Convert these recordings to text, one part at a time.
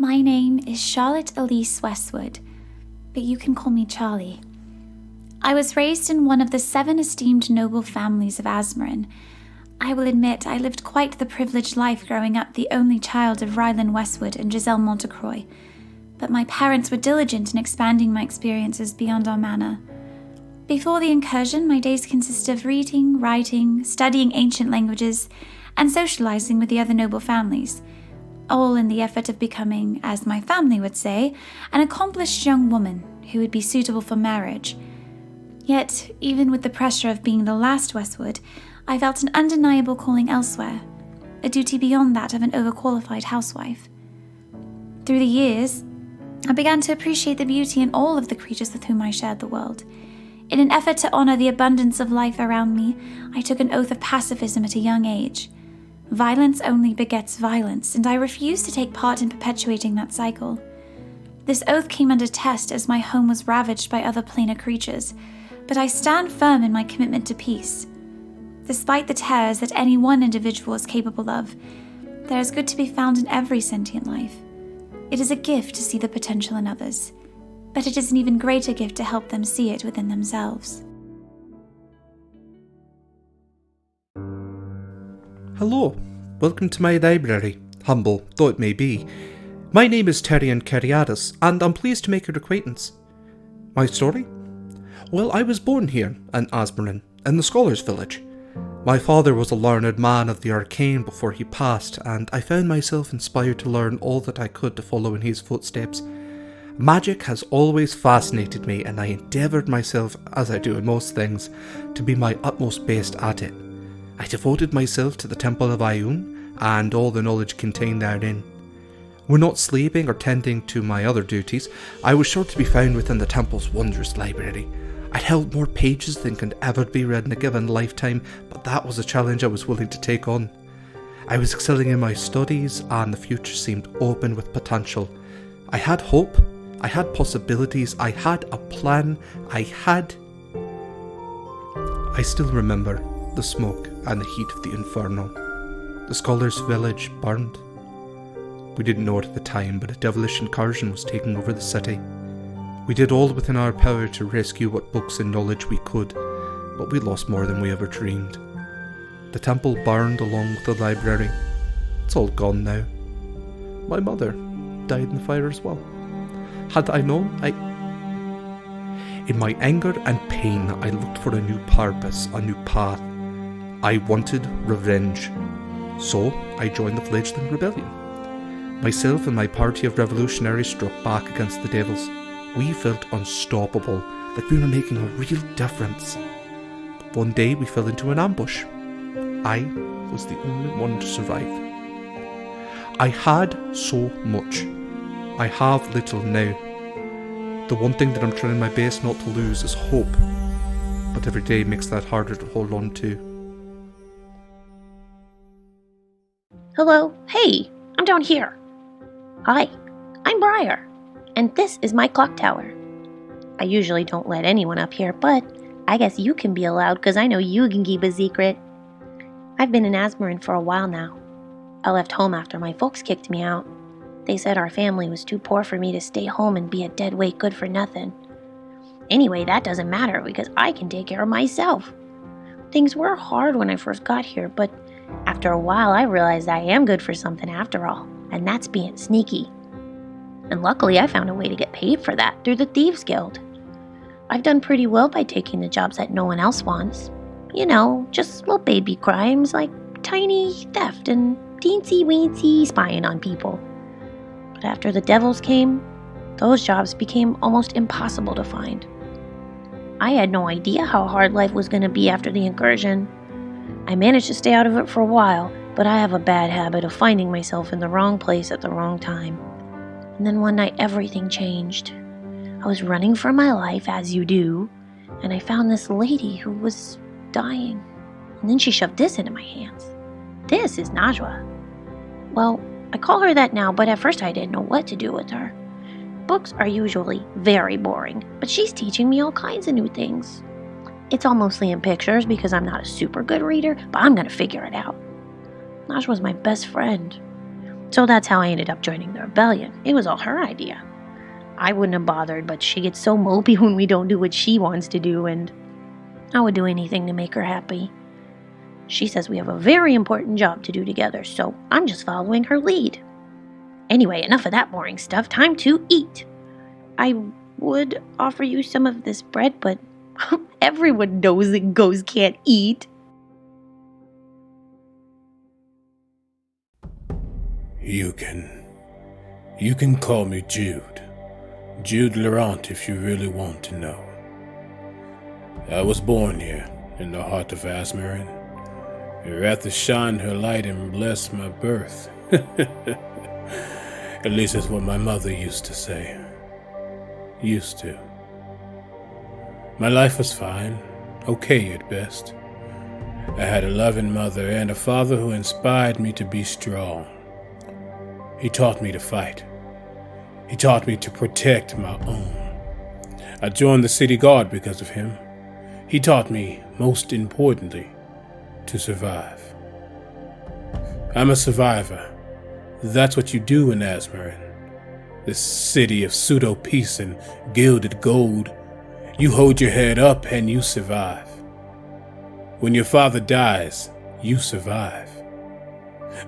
My name is Charlotte Elise Westwood, but you can call me Charlie. I was raised in one of the 7 esteemed noble families of Azmarin. I will admit I lived quite the privileged life growing up the only child of Rylan Westwood and Giselle Montecroy, but my parents were diligent in expanding my experiences beyond our manor. Before the incursion, my days consisted of reading, writing, studying ancient languages, and socializing with the other noble families, all in the effort of becoming, as my family would say, an accomplished young woman who would be suitable for marriage. Yet, even with the pressure of being the last Westwood, I felt an undeniable calling elsewhere, a duty beyond that of an overqualified housewife. Through the years, I began to appreciate the beauty in all of the creatures with whom I shared the world. In an effort to honor the abundance of life around me, I took an oath of pacifism at a young age. Violence only begets violence, and I refused to take part in perpetuating that cycle. This oath came under test as my home was ravaged by other planar creatures, but I stand firm in my commitment to peace. Despite the terrors that any one individual is capable of, there is good to be found in every sentient life. It is a gift to see the potential in others, but it is an even greater gift to help them see it within themselves. Hello, welcome to my library, humble though it may be. My name is Tyrion Cariadis, and I'm pleased to make your acquaintance. My story? Well, I was born here in Azmarin, in the Scholars' Village. My father was a learned man of the arcane before he passed, and I found myself inspired to learn all that I could to follow in his footsteps. Magic has always fascinated me, and I endeavoured myself, as I do in most things, to be my utmost best at it. I devoted myself to the Temple of Ioun and all the knowledge contained therein. When not sleeping or tending to my other duties, I was sure to be found within the temple's wondrous library. I'd held more pages than could ever be read in a given lifetime, but that was a challenge I was willing to take on. I was excelling in my studies, and the future seemed open with potential. I had hope, I had possibilities, I had a plan, I still remember the smoke and the heat of the inferno. The Scholars' Village burned. We didn't know it at the time, but a devilish incursion was taking over the city. We did all within our power to rescue what books and knowledge we could, but we lost more than we ever dreamed. The temple burned along with the library. It's all gone now. My mother died in the fire as well. Had I known, In my anger and pain, I looked for a new purpose, a new path. I wanted revenge. So I joined the fledgling rebellion. Myself and my party of revolutionaries struck back against the devils. We felt unstoppable, like we were making a real difference. But one day we fell into an ambush. I was the only one to survive. I had so much. I have little now. The one thing that I'm trying my best not to lose is hope, but every day makes that harder to hold on to. Hello, hey, I'm down here. Hi, I'm Briar, and this is my clock tower. I usually don't let anyone up here, but I guess you can be allowed because I know you can keep a secret. I've been in Azmarin for a while now. I left home after my folks kicked me out. They said our family was too poor for me to stay home and be a deadweight good for nothing. Anyway, that doesn't matter because I can take care of myself. Things were hard when I first got here, but after a while I realized I am good for something after all, and that's being sneaky. And luckily I found a way to get paid for that through the Thieves Guild. I've done pretty well by taking the jobs that no one else wants. You know, just little baby crimes like tiny theft and teensy-weensy spying on people. But after the devils came, those jobs became almost impossible to find. I had no idea how hard life was going to be after the incursion. I managed to stay out of it for a while, but I have a bad habit of finding myself in the wrong place at the wrong time. And then one night everything changed. I was running for my life, as you do, and I found this lady who was dying. And then she shoved this into my hands. This is Najwa. Well, I call her that now, but at first I didn't know what to do with her. Books are usually very boring, but she's teaching me all kinds of new things. It's all mostly in pictures because I'm not a super good reader, but I'm going to figure it out. Najwa's my best friend. So that's how I ended up joining the rebellion. It was all her idea. I wouldn't have bothered, but she gets so mopey when we don't do what she wants to do, and I would do anything to make her happy. She says we have a very important job to do together, so I'm just following her lead. Anyway, enough of that boring stuff. Time to eat. I would offer you some of this bread, but everyone knows that ghosts can't eat. You can call me Jude. Jude Laurent if you really want to know. I was born here, in the heart of Azmarin. Wrath shine her light and bless my birth. At least that's what my mother used to say. Used to. My life was fine, okay at best. I had a loving mother and a father who inspired me to be strong. He taught me to fight. He taught me to protect my own. I joined the city guard because of him. He taught me, most importantly, to survive. I'm a survivor. That's what you do in Azmarin. This city of pseudo-peace and gilded gold. You hold your head up and you survive. When your father dies, you survive.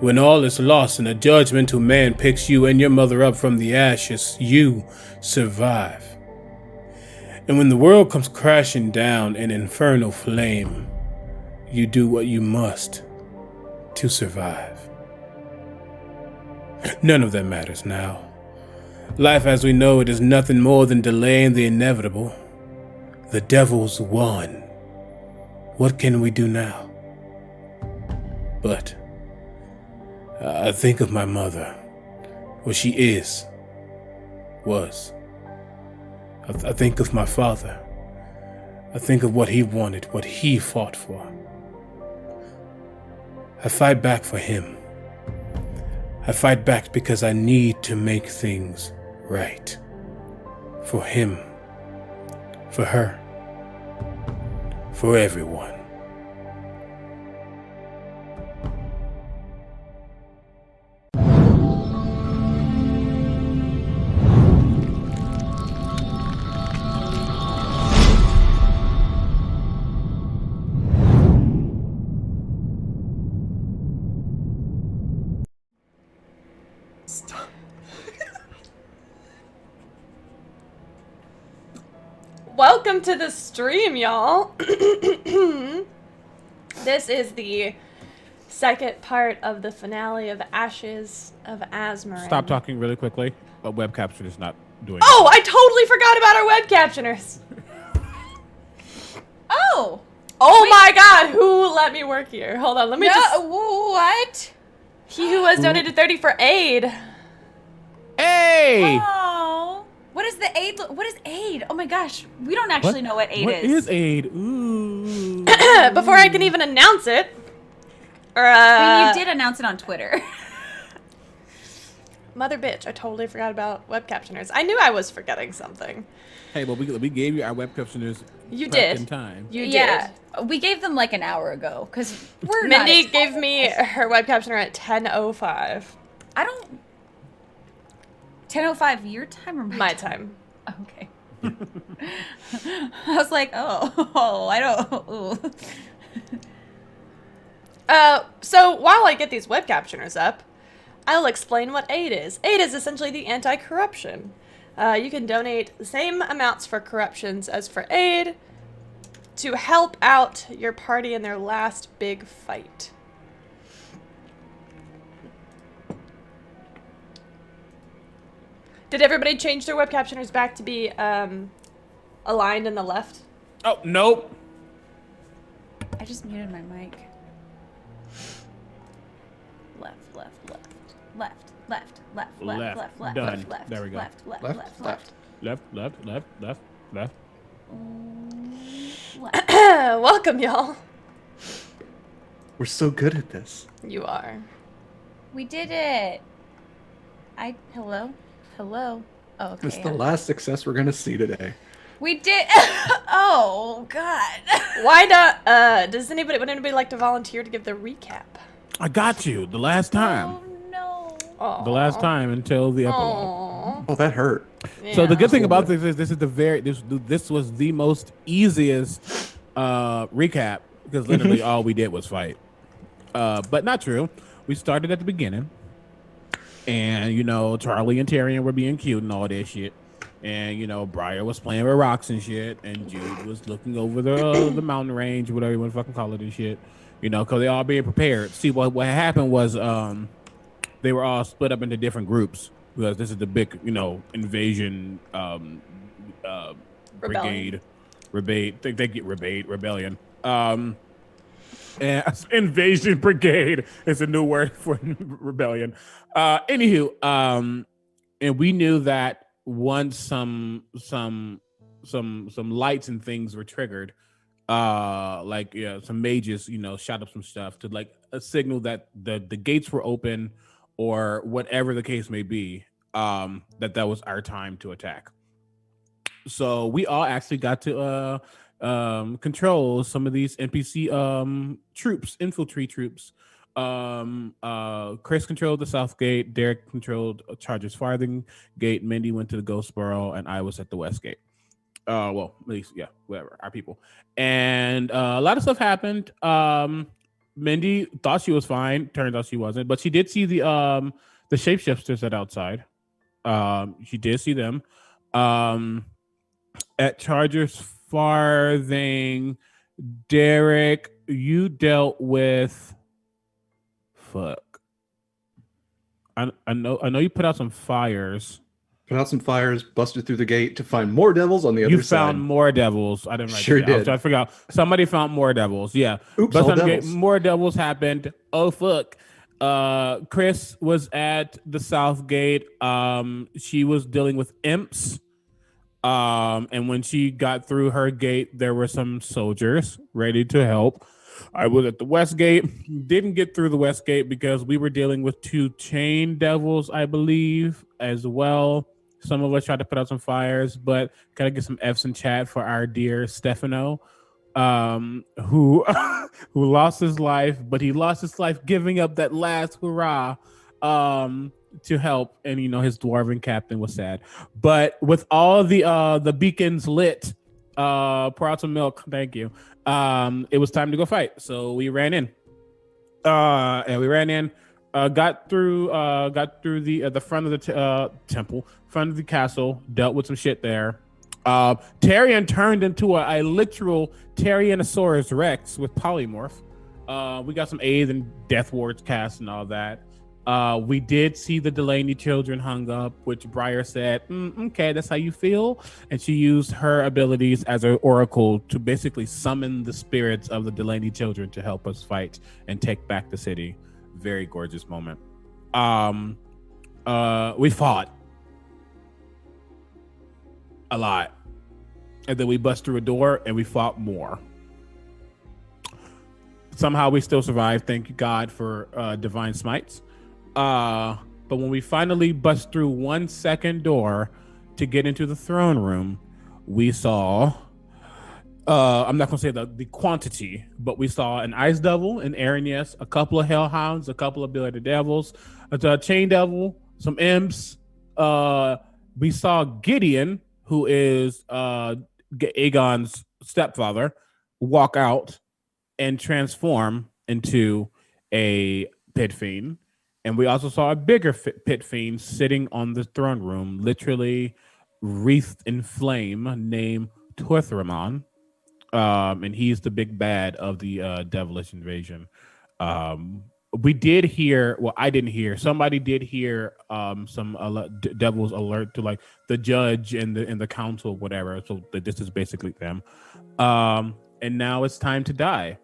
When all is lost and a judgmental man picks you and your mother up from the ashes, you survive. And when the world comes crashing down in infernal flame, you do what you must to survive. None of that matters now. Life as we know it is nothing more than delaying the inevitable. The devil's won. What can we do now? But I think of my mother, what she is, was. I think of my father. I think of what he wanted, what he fought for. I fight back for him. I fight back because I need to make things right. For him. For her. For everyone. Welcome to the stream, y'all. This is the second part of the finale of Ashes of Azmarin. Stop talking really quickly. A web capture is not doing Oh, I totally forgot about our web captioners. Oh! Oh my god, who let me work here? Hold on, let me just... What? He who has donated 30 for aid. Hey! Oh. What is the aid? What is aid? Oh my gosh. We don't actually know what aid What is. is aid? Ooh. Before I can even announce it. Or, I mean, you did announce it on Twitter. Mother bitch, I totally forgot about web captioners. I knew I was forgetting something. Hey, well, we gave you our web captioners. You prepped did. in time. You Yeah. did. We gave them like an hour ago because we're Mindy not gave me her web captioner at 10:05. I don't. 10:05 your time or My time. Okay. I was like, I don't. Ooh. So while I get these web captioners up, I'll explain what aid is. Aid is essentially the anti-corruption. You can donate the same amounts for corruptions as for aid to help out your party in their last big fight. Did everybody change their web captioners back to be aligned in the left? Oh, nope. I just muted my mic. Left, left, left, left, left, left, left, left, left, Done. left, left. There we go. Left, left, Left, left, left. Left, left, left, left, left. left. Welcome, y'all. We're so good at this. You are. We did it. Hello? Hello? Oh, okay. It's the last success we're gonna see today. We did. Oh, God. Why not? Would anybody like to volunteer to give the recap? I got you the last time. Oh, no. The last time until the epilogue. Aw. Oh, that hurt. So the good thing Yeah. about this is this was the most easiest recap because literally all we did was fight. But not true. We started at the beginning, and Charlie and Tyrion were being cute and all that shit. And Briar was playing with rocks and shit, and Jude was looking over the mountain range, whatever you want to fucking call it and shit. Because they all being prepared. See, what happened was they were all split up into different groups because this is the big invasion brigade, rebellion. And invasion brigade is a new word for rebellion. Anywho, and we knew that once some lights and things were triggered, some mages shot up some stuff to like a signal that the gates were open or whatever the case may be, that was our time to attack. So we all actually got to control some of these NPC troops, infiltrate troops. Chris controlled the South Gate, Derek controlled Charger's Farthing Gate, Mindy went to the Ghost Burrow, and I was at the West Gate. Well, at least, yeah, whatever, our people. And a lot of stuff happened. Mindy thought she was fine. Turned out she wasn't, but she did see the shapeshifters at outside. She did see them. At Charger's Farthing, Derek, you dealt with. Fuck. I know you put out some fires. Put out some fires, busted through the gate to find more devils on the other side. You found more devils. I didn't write Sure that down. did. I figure out somebody found more devils. Yeah. Oops, Busted all on the gate, devils. more devils happened. Oh fuck. Chris was at the South Gate. She was dealing with imps. And when she got through her gate, there were some soldiers ready to help. I was at the West Gate. Didn't get through the West Gate because we were dealing with 2 chain devils, I believe, as well. Some of us tried to put out some fires, but gotta get some F's in chat for our dear Stefano, who who lost his life, but he lost his life giving up that last hurrah to help, and his dwarven captain was sad. But with all the beacons lit, pour out some milk, thank you. It was time to go fight, so we ran in. Got through the front of the temple, front of the castle, dealt with some shit there. Tyrion turned into a literal Tyrannosaurus Rex with polymorph. We got some aid and death wards cast and all that. We did see the Delaney children hung up, which Briar said, okay, that's how you feel. And she used her abilities as an oracle to basically summon the spirits of the Delaney children to help us fight and take back the city. Very gorgeous moment. We fought a lot. And then we bust through a door and we fought more. Somehow we still survived. Thank you, God, for divine smites. But when we finally bust through one second door to get into the throne room, we saw, I'm not going to say the quantity, but we saw an ice devil, an Aaron, yes, a couple of hellhounds, a couple of bearded devils, a chain devil, some imps. We saw Gideon, who is Aegon's stepfather, walk out and transform into a pit fiend. And we also saw a bigger pit fiend sitting on the throne room, literally wreathed in flame, named Torthramon. And he's the big bad of the devilish invasion. We did hear, well, I didn't hear, somebody did hear some devils alert to like the judge and the council, whatever. So this is basically them. And now it's time to die.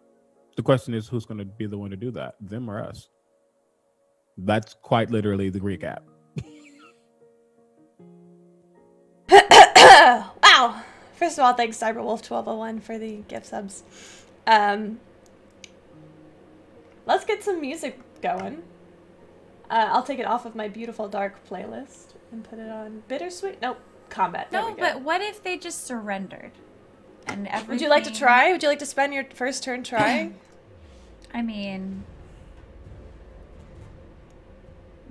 The question is, who's going to be the one to do that, them or us? That's quite literally the recap. Wow. First of all, thanks Cyberwolf1201 for the gift subs. Let's get some music going. I'll take it off of my beautiful dark playlist and put it on Bittersweet. Nope, Combat. There No, we go. but what if they just surrendered? And everything... Would you like to try? Would you like to spend your first turn trying? I mean...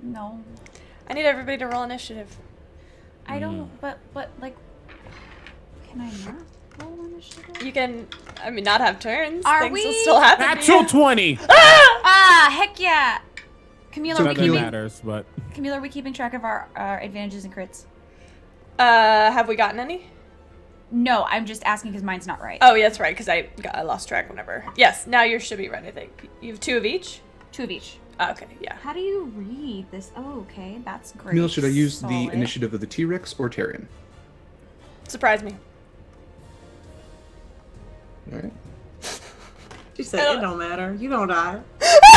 No. I need everybody to roll initiative. I don't, but, like, can I not roll initiative? You can, not have turns. Are Things will we? still happen. Natural 20. Ah, heck yeah! Camila, So that matters, but Camila, are we keeping track of our advantages and crits? Have we gotten any? No, I'm just asking because mine's not right. Oh, yeah, that's right, because I lost track whenever. Yes, now yours should be right, I think. You have 2 of each? 2 of each. Oh, okay, yeah. How do you read this? Oh, okay, that's great. Camille, should I use the Solid. initiative of the T-Rex or Tyrion? Surprise me. All right. She said, it don't matter. You don't die.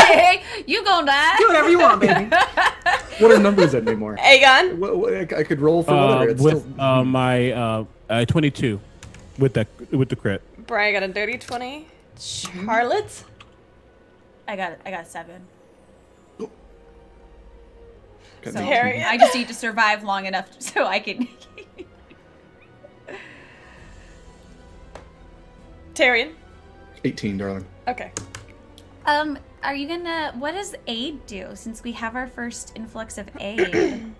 Hey, you gonna die. Do whatever you want, baby. What are numbers anymore? Aegon? I could roll for whatever. It's with still... my 22 with the crit. Brian got a dirty 20. Charlotte? I got 7. Okay, So Harry. I just need to survive long enough so I can. Tyrion? 18, darling. Okay. Are you gonna? What does aid do? Since we have our first influx of aid.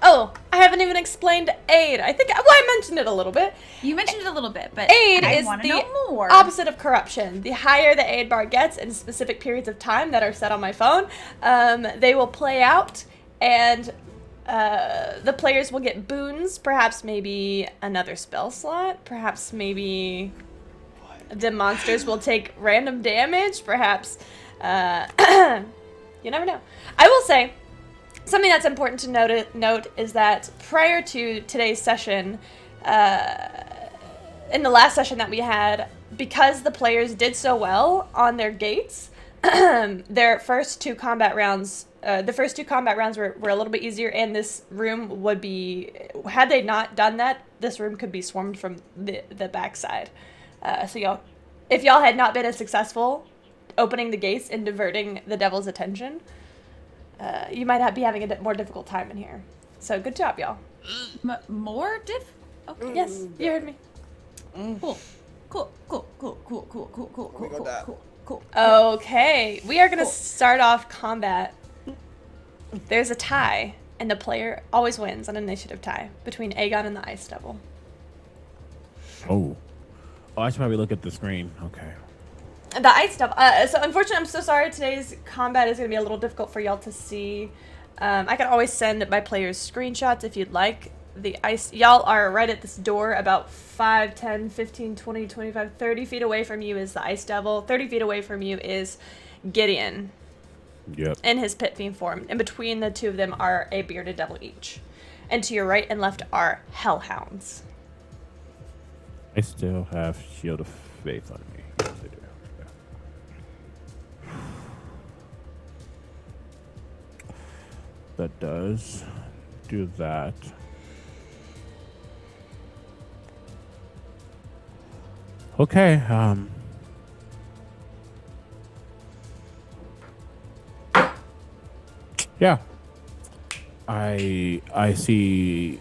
Oh, I haven't even explained aid. I mentioned it a little bit. You mentioned it a little bit, but Aid I is want to the know more. opposite of corruption. The higher the aid bar gets in specific periods of time that are set on my phone, they will play out, and the players will get boons, perhaps maybe another spell slot, perhaps maybe the monsters will take random damage, perhaps. You never know. I will say, something that's important to note is that prior to today's session, in the last session that we had, because the players did so well on their gates, their first 2 combat rounds, were a little bit easier, and this room would be, had they not done that, this room could be swarmed from the backside. So if y'all had not been as successful opening the gates and diverting the devil's attention, you might be having a more difficult time in here. So good job, y'all. More diff? Okay. Yes, you heard me. Cool. Okay, we are going to start off combat. There's a tie, and the player always wins on an initiative tie between Aegon and the Ice Devil. Oh, I should probably look at the screen. Okay. The Ice Devil. So unfortunately, I'm so sorry. Today's combat is going to be a little difficult for y'all to see. I can always send my players screenshots if you'd like. The ice, y'all are right at this door, about 5, 10, 15, 20, 25, 30 feet away from you is the Ice Devil. 30 feet away from you is Gideon. Yep. In his pit fiend form. And between the 2 of them are a bearded devil each. And to your right and left are Hellhounds. I still have Shield of Faith on me. Yes, I do. That does do that. Okay, yeah. I see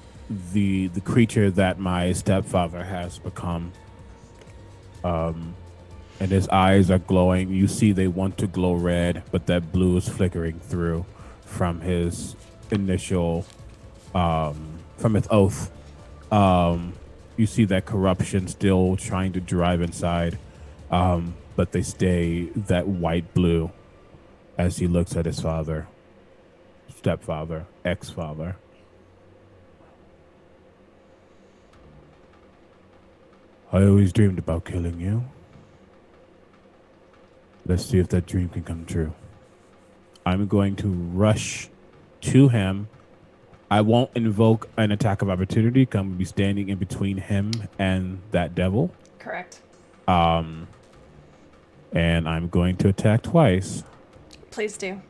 the creature that my stepfather has become. And his eyes are glowing. You see they want to glow red, but that blue is flickering through from his initial from his oath. You see that corruption still trying to drive inside, but they stay that white blue as he looks at his father, stepfather, ex-father. I always dreamed about killing you. Let's see if that dream can come true. I'm going to rush to him. I won't invoke an attack of opportunity. I'm going to be standing in between him and that devil. Correct. And I'm going to attack twice. Please do.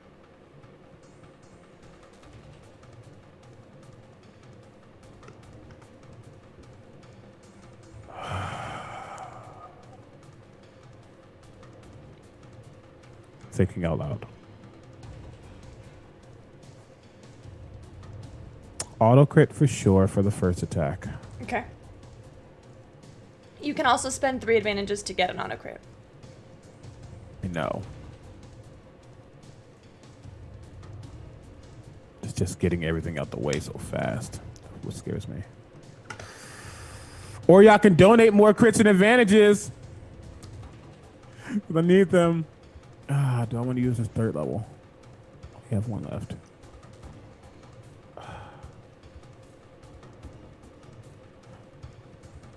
Thinking out loud. Auto crit for sure for the first attack. Okay. You can also spend 3 advantages to get an auto crit. I know. just getting everything out the way so fast. What scares me. Or y'all can donate more crits and advantages. I need them. Do I want to use this third level? We have one left.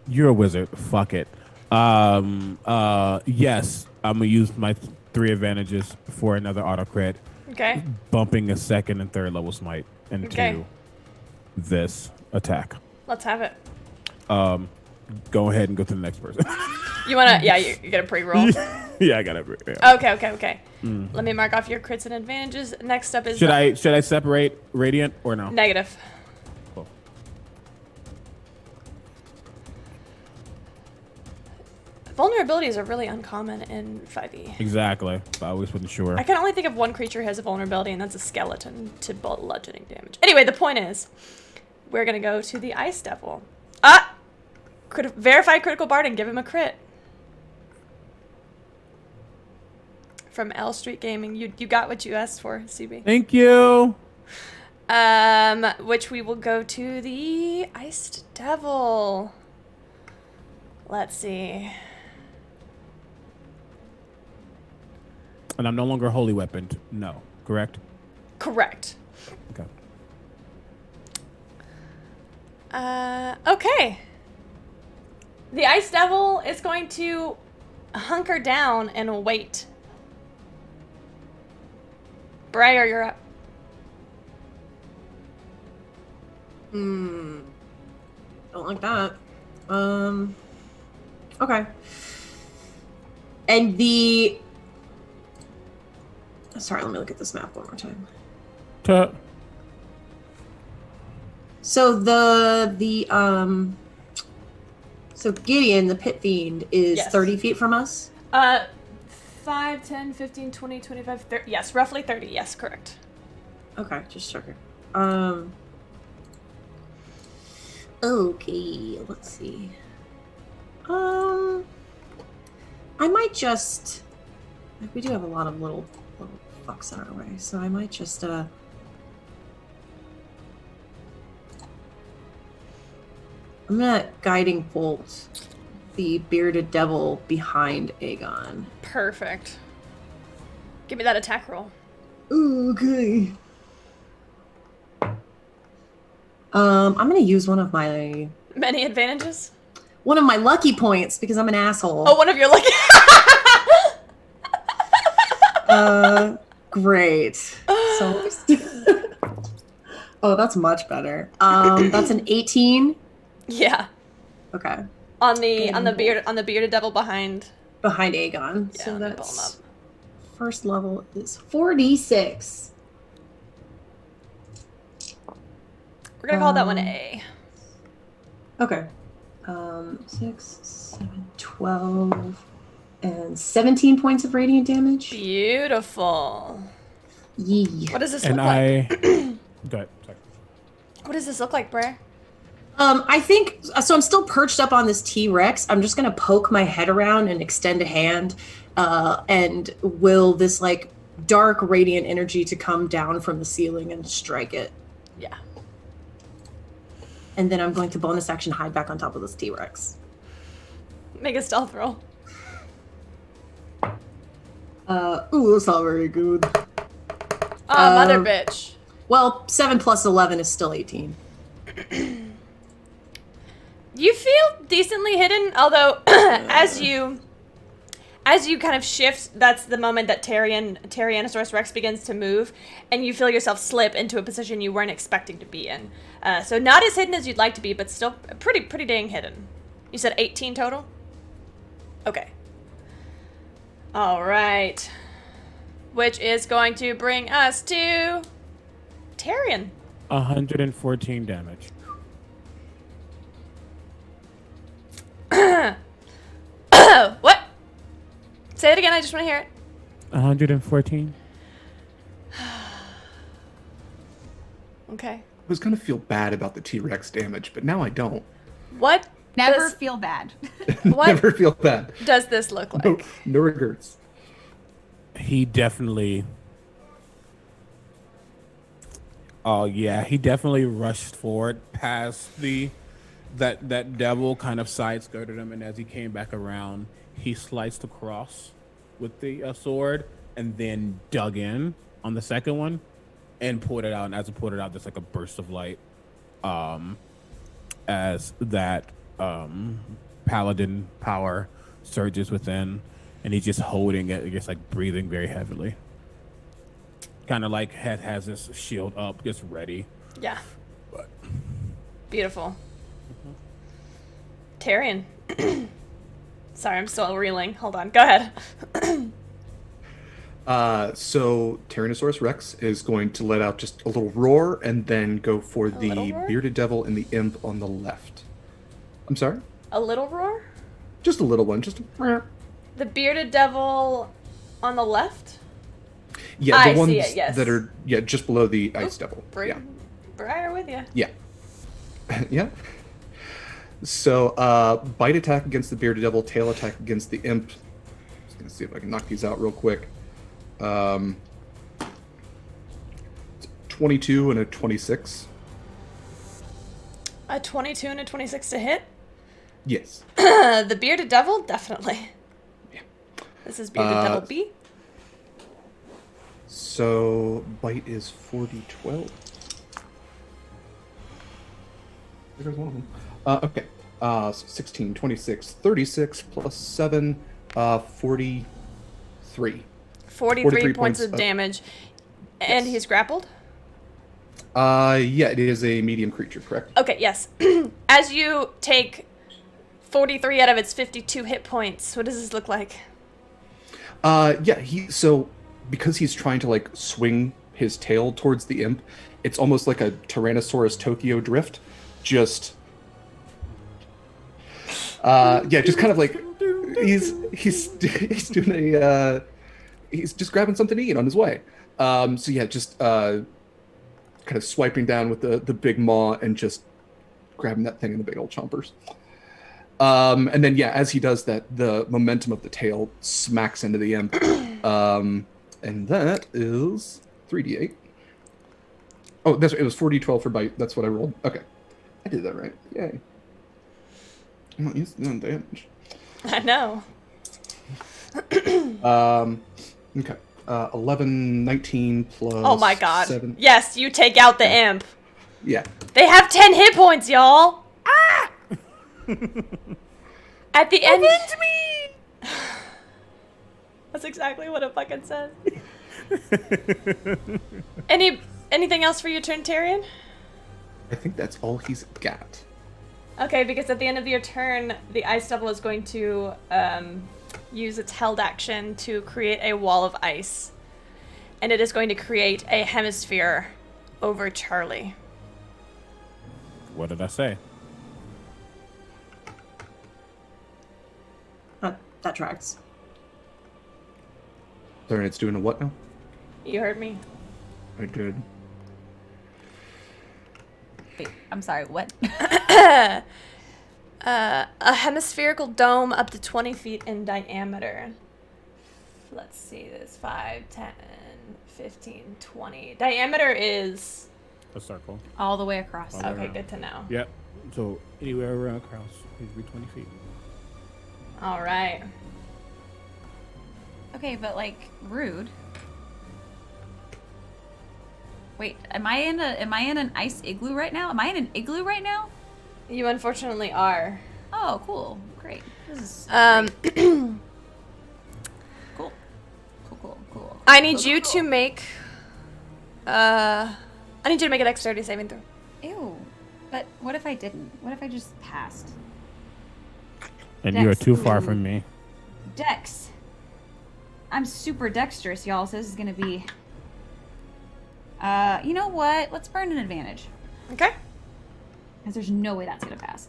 You're a wizard. Fuck it. Yes, I'm gonna use my 3 advantages for another auto crit. Okay. Bumping a second and third level smite into this attack. Let's have it. Go ahead and go to the next person. You wanna? Yeah, you get a pre-roll. Yeah, I got it. Yeah. Okay. Let me mark off your crits and advantages. Next up is Should I separate radiant or no? negative. Cool. Vulnerabilities are really uncommon in 5e. Exactly. I always wasn't sure. I can only think of one creature who has a vulnerability, and that's a skeleton to bludgeoning damage. Anyway, the point is, we're gonna go to the Ice Devil. Verify critical bard and give him a crit. From L Street Gaming. You got what you asked for, CB. Thank you. Which we will go to the Iced Devil. Let's see. And I'm no longer holy weaponed. No, correct? Correct. Okay. Okay. The Ice Devil is going to hunker down and wait. Briar, you're up. Don't like that. Okay. And sorry, let me look at this map one more time. So so Gideon, the pit fiend, is 30 feet from us? 5, 10, 15, 20, 25, 30. Yes, roughly 30. Yes, correct. Okay, just checking. Okay, let's see. I might just... We do have a lot of little fucks in our way, so I might just, I'm gonna Guiding Bolt the bearded devil behind Aegon. Perfect. Give me that attack roll. Okay. I'm gonna use one of my Many advantages? lucky points because I'm an asshole. Oh, one of your lucky... Great. So, oh, that's much better. That's an 18. Yeah. Okay. On the bearded devil behind Aegon. Yeah, So let me pull him that's up. first level is 4d6. We're gonna call that one A. Okay. 6, 7, 12, and 17 points of radiant damage. Beautiful. Yee. What does this And look like? Go ahead. Sorry. What does this look like, Brer? I think so. I'm still perched up on this T-Rex. I'm just gonna poke my head around and extend a hand, and will this like dark radiant energy to come down from the ceiling and strike it. Yeah. And then I'm going to bonus action hide back on top of this T-Rex. Make a stealth roll. Ooh, that's not very good. Mother bitch. Well, 7 plus 11 is still 18. You feel decently hidden, although as you kind of shift, that's the moment that Tyrannosaurus Rex begins to move, and you feel yourself slip into a position you weren't expecting to be in. So not as hidden as you'd like to be, but still pretty dang hidden. You said 18 total? Okay. All right. Which is going to bring us to Tyrion. 114 damage. What? Say it again, I just want to hear it. 114. Okay. I was gonna feel bad about the T-Rex damage, but now I don't. What? Never feel bad. What Never feel bad. does this look like? No regrets. He definitely Oh yeah, he definitely rushed forward past that devil, kind of side skirted him, and as he came back around, he sliced across with the sword and then dug in on the second one and pulled it out. And as he pulled it out, there's like a burst of light, as that paladin power surges within, and he's just holding it, just like breathing very heavily. Kind of like has his shield up, just ready. Yeah. But Beautiful. Tyrion. Sorry, I'm still reeling. Hold on. Go ahead. So Tyrannosaurus Rex is going to let out just a little roar and then go for the little roar? bearded devil and the imp on the left. I'm sorry? A little roar? Just a little one. Just a... The bearded devil on the left? Yeah, I the ones see it, yes. that are just below the ice devil. Yeah. Briar with you. Yeah. Yeah. So, bite attack against the bearded devil, tail attack against the imp. Just gonna see if I can knock these out real quick. 22 and a 26. A 22 and a 26 to hit? Yes. The bearded devil? Definitely. Yeah. This is bearded devil B. So, bite is 4d12. There's one of them. Okay. 16, 26, 36 plus 7, 43. 43 points of damage. And he's grappled? Yeah, it is a medium creature, correct? Okay, yes. As you take 43 out of its 52 hit points, what does this look like? Yeah, because he's trying to like swing his tail towards the imp, it's almost like a Tyrannosaurus Tokyo drift. Just just kind of like he's doing a he's just grabbing something to eat on his way. Just kind of swiping down with the big maw and just grabbing that thing in the big old chompers. And then as he does that, the momentum of the tail smacks into the imp. And that is 3d8. Oh, it was 4d12 for bite. That's what I rolled. Okay. I did that right. Yay. I'm not used to doing damage. I know. Okay. 11, 19 plus Oh my god. 7. Yes, you take out the imp. Yeah. They have 10 hit points, y'all. Ah! At the end. That's exactly what it fucking says. Anything else for your turn, Tyrion? I think that's all he's got. Okay, because at the end of your turn, the Ice Devil is going to use its held action to create a wall of ice. And it is going to create a hemisphere over Charlie. What did I say? That tracks. Sorry, it's doing a what now? You heard me. I did. Wait, I'm sorry, what? A hemispherical dome up to 20 feet in diameter. Let's see, this 5, 10, 15, 20. Diameter is... A circle. All the way across. All the way Okay, around. good to know. Yep. So anywhere around across, it'd be 20 feet. All right. Okay, but like rude. Wait, am I in an ice igloo right now? Am I in an igloo right now? You unfortunately are. Oh, cool. Great. This is Great. Cool. I need you to make... I need you to make a dexterity saving throw. Ew. But what if I didn't? What if I just passed? And you are Dex. too far from me. Dex. I'm super dexterous, y'all, so this is gonna be... you know what? Let's burn an advantage. Okay. Because there's no way that's gonna pass.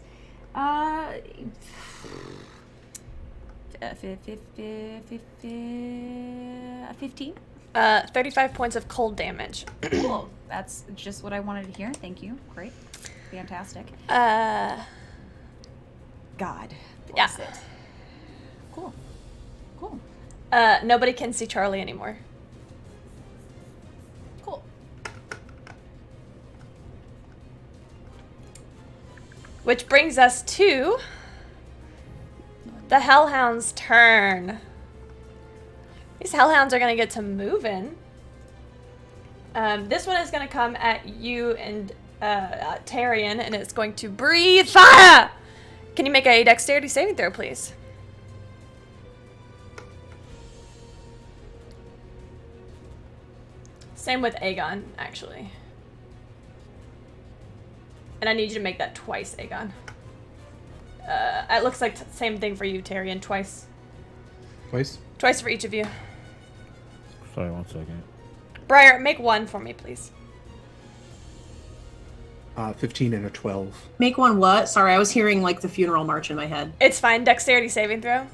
15? 35 points of cold damage. Cool. That's just what I wanted to hear. Thank you. Great. Fantastic. God. Bless it. Cool. Nobody can see Charlie anymore. Cool. Which brings us to the Hellhound's turn. These Hellhounds are going to get to moving. This one is going to come at you and Tyrion, and it's going to breathe fire! Can you make a dexterity saving throw, please? Same with Aegon, actually. And I need you to make that twice, Aegon. It looks like same thing for you, Tyrion, twice. Twice? Twice for each of you. Sorry, 1 second. Briar, make one for me, please. 15 and a 12. Make one what? Sorry, I was hearing like the funeral march in my head. It's fine. Dexterity saving throw.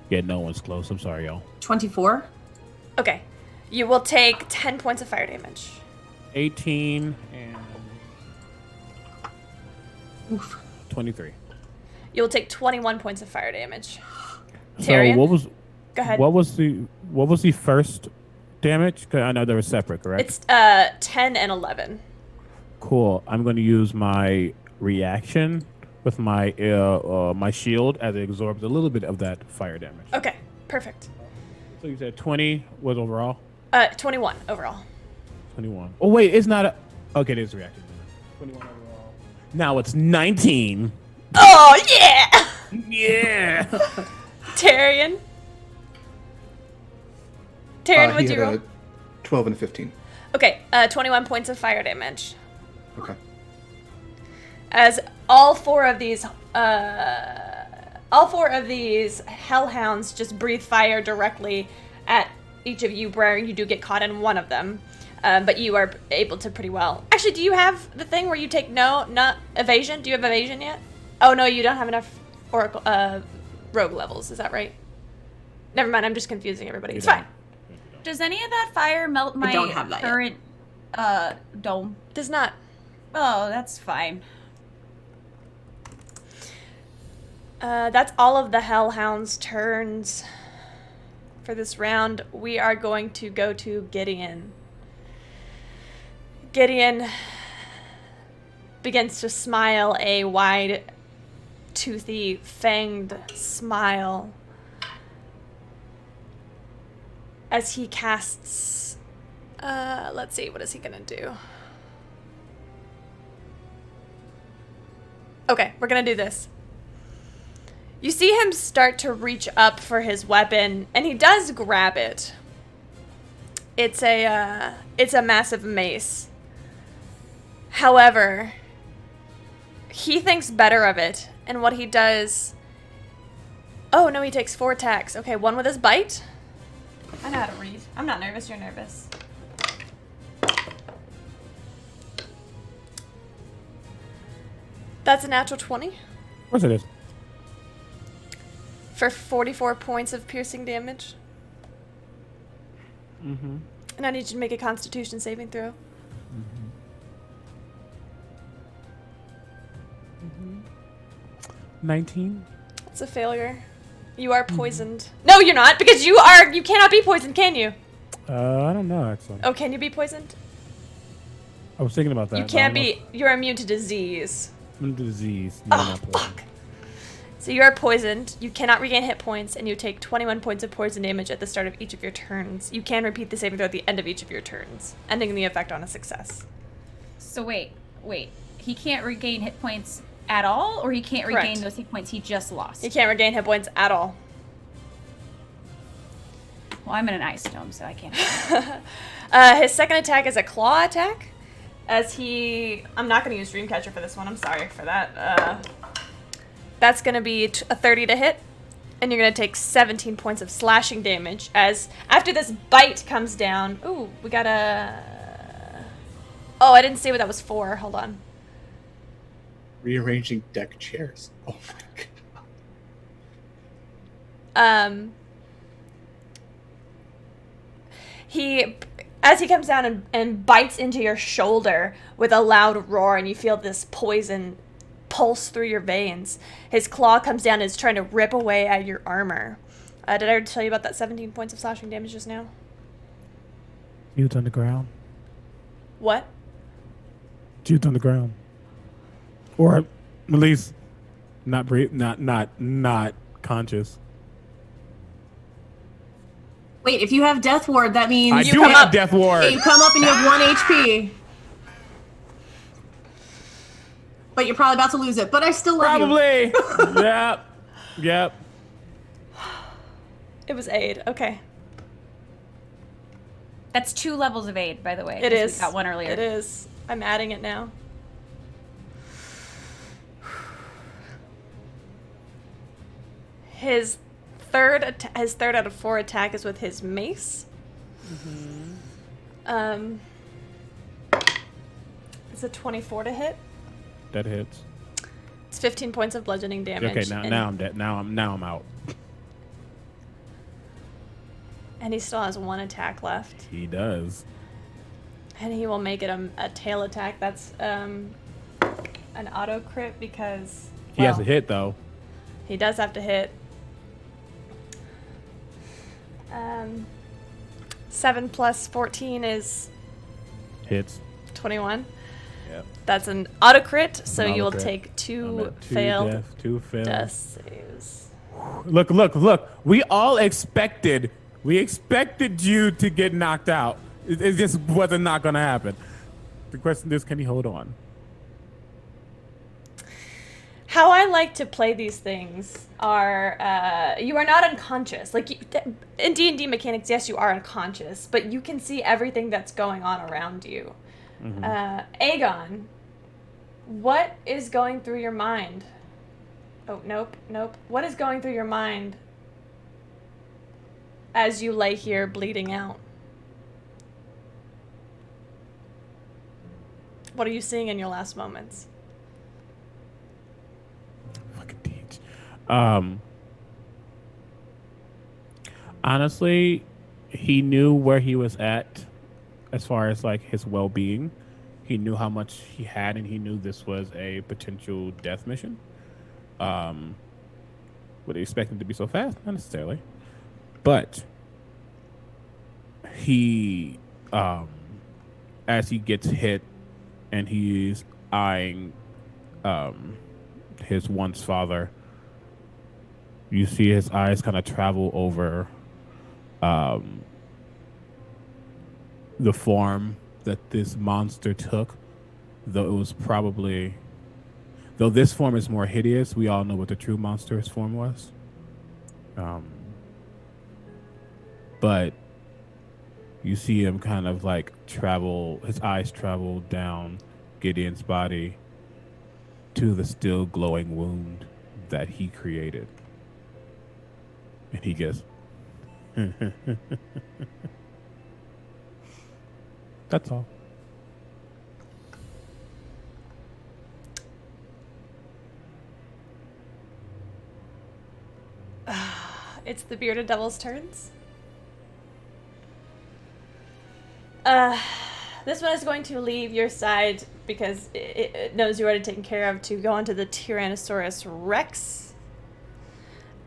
Yeah, no one's close. I'm sorry, y'all. 24? Okay. You will take 10 points of fire damage. 18 and Oof. 23. You will take 21 points of fire damage. So Tyrion? what was Go ahead. what was the first damage? 'Cause I know they were separate, correct? It's 10 and 11. Cool. I'm going to use my reaction with my my shield as it absorbs a little bit of that fire damage. Okay, perfect. So you said 20 was overall? 21 overall. 21. Oh, wait, it's not a... Okay, it is a reaction. 21 overall. Now it's 19. Oh, yeah! Yeah! Tyrion? Tyrion, He what'd had you roll? a 12 and a 15. Okay, 21 points of fire damage. Okay. As all four of these hellhounds just breathe fire directly at each of you. Briar, you do get caught in one of them, but you are able to pretty well. Actually, do you have the thing where you take not evasion? Do you have evasion yet? Oh no, you don't have enough oracle rogue levels. Is that right? Never mind. I'm just confusing everybody. It's fine. Does any of that fire melt my don't have that yet. current dome? Does not. Oh, that's fine. That's all of the Hellhound's turns for this round. We are going to go to Gideon. Gideon begins to smile a wide, toothy, fanged smile as he casts... let's see, what is he gonna do? Okay, we're gonna do this. You see him start to reach up for his weapon, and he does grab it. It's a massive mace. However, he thinks better of it, and what he does... Oh, no, he takes 4 attacks. Okay, 1 with his bite. I know how to read. I'm not nervous, you're nervous. That's a natural 20. Of course it is. For 44 points of piercing damage. Mm-hmm. And I need you to make a Constitution saving throw. 19? It's a failure. You are poisoned. No, you're not, because you cannot be poisoned, can you? I don't know, actually. Oh, can you be poisoned? I was thinking about that. You can't be. You're immune to disease. I'm disease. No, Oh, not poison. fuck. So you are poisoned. You cannot regain hit points, and you take 21 points of poison damage at the start of each of your turns. You can repeat the saving throw at the end of each of your turns, ending the effect on a success. So wait. He can't regain hit points at all, or he can't Correct. regain those hit points he just lost? You can't regain hit points at all. Well, I'm in an ice dome, so I can't. His second attack is a claw attack. As I'm not going to use Dreamcatcher for this one. I'm sorry for that. That's going to be a 30 to hit. And you're going to take 17 points of slashing damage. As after this bite comes down... Ooh, we got a... Oh, I didn't say what that was for. Hold on. Rearranging deck chairs. Oh my god. As he comes down and bites into your shoulder with a loud roar, and you feel this poison pulse through your veins. His claw comes down and is trying to rip away at your armor. Did I already tell you about that 17 points of slashing damage just now? He was on the ground. What? Jude's on the ground. Or at least not conscious. Wait, if you have Death Ward, that means I do have Death Ward. you come up and you have 1 HP. But you're probably about to lose it. But I still love you. Probably. Yep. It was aid. Okay. That's 2 levels of aid, by the way. It 'cause is. We got one earlier. It is. I'm adding it now. His third out of 4 attack is with his mace. It's a 24 to hit. That hits. It's 15 points of bludgeoning damage. Okay, now I'm dead. Now I'm out. And he still has 1 attack left. He does. And he will make it a tail attack. That's an auto crit because He has to hit though. he does have to hit. 7 plus 14 is Hits. 21. Yep. That's an auto crit, so An auto you will crit. take 2 Two failed failed. death saves. Look. We all expected Jude to get knocked out. It just wasn't not going to happen. The question is, can he hold on? How I like to play these things are you are not unconscious. Like in D&D mechanics, yes, you are unconscious, but you can see everything that's going on around you. Aegon, what is going through your mind? Oh, nope. What is going through your mind as you lay here bleeding out? What are you seeing in your last moments? Fucking teach. Honestly, he knew where he was at as far as like his well-being. He knew how much he had, and he knew this was a potential death mission. Would he expect him to be so fast? Not necessarily. But he, as he gets hit and he's eyeing his once father, you see his eyes kind of travel over the form that this monster took, though this form is more hideous, we all know what the true monster's form was. But you see him kind of like his eyes travel down Gideon's body to the still glowing wound that he created. And he gets... That's all. It's the bearded devil's turns. This one is going to leave your side because it knows you already taken care of to go onto the Tyrannosaurus Rex.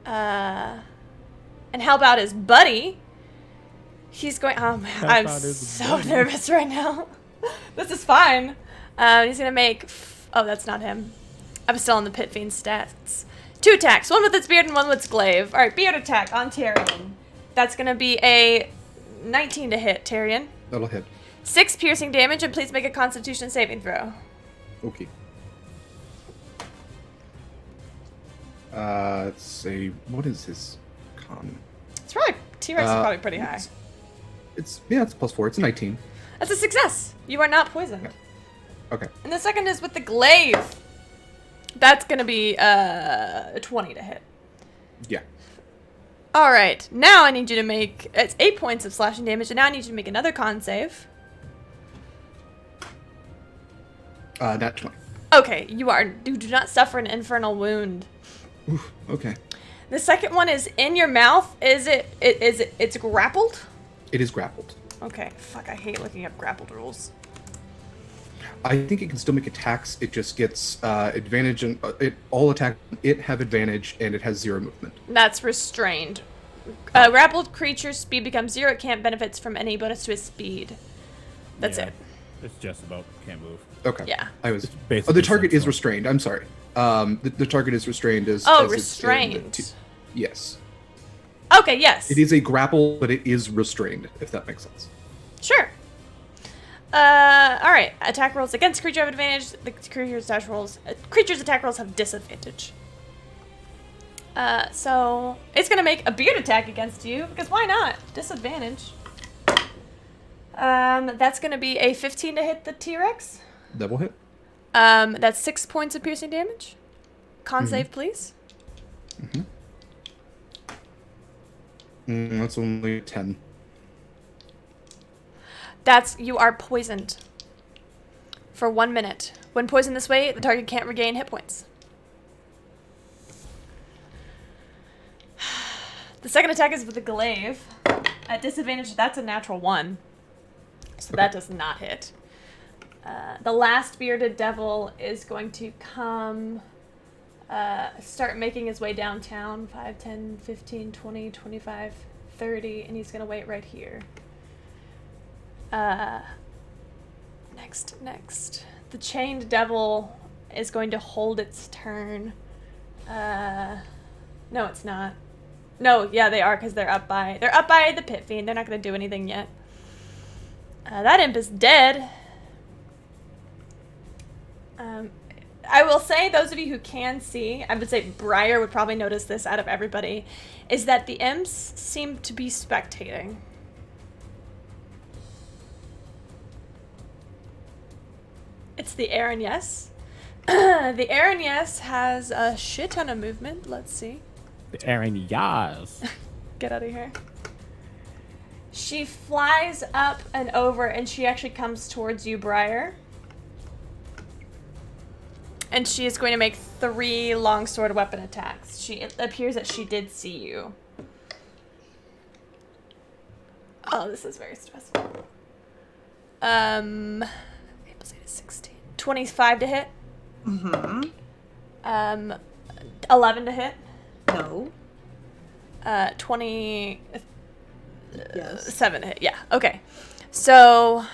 And help out his buddy. He's going... Oh, man, I'm so nervous right now. This is fine. He's going to make... Oh, that's not him. I'm still on the Pit Fiend stats. 2 attacks. One with its beard and one with its glaive. All right, beard attack on Tyrion. That's going to be a 19 to hit, Tyrion. That'll hit. 6 piercing damage, and please make a Constitution saving throw. Okay. Let's see. What is his con? It's probably... T-Rex is probably pretty high. It's +4. It's a 19. That's a success. You are not poisoned. Okay. And the second is with the glaive. That's going to be a 20 to hit. Yeah. All right. Now I need you to make... It's 8 points of slashing damage, and now I need you to make another con save. Nat 20. Okay. You do not suffer an infernal wound. Oof, okay. The second one is in your mouth. It's grappled? It is grappled. Okay. Fuck, I hate looking up grappled rules. I think it can still make attacks. It just gets advantage, and all attacks have advantage, and it has 0 movement. That's restrained. Grappled creature's speed becomes 0. It can't benefit from any bonus to its speed. That's it. It's just about can't move. Okay. Yeah. I was. basically The target is central. restrained. I'm sorry. The target is restrained as. Oh, as it's in the restrained. yes. Okay, yes. It is a grapple, but it is restrained. If that makes sense. Sure. Alright. Attack rolls against creature have advantage. The creature's attack rolls have disadvantage. So it's gonna make a beard attack against you, because why not? Disadvantage. That's gonna be a 15 to hit the T-Rex. Double hit. That's 6 points of piercing damage. Con save, please. That's only 10. You are poisoned. For 1 minute. When poisoned this way, the target can't regain hit points. The second attack is with the glaive. At disadvantage, that's a natural 1. So that does not hit. The last bearded devil is going to come, start making his way downtown. 5, 10, 15, 20, 25, 30, and he's going to wait right here. Next. The chained devil is going to hold its turn. No, it's not. No, yeah, they are, because they're up by the pit fiend. They're not going to do anything yet. That imp is dead. I will say, those of you who can see, I would say Briar would probably notice this out of everybody, is that the imps seem to be spectating. It's the Aaron Yes. The Aaron Yes has a shit ton of movement. Let's see. The Aaron Yaz. Get out of here. She flies up and over, and she actually comes towards you, Briar. And she is going to make 3 longsword weapon attacks. It appears that she did see you. Oh, this is very stressful. 8 plus 8 is 16. 25 to hit. 11 to hit. No. 20. Yes. 7 to hit. Yeah. Okay. So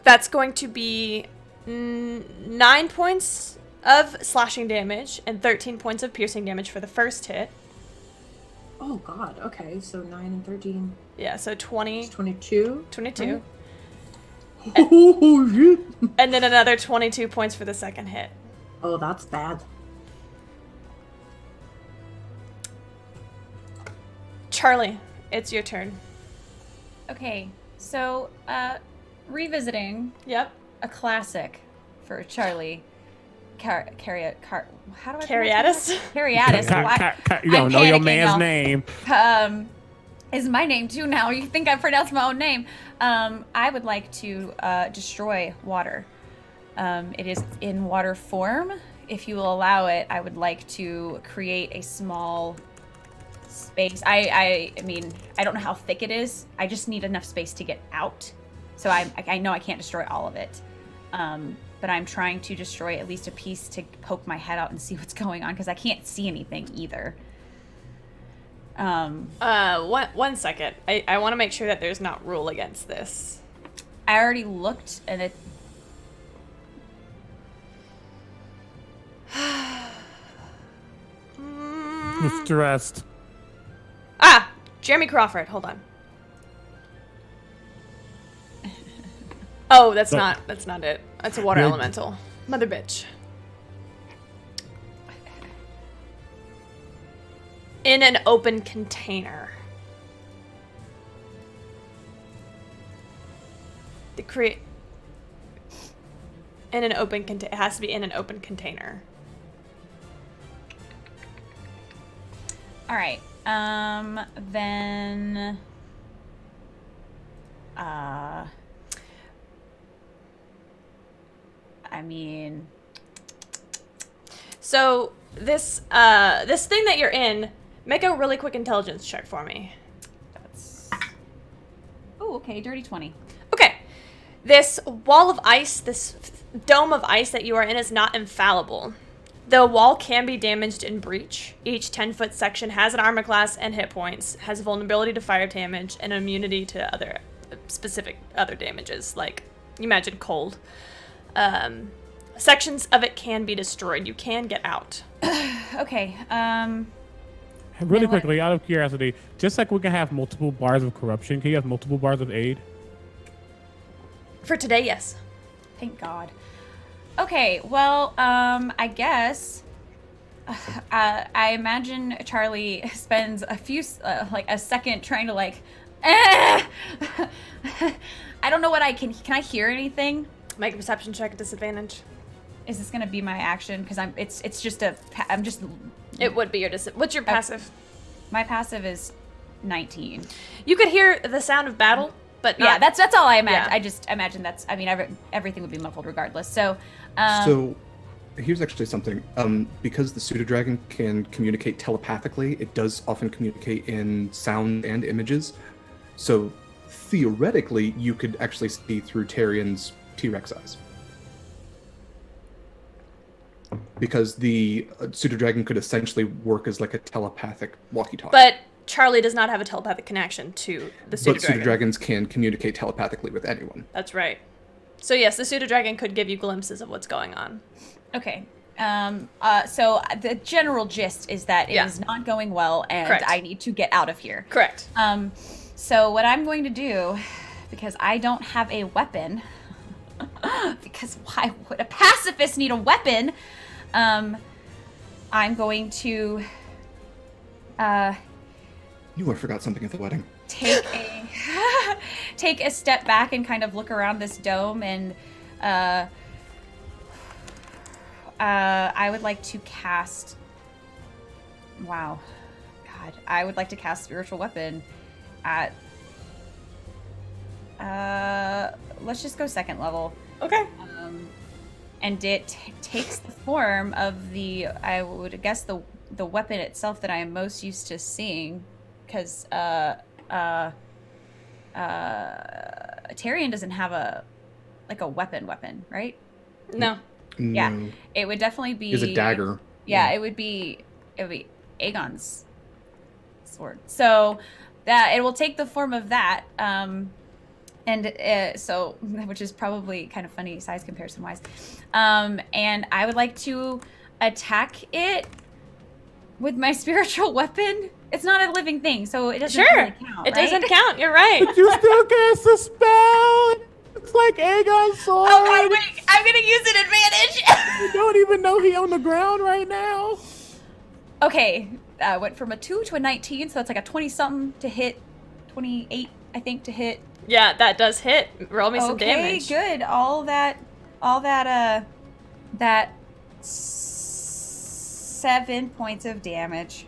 that's going to be 9 points of slashing damage and 13 points of piercing damage for the first hit. Oh god. Okay. So 9 and 13. Yeah. So 20. It's 22. 22. Right? Oh shit. And then another 22 points for the second hit. Oh, that's bad. Charlie, it's your turn. Okay, so revisiting Yep. a classic for Charlie. How do I Cariatus? Cariatus. You don't know your panicking man's now. name. Is my name too now. You think I pronounced my own name. I would like to destroy water. It is in water form. If you will allow it, I would like to create a small space. I mean, I don't know how thick it is. I just need enough space to get out. So I know I can't destroy all of it. But I'm trying to destroy at least a piece to poke my head out and see what's going on, because I can't see anything either. 1 second. I want to make sure that there's not rule against this. I already looked, and it... I'm stressed. Ah! Jeremy Crawford. Hold on. Oh, that's not it. That's a water You're- elemental. Mother bitch. In an open container. In an open container. It has to be in an open container. All right. Then... I mean... So, this thing that you're in, make a really quick intelligence check for me. Oh, okay. Dirty 20. Okay. This wall of ice, this dome of ice that you are in is not infallible. The wall can be damaged in breach. Each 10-foot section has an armor class and hit points, has vulnerability to fire damage, and immunity to other specific other damages, like you imagine cold. Sections of it can be destroyed. You can get out. Okay. Really quickly, out of curiosity, just like we can have multiple bars of corruption, can you have multiple bars of aid? For today, yes. Thank God. Okay, well, I guess I imagine Charlie spends a few, like a second trying to I don't know what can I hear anything? Make a perception check at disadvantage. Is this gonna be my action? Because It would be your What's your passive? My passive is 19. You could hear the sound of battle, but not, yeah, that's all I imagine. Yeah. I just imagine everything would be muffled regardless. So, So, here's actually something. Because the pseudo-dragon can communicate telepathically, it does often communicate in sound and images. So, theoretically, you could actually see through Tyrion's T-Rex eyes. Because the pseudo-dragon could essentially work as like a telepathic walkie-talkie. But Charlie does not have a telepathic connection to the pseudo-dragon. But pseudo-dragons can communicate telepathically with anyone. That's right. So yes, the pseudo-dragon could give you glimpses of what's going on. okay. So the general gist is that it is not going well, and Correct. I need to get out of here. Correct. So what I'm going to do, because I don't have a weapon, because why would a pacifist need a weapon? I'm going to You forgot something at the wedding. take a step back and kind of look around this dome, and I would like to cast. Wow, God, I would like to cast spiritual weapon at. Let's just go second level. Okay. And it takes the form of I would guess the weapon itself that I am most used to seeing, because Tyrion doesn't have a weapon, right? No. Yeah, No. it would definitely be. Is a dagger. Yeah, it would be Aegon's sword. So that it will take the form of that. So, which is probably kind of funny size comparison wise. And I would like to attack it with my spiritual weapon. It's not a living thing, so it doesn't really count. It right? doesn't count. You're right. You still cast a spell! It's like Aegon's sword! Oh God, wait! I'm gonna use an advantage. You don't even know he on the ground right now. Okay, went from a 2 to a 19, so that's like a 20-something to hit. 28, I think, to hit. Yeah, that does hit. Roll me some damage. Okay, good. All that 7 points of damage.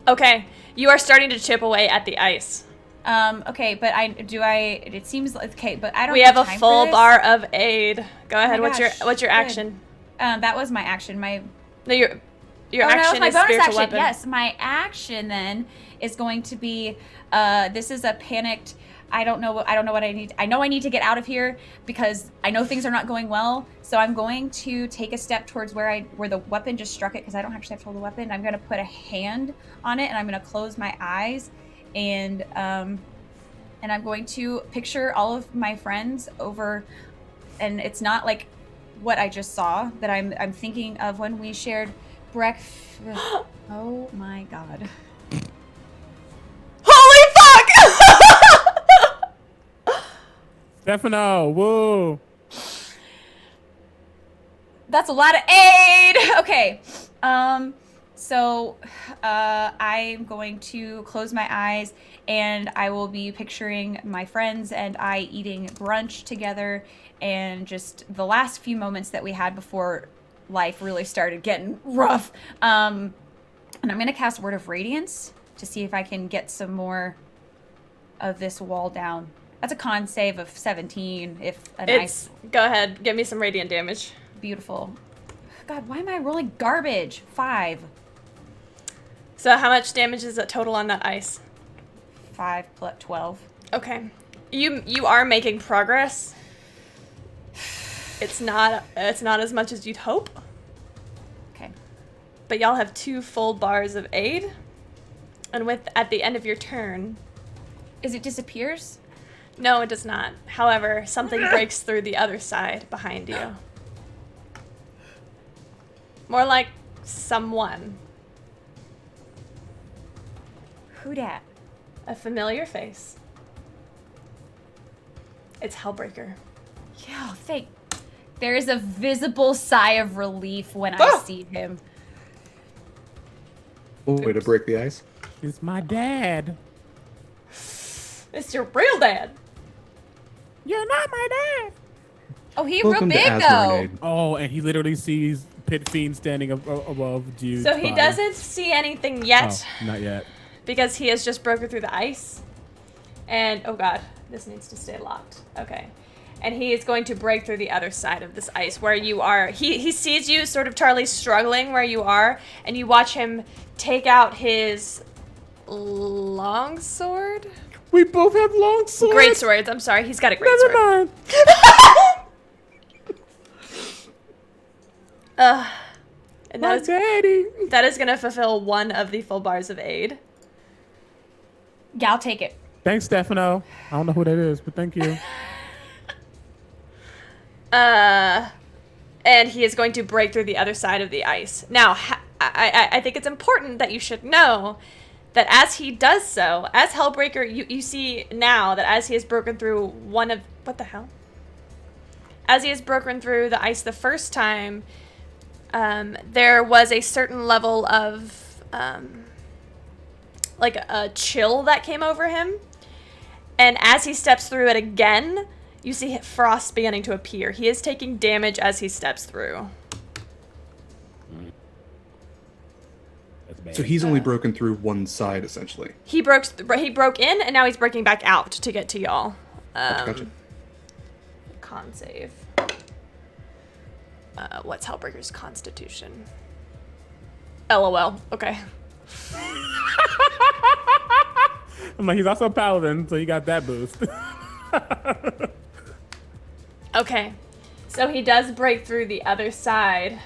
Okay, you are starting to chip away at the ice. Okay, but it seems like, okay, but I don't We have a time full for this. bar of aid. Go ahead. my What's gosh, your good. action? That was my action. No, your Oh, no, action my is bonus spiritual action. weapon. Yes, my action then is going to be. This is a panicked. I don't know what I need. I know I need to get out of here because I know things are not going well. So I'm going to take a step towards where the weapon just struck it, because I don't actually have to hold the weapon. I'm going to put a hand on it, and I'm going to close my eyes, and I'm going to picture all of my friends over, and it's not like what I just saw that I'm thinking of when we shared breakfast. Oh my God. Holy fuck! Stefano, whoa. That's a lot of aid. Okay. So I'm going to close my eyes, and I will be picturing my friends and I eating brunch together, and just the last few moments that we had before life really started getting rough. And I'm going to cast Word of Radiance to see if I can get some more of this wall down. That's a con save of 17. Go ahead. Give me some radiant damage. Beautiful. God, why am I rolling garbage? 5. So how much damage is it total on that ice? 5 plus 12. Okay. You are making progress. It's not as much as you'd hope. Okay. But y'all have 2 full bars of aid. And at the end of your turn, Is it disappears? No, it does not. However, something breaks through the other side behind you. More like someone. Who dat? A familiar face. It's Hellbreaker. Yeah, thank. There is a visible sigh of relief when I see him. Oh, way to break the ice. It's my dad. It's your real dad. You're not my dad. Oh, he Welcome real to big Azmarin. though. Oh, and he literally sees Pit Fiend standing above Jude's So he body. doesn't see anything yet Oh, not yet. because he has just broken through the ice. And, oh god, this needs to stay locked. Okay. And he is going to break through the other side of this ice where you are. He sees you, sort of Charlie, struggling where you are, and you watch him take out his longsword? We both have long swords. Great swords, I'm sorry. He's got a great Never sword. mind. And My daddy. that is going to fulfill one of the full bars of aid. Yeah, I'll take it. Thanks, Stefano. I don't know who that is, but thank you. And he is going to break through the other side of the ice. Now, I think it's important that you should know that as he does so, as Hellbreaker, you see now that as he has broken through one of... What the hell? As he has broken through the ice the first time, there was a certain level of, like a chill that came over him. And as he steps through it again, you see frost beginning to appear. He is taking damage as he steps through. That's bad. So he's only broken through one side, essentially. He broke in, and now he's breaking back out to get to y'all. Gotcha. Con save. What's Hellbreaker's constitution? LOL. Okay. I'm like, he's also a paladin, so you got that boost. Okay. So he does break through the other side.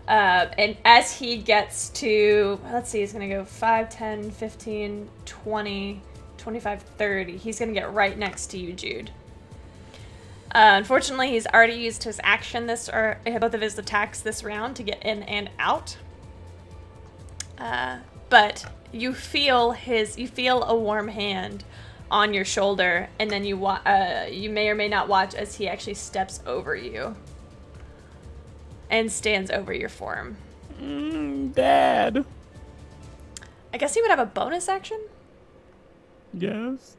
And as he gets to, let's see, he's going to go 5, 10, 15, 20, 25, 30. He's going to get right next to you, Jude. Unfortunately, he's already used his action or both of his attacks this round to get in and out. But you feel a warm hand on your shoulder, and then you may or may not watch as he actually steps over you and stands over your form. Dad. I guess he would have a bonus action. Yes.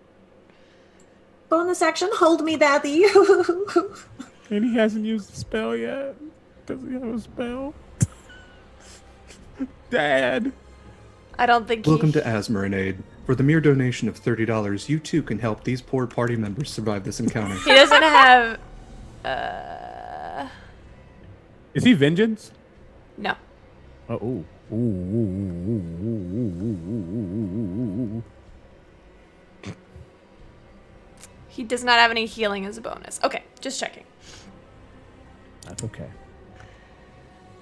Bonus action, hold me, daddy. And he hasn't used the spell yet. Does he have a spell? Dad. I don't think Welcome to Azmarin. For the mere donation of $30, you too can help these poor party members survive this encounter. he doesn't have. Is he vengeance? No. Oh. Ooh. Ooh. Ooh. Ooh. He does not have any healing as a bonus. Okay, just checking. That's okay.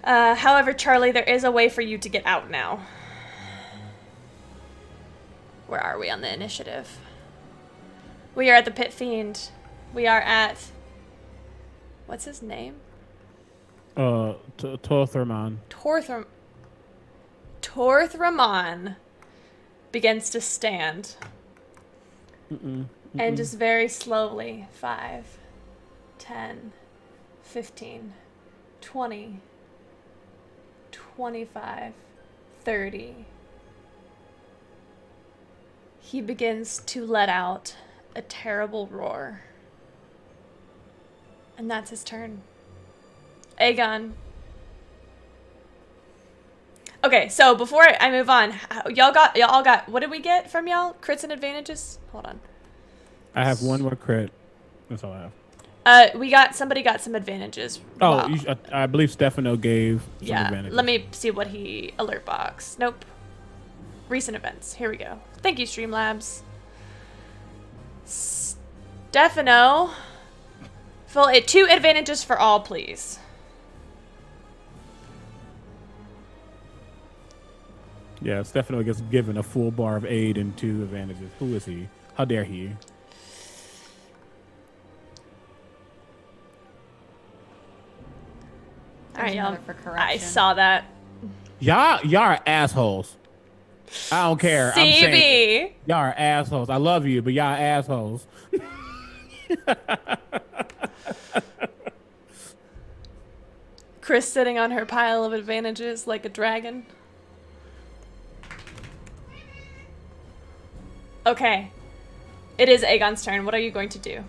However, Charlie, there is a way for you to get out now. Where are we on the initiative? We are at the Pit Fiend. We are at... What's his name? Torthorman. Torthramon begins to stand. And just very slowly, 5, 10, 15, 20, 25, 30. He begins to let out a terrible roar. And that's his turn. Aegon. Okay, so before I move on, y'all all got, what did we get from y'all? Crits and advantages? Hold on. I have one more crit. That's all I have. Somebody got some advantages. Oh, Wow. I believe Stefano gave some Yeah, advantages. let me see what he, alert box. Nope. Recent events. Here we go. Thank you, Streamlabs. Stefano. 2 advantages for all, please. Yeah, Stefano gets given a full bar of aid and 2 advantages. Who is he? How dare he? All right, y'all. For I corruption. saw that. Y'all are assholes. I don't care. I'm saying CB. y'all are assholes. I love you, but y'all are assholes. Chris sitting on her pile of advantages like a dragon. Okay. It is Aegon's turn. What are you going to do?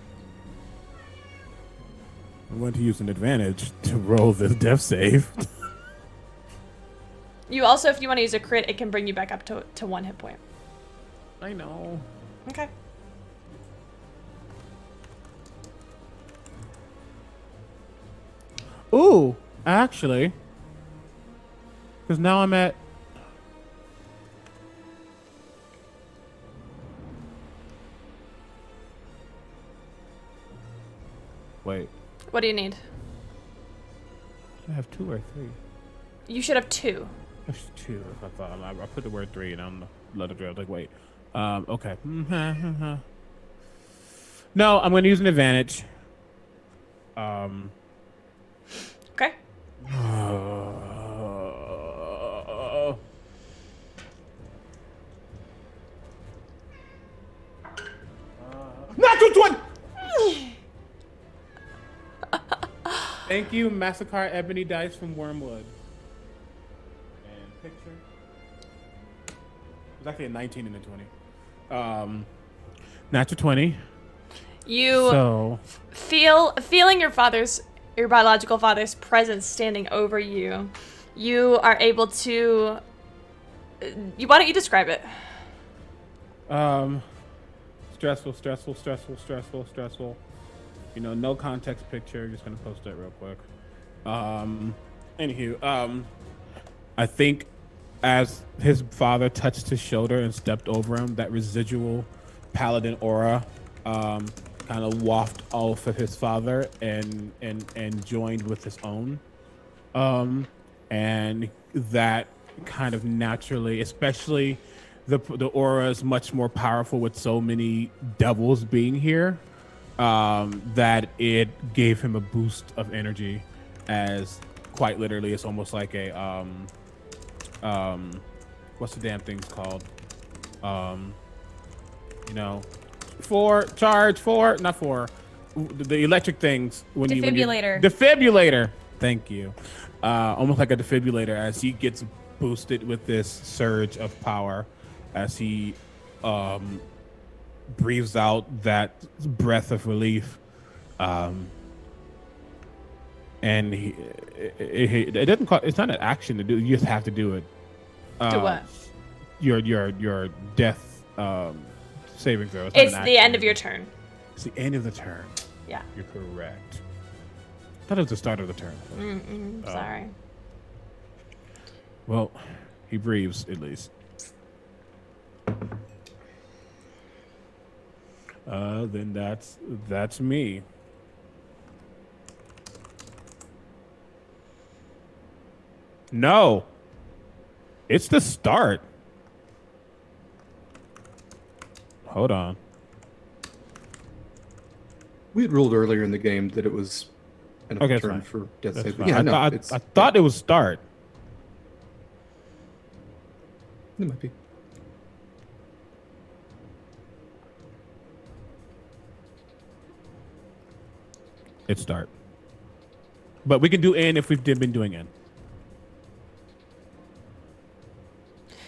I'm going to use an advantage to roll this death save. You also, if you want to use a crit, it can bring you back up to 1 hit point. I know. Okay. Ooh, actually. Because now I'm at... Wait. What do you need? I have 2 or 3. You should have 2. That's 2. I thought I put the word 3 and I'm let it go. I was like, wait. Okay. No, I'm going to use an advantage. Okay. Natural 20! Thank you, Massacre Ebony Dice from Wormwood. And picture. It was actually a 19 and a 20. Natural 20. You feeling your biological father's presence standing over you. You are able to. Why don't you describe it? Stressful. You know, no context picture. Just gonna post that real quick. Anywho, I think as his father touched his shoulder and stepped over him, that residual paladin aura kind of wafted off of his father and joined with his own. And that kind of naturally, especially the aura is much more powerful with so many devils being here, that it gave him a boost of energy, as quite literally it's almost like a what's the damn thing's called? The electric things when Defibrillator. Defibrillator. Thank you. Almost like a defibrillator as he gets boosted with this surge of power as he breathes out that breath of relief. And it doesn't call, it's not an action to do. You just have to do it. To what? Your death saving throw. It's the end of your turn. It's the end of the turn. Yeah. You're correct. I thought it was the start of the turn. Sorry. Well, he breathes at least. Then that's me. No. It's the start. Hold on. We had ruled earlier in the game that it was an Okay, turn fine. for death That's save. fine. Yeah, no, I it's, thought it was start. it might be. It's start. But we can do in if we've been doing in.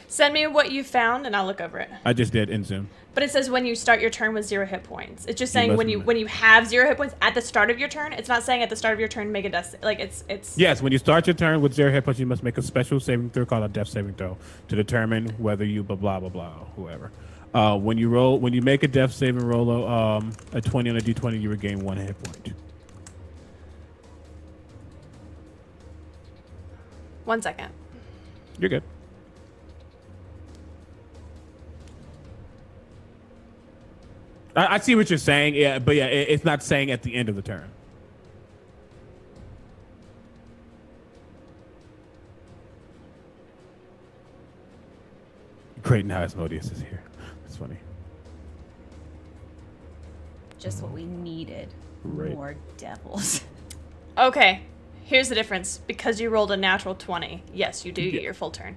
Send me what you found and I'll look over it. I just did in Zoom. But it says when you start your turn with 0 hit points. It's just saying must when have you have 0 hit points at the start of your turn. It's not saying at the start of your turn make a death. Like it's. Yes, when you start your turn with 0 hit points, you must make a special saving throw called a death saving throw to determine whether you blah blah blah blah whoever. When you make a death saving roll a 20 on a d20, you regain 1 hit point. 1 second. You're good. I see what you're saying, yeah, but yeah, it's not saying at the end of the turn. Great, now Asmodeus is here. That's funny. just what we needed. Right. More devils. Okay, here's the difference. Because you rolled a natural 20, yes, you do get your full turn.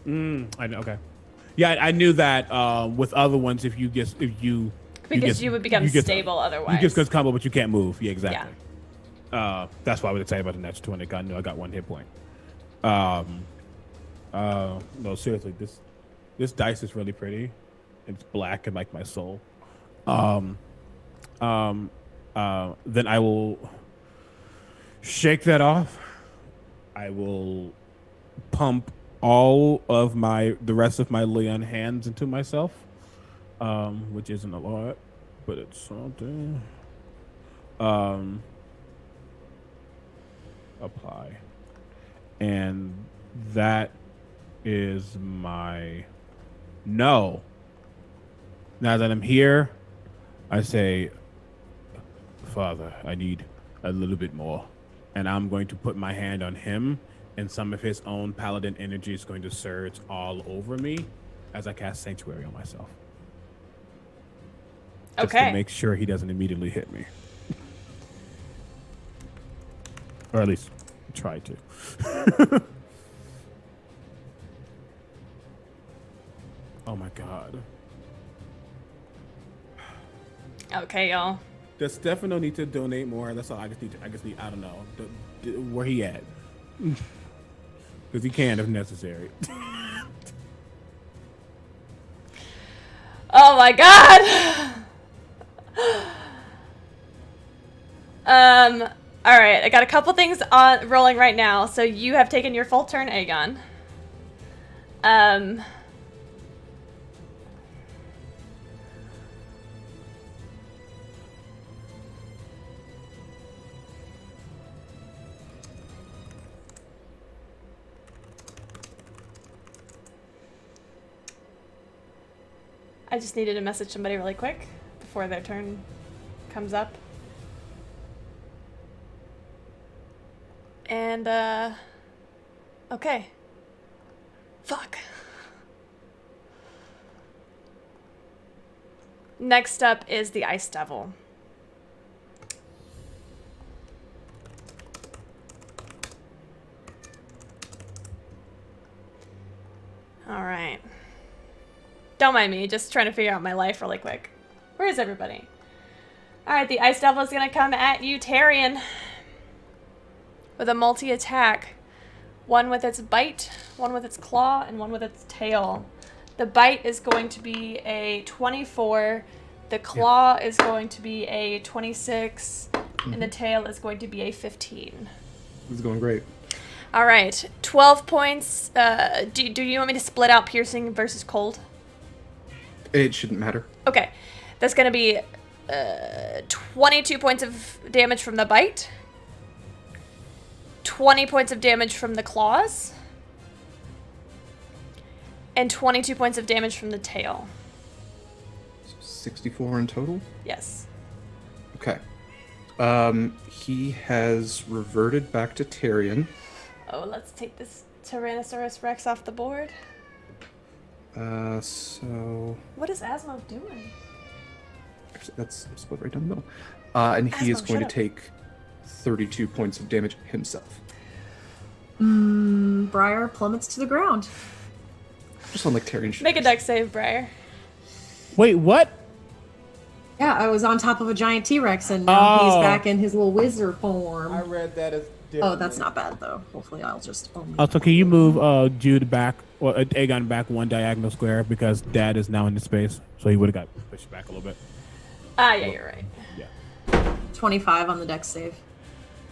I know. Okay. Yeah, I knew that with other ones, if you would become stable otherwise. You get combo, but you can't move. Yeah, exactly. Yeah. That's why I would say about the natural 20. I knew I got 1 hit point. No, seriously, this dice is really pretty. It's black and like my soul. Then I will shake that off. I will pump all of the rest of my Leon hands into myself, which isn't a lot, but it's something. Apply, and that is my no. Now that I'm here, I say, Father, I need a little bit more. And I'm going to put my hand on him, and some of his own paladin energy is going to surge all over me as I cast Sanctuary on myself. Just to make sure he doesn't immediately hit me. Or at least try to. Oh my god. Okay, y'all. Does Stefano need to donate more? That's all. I just need. I don't know where he at, because he can if necessary. Oh my god. All right. I got a couple things rolling right now. So you have taken your full turn, Aegon. I just needed to message somebody really quick before their turn comes up. And, okay. Fuck. Next up is the Ice Devil. All right. Don't mind me, just trying to figure out my life really quick. Where is everybody? Alright, the Ice Devil is going to come at you, Tyrion. With a multi-attack. One with its bite, one with its claw, and one with its tail. The bite is going to be a 24. The claw is going to be a 26. And the tail is going to be a 15. This is going great. Alright, 12 points. Do you want me to split out piercing versus cold? It shouldn't matter. Okay, that's going to be 22 points of damage from the bite, 20 points of damage from the claws, and 22 points of damage from the tail. So 64 in total? Yes. Okay. He has reverted back to Tyrion. Oh, let's take this Tyrannosaurus Rex off the board. So... What is Asmo doing? Actually, that's split right down the middle. And he is going to take 32 points of damage himself. Briar plummets to the ground. Just on like Tyrion shit. Make a dex save, Briar. Wait, what? Yeah, I was on top of a giant T-Rex, and now he's back in his little wizard form. I read that as different. Oh, that's not bad, though. Hopefully I'll just... Also, can you move Jude back, or Aegon back one diagonal square, because Dad is now in the space, so he would have got pushed back a little bit. Yeah, you're right. Yeah. 25 on the dex save.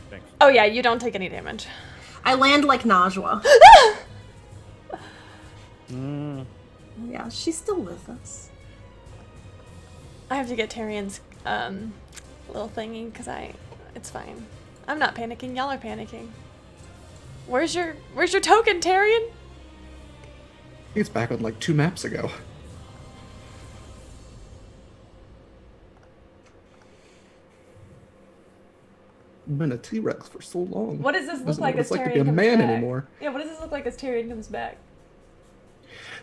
Thanks. Oh yeah, you don't take any damage. I land like Najwa. Yeah, she's still with us. I have to get Tyrion's little thingy because it's fine. I'm not panicking. Y'all are panicking. Where's your token, Tyrion? He's back on like 2 maps ago. I've been a T-Rex for so long. What does this look like as Tyrion Tyrion to be a comes man back? anymore. Yeah, what does this look like as Tyrion comes back?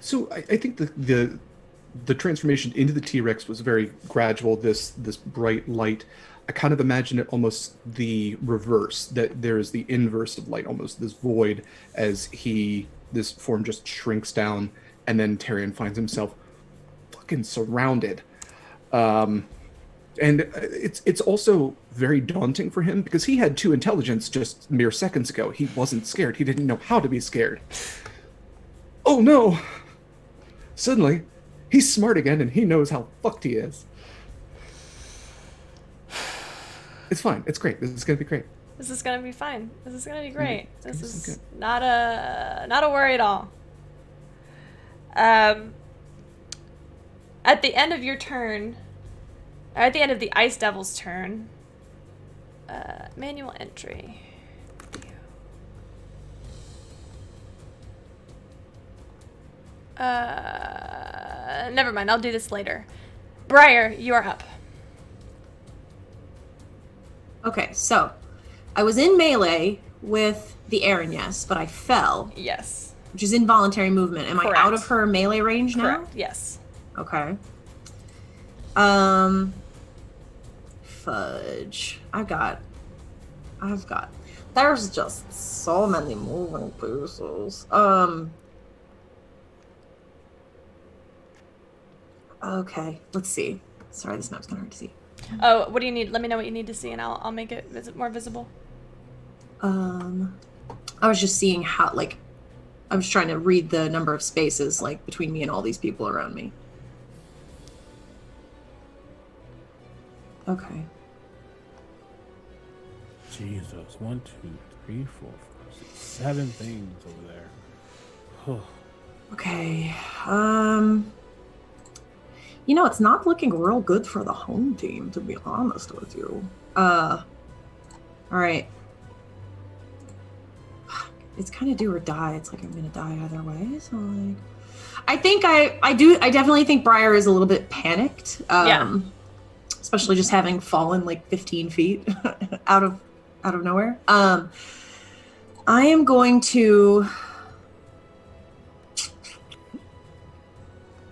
So I think the the transformation into the T-Rex was very gradual. This bright light. I kind of imagine it almost the reverse, that there is the inverse of light, almost this void, as this form just shrinks down, and then Tyrion finds himself fucking surrounded. And it's also very daunting for him because he had 2 intelligence just mere seconds ago. He wasn't scared. He didn't know how to be scared. Oh no! Suddenly, he's smart again and he knows how fucked he is. It's fine. It's great. This is gonna be great. This is gonna be fine. This is gonna be great. This is good. not a worry at all. At the end of your turn, or at the end of the Ice Devil's turn, manual entry. Never mind. I'll do this later. Briar, you are up. Okay, so I was in melee with the Aaron, yes, but I fell, Yes. which is involuntary movement. Am Correct. I out of her melee range now? Correct. Yes. Okay. Fudge. I've got. There's just so many moving pieces. Okay, let's see. Sorry, this map's kind of hard to see. Oh, what do you need? Let me know what you need to see, and I'll make it more visible. I was just seeing how, like, I was trying to read the number of spaces, like, between me and all these people around me. Okay. Jesus. 1, 2, 3, 4, 5, 6, 7 things over there. Oh. Okay. You know, it's not looking real good for the home team, to be honest with you. All right. It's kind of do or die. It's like I'm gonna die either way. So like, I think I definitely think Briar is a little bit panicked. Yeah. Especially just having fallen like 15 feet out of nowhere. I am going to.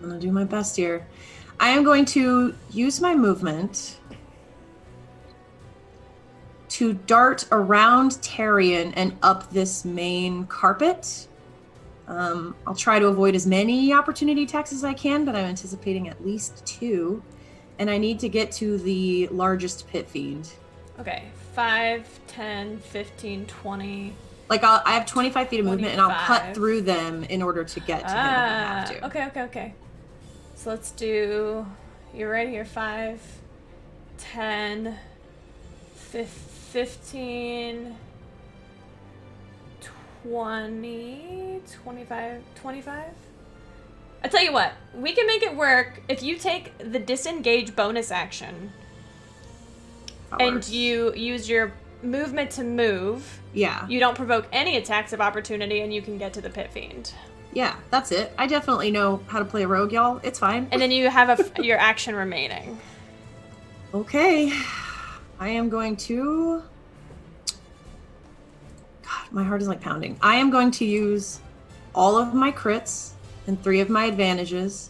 I'm gonna do my best here. I am going to use my movement to dart around Tyrion and up this main carpet. I'll try to avoid as many opportunity attacks as I can, but I'm anticipating at least 2. And I need to get to the largest pit fiend. Okay. 5, 10, 15, 20. Like, I have 25 feet of movement, and I'll 25. cut through them in order to get to him if I have to. Okay. So let's do, you're right here, 5, 10, 15, 20, 25. I tell you what, we can make it work if you take the disengage bonus action and you use your movement to move. Yeah. You don't provoke any attacks of opportunity and you can get to the pit fiend. Yeah, that's it. I definitely know how to play a rogue, y'all. It's fine. And then you have your action remaining. Okay. I am going to... God, my heart is like pounding. I am going to use all of my crits and 3 of my advantages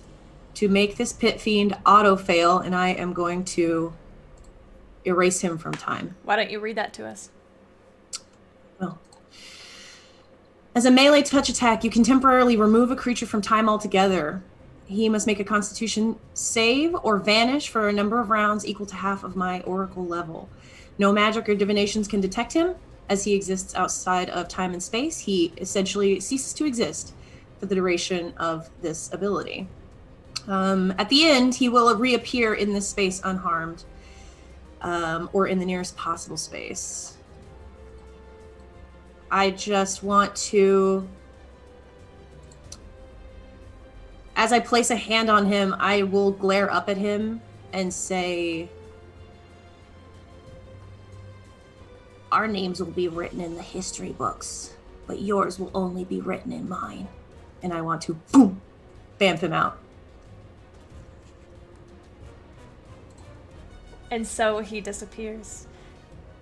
to make this pit fiend auto-fail, and I am going to erase him from time. Why don't you read that to us? Well, as a melee touch attack, you can temporarily remove a creature from time altogether. He must make a Constitution save or vanish for a number of rounds equal to half of my Oracle level. No magic or divinations can detect him, as he exists outside of time and space. He essentially ceases to exist for the duration of this ability. At the end, he will reappear in this space unharmed, or in the nearest possible space. I just want to... As I place a hand on him, I will glare up at him and say, "Our names will be written in the history books, but yours will only be written in mine." And I want to, boom, bamf him out. And so he disappears.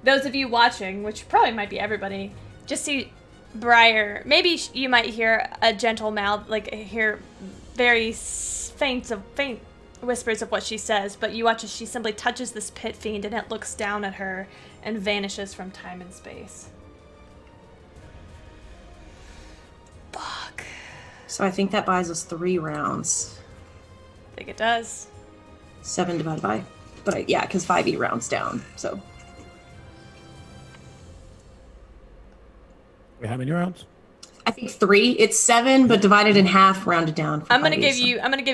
Those of you watching, which probably might be everybody, just see Briar. Maybe you might hear a gentle mouth, like hear very faint whispers of what she says, but you watch as she simply touches this pit fiend and it looks down at her and vanishes from time and space. Fuck. So I think that buys us 3 rounds. I think it does. 7 divided by... But yeah, because 5e rounds down, so... Wait, how many rounds? I think 3. It's 7, but divided in half, rounded down. I'm gonna give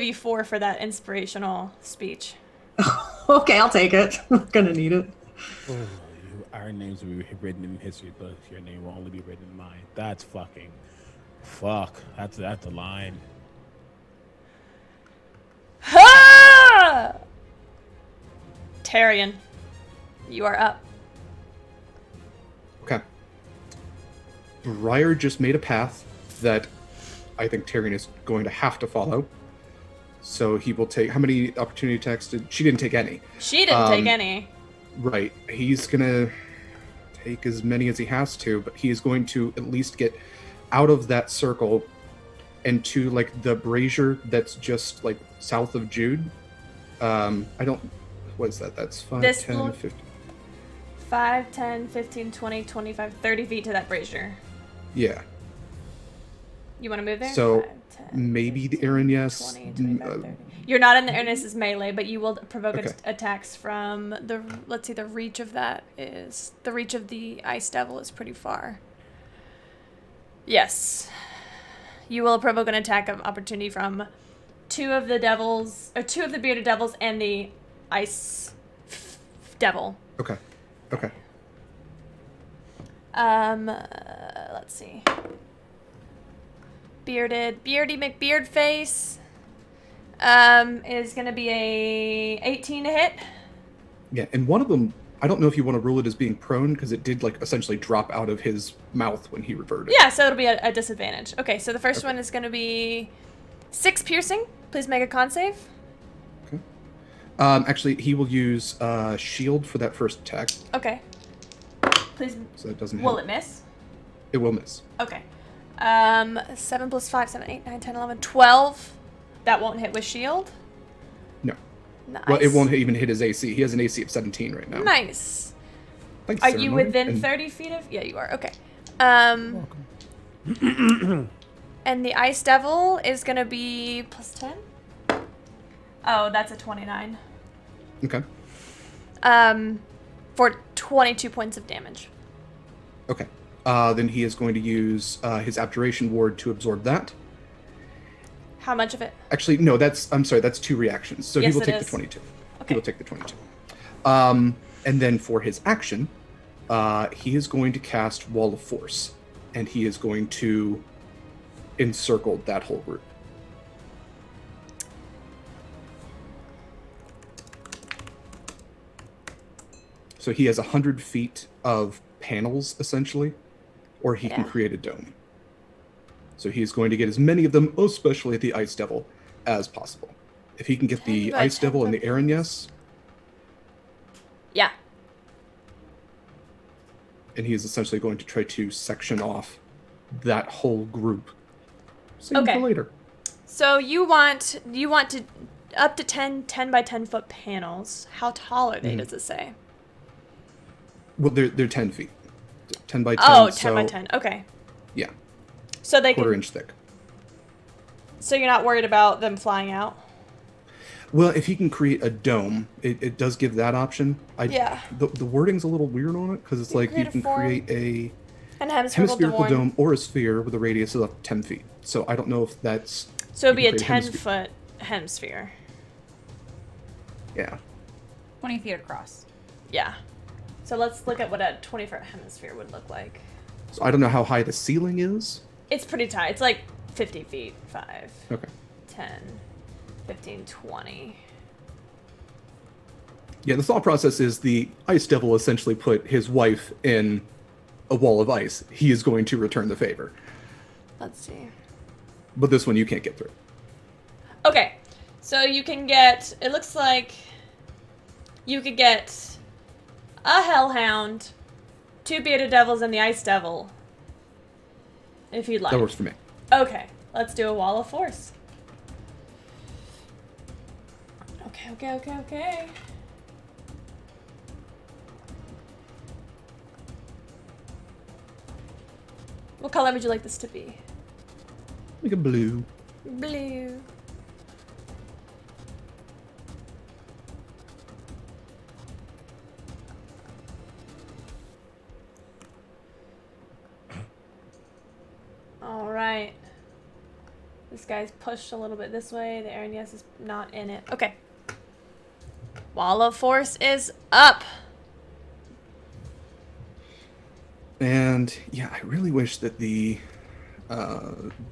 you 4 for that inspirational speech. Okay, I'll take it. I'm gonna need it. Oh, our names will be written in history books. Your name will only be written in mine. That's fucking... Fuck. That's a line. Ha! Tyrion, you are up. Okay. Briar just made a path that I think Tyrion is going to have to follow. So he will take... How many opportunity attacks did... She didn't take any. She didn't take any. Right. He's going to take as many as he has to, but he is going to at least get out of that circle and to, like, the brazier that's just, like, south of Jude. I don't... What is that? That's 5, This 10, little- 15... 5, 10, 15, 20, 25, 30 feet to that brazier. Yeah. You want to move there? So 5, 10, maybe the Aaron, yes. 20, 25, 30. You're not in the Ernest's melee, but you will provoke Okay. attacks from the... Let's see, the reach of that is... The reach of the Ice Devil is pretty far. Yes. You will provoke an attack of opportunity from 2 of the devils... Or 2 of the bearded devils and the Ice Devil. Okay. Okay. Let's see. Beardy McBeardface is going to be a 18 to hit. Yeah, and one of them, I don't know if you want to rule it as being prone, because it did, like, essentially drop out of his mouth when he reverted. Yeah, so it'll be a disadvantage. Okay, so the first one is going to be 6 piercing. Please make a con save. Okay. Actually, he will use shield for that first attack. Okay. Please. So that doesn't Will hit. it miss? It will miss. Okay. 7 plus 5, 7, 8, 9, 10, 11, 12. That won't hit with shield. No. Nice. Well, it won't even hit his AC. He has an AC of 17 right now. Nice. Thanks, Are you Ceremony. within And- 30 feet of... Yeah, you are. Okay. And the Ice Devil is going to be plus 10. Oh, that's a 29. Okay. For 22 points of damage. Okay. Then he is going to use his Abjuration Ward to absorb that. How much of it? Actually, no, I'm sorry, that's 2 reactions. So Yes, he will it take is. the 22. Okay. He will take the 22. And then for his action, he is going to cast Wall of Force. And he is going to encircle that whole group. So he has 100 feet of panels, essentially, or he can Yeah. create a dome. So he is going to get as many of them, especially at the Ice Devil, as possible. If he can get 10 the by Ice 10 Devil and the foot Aaron, yes, Yeah. and he is essentially going to try to section off that whole group. Save Okay. for later. So you want to up to 10 by 10 foot panels. How tall are they, Mm-hmm. does it say? Well, they're 10 feet. 10 by 10. Oh, 10 by so- 10. Okay. Yeah, So they quarter can, inch thick. so you're not worried about them flying out? Well, if he can create a dome, it does give that option. Yeah. The wording's a little weird on it, because it's You like you create a can form. create a And hemispherical hemispherical dome or a sphere with a radius of 10 feet. So I don't know if that's... So it'd be you a can create 10 hemisphere. foot hemisphere. Yeah. 20 feet across. Yeah. So let's look at what a 20 foot hemisphere would look like. So I don't know how high the ceiling is. It's pretty tight. It's like 50 feet. 5, Okay. 10, 15, 20. Yeah, the thought process is the Ice Devil essentially put his wife in a wall of ice. He is going to return the favor. Let's see. But this one you can't get through. Okay. So you can get, it looks like you could get a Hellhound, 2 bearded devils, and the Ice Devil. If you'd like. That works for me. Okay. Let's do a Wall of Force. Okay. What color would you like this to be? Like a blue. Blue. Alright. This guy's pushed a little bit this way. The Aranias is not in it. Okay. Wall of Force is up. And yeah, I really wish that the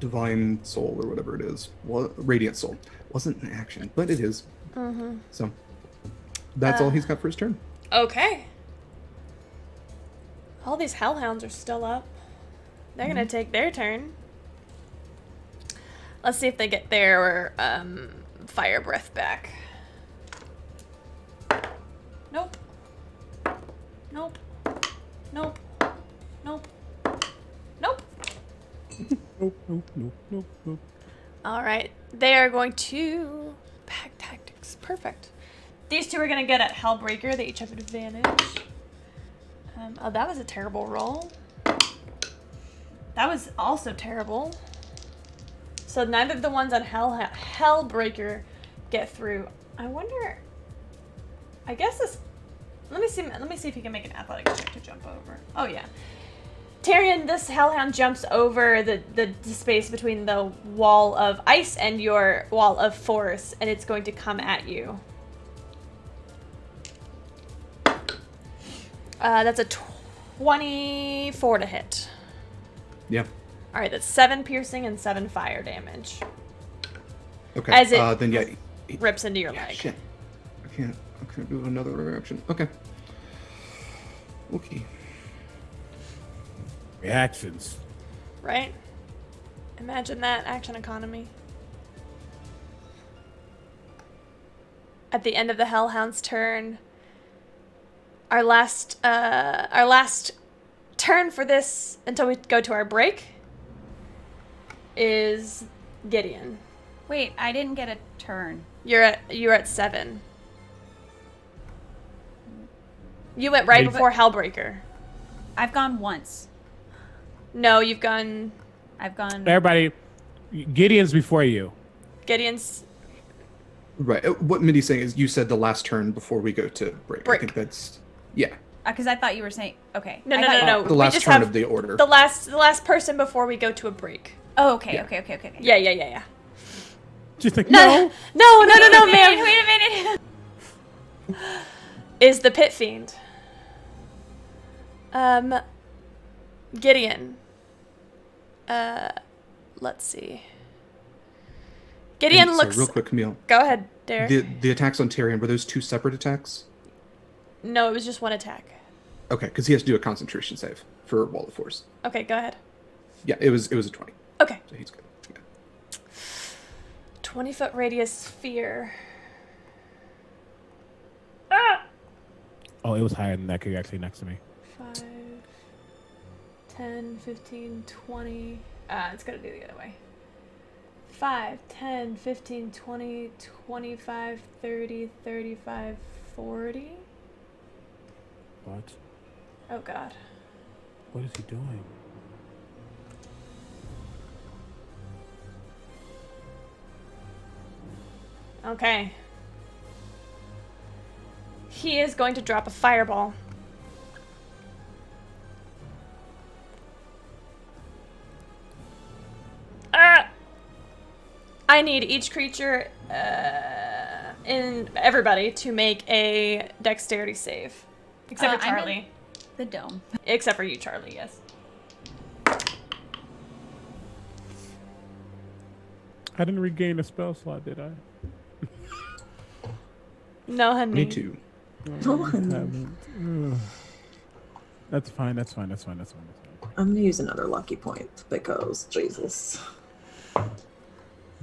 Divine Soul or whatever it is, Radiant Soul, wasn't in action, but it is. Mm-hmm. So that's all he's got for his turn. Okay. All these Hellhounds are still up. They're gonna take their turn. Let's see if they get their fire breath back. Nope. Nope. Nope. Nope. Nope. Nope. All right. They are going to pack tactics. Perfect. These two are going to get at Hellbreaker. They each have advantage. Oh, that was a terrible roll. That was also terrible. So neither of the ones on Hellbreaker get through. I wonder. I guess this. Let me see if he can make an athletics check to jump over. Oh yeah. Tyrion, this Hellhound jumps over the space between the wall of ice and your wall of force, and it's going to come at you. That's a 24 to hit. Yeah. All right, that's 7 piercing and 7 fire damage. Okay. As it then yeah, rips into your yeah, leg. shit. I can't do another reaction. Okay. Reactions. Right? Imagine that action economy. At the end of the Hellhound's turn, our last turn for this until we go to our break is Gideon. Wait, I didn't get a turn. You're at 7. You went right before Hellbreaker. I've gone once. No, you've gone. I've gone. Everybody, Gideon's before you. Gideon's. Right. What Mindy's saying is you said the last turn before we go to break. I think that's yeah. Because I thought you were saying okay. No. The last turn of the order. The last person before we go to a break. Oh, okay, Yeah. okay. Yeah. Just like No, ma'am. Wait a minute. Is the Pit Fiend. Gideon. Let's see. Gideon looks. Real quick, Camille. Go ahead, Derek. The attacks on Tyrion, were those two separate attacks? No, it was just one attack. Okay, because he has to do a concentration save for Wall of Force. Okay, go ahead. Yeah, it was a 20. Okay. So he's good. Yeah. 20-foot radius sphere. Oh, it was higher than that. You're actually next to me. 5, 10, 15, 20. It's gotta be the other way. 5, 10, 15, 20, 25, 30, 35, 40. What? Oh god. What is he doing? Okay. He is going to drop a fireball. I need each creature in everybody to make a dexterity save. Except for I'm Charlie. in the dome. Except for you, Charlie, yes. I didn't regain a spell slot, did I? No, honey. Me too. That's fine. I'm gonna use another lucky point because Jesus.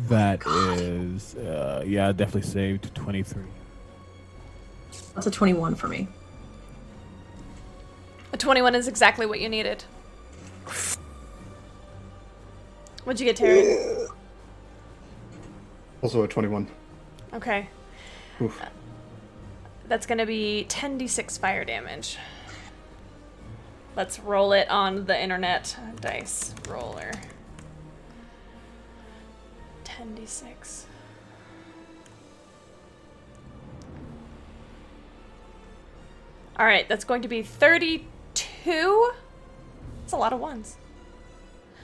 That is, yeah, definitely saved 23. That's a 21 for me. A 21 is exactly what you needed. What'd you get, Terry? Also a 21. Okay. Oof. That's going to be 10d6 fire damage. Let's roll it on the internet dice roller. 10d6. All right, that's going to be 32. That's a lot of ones.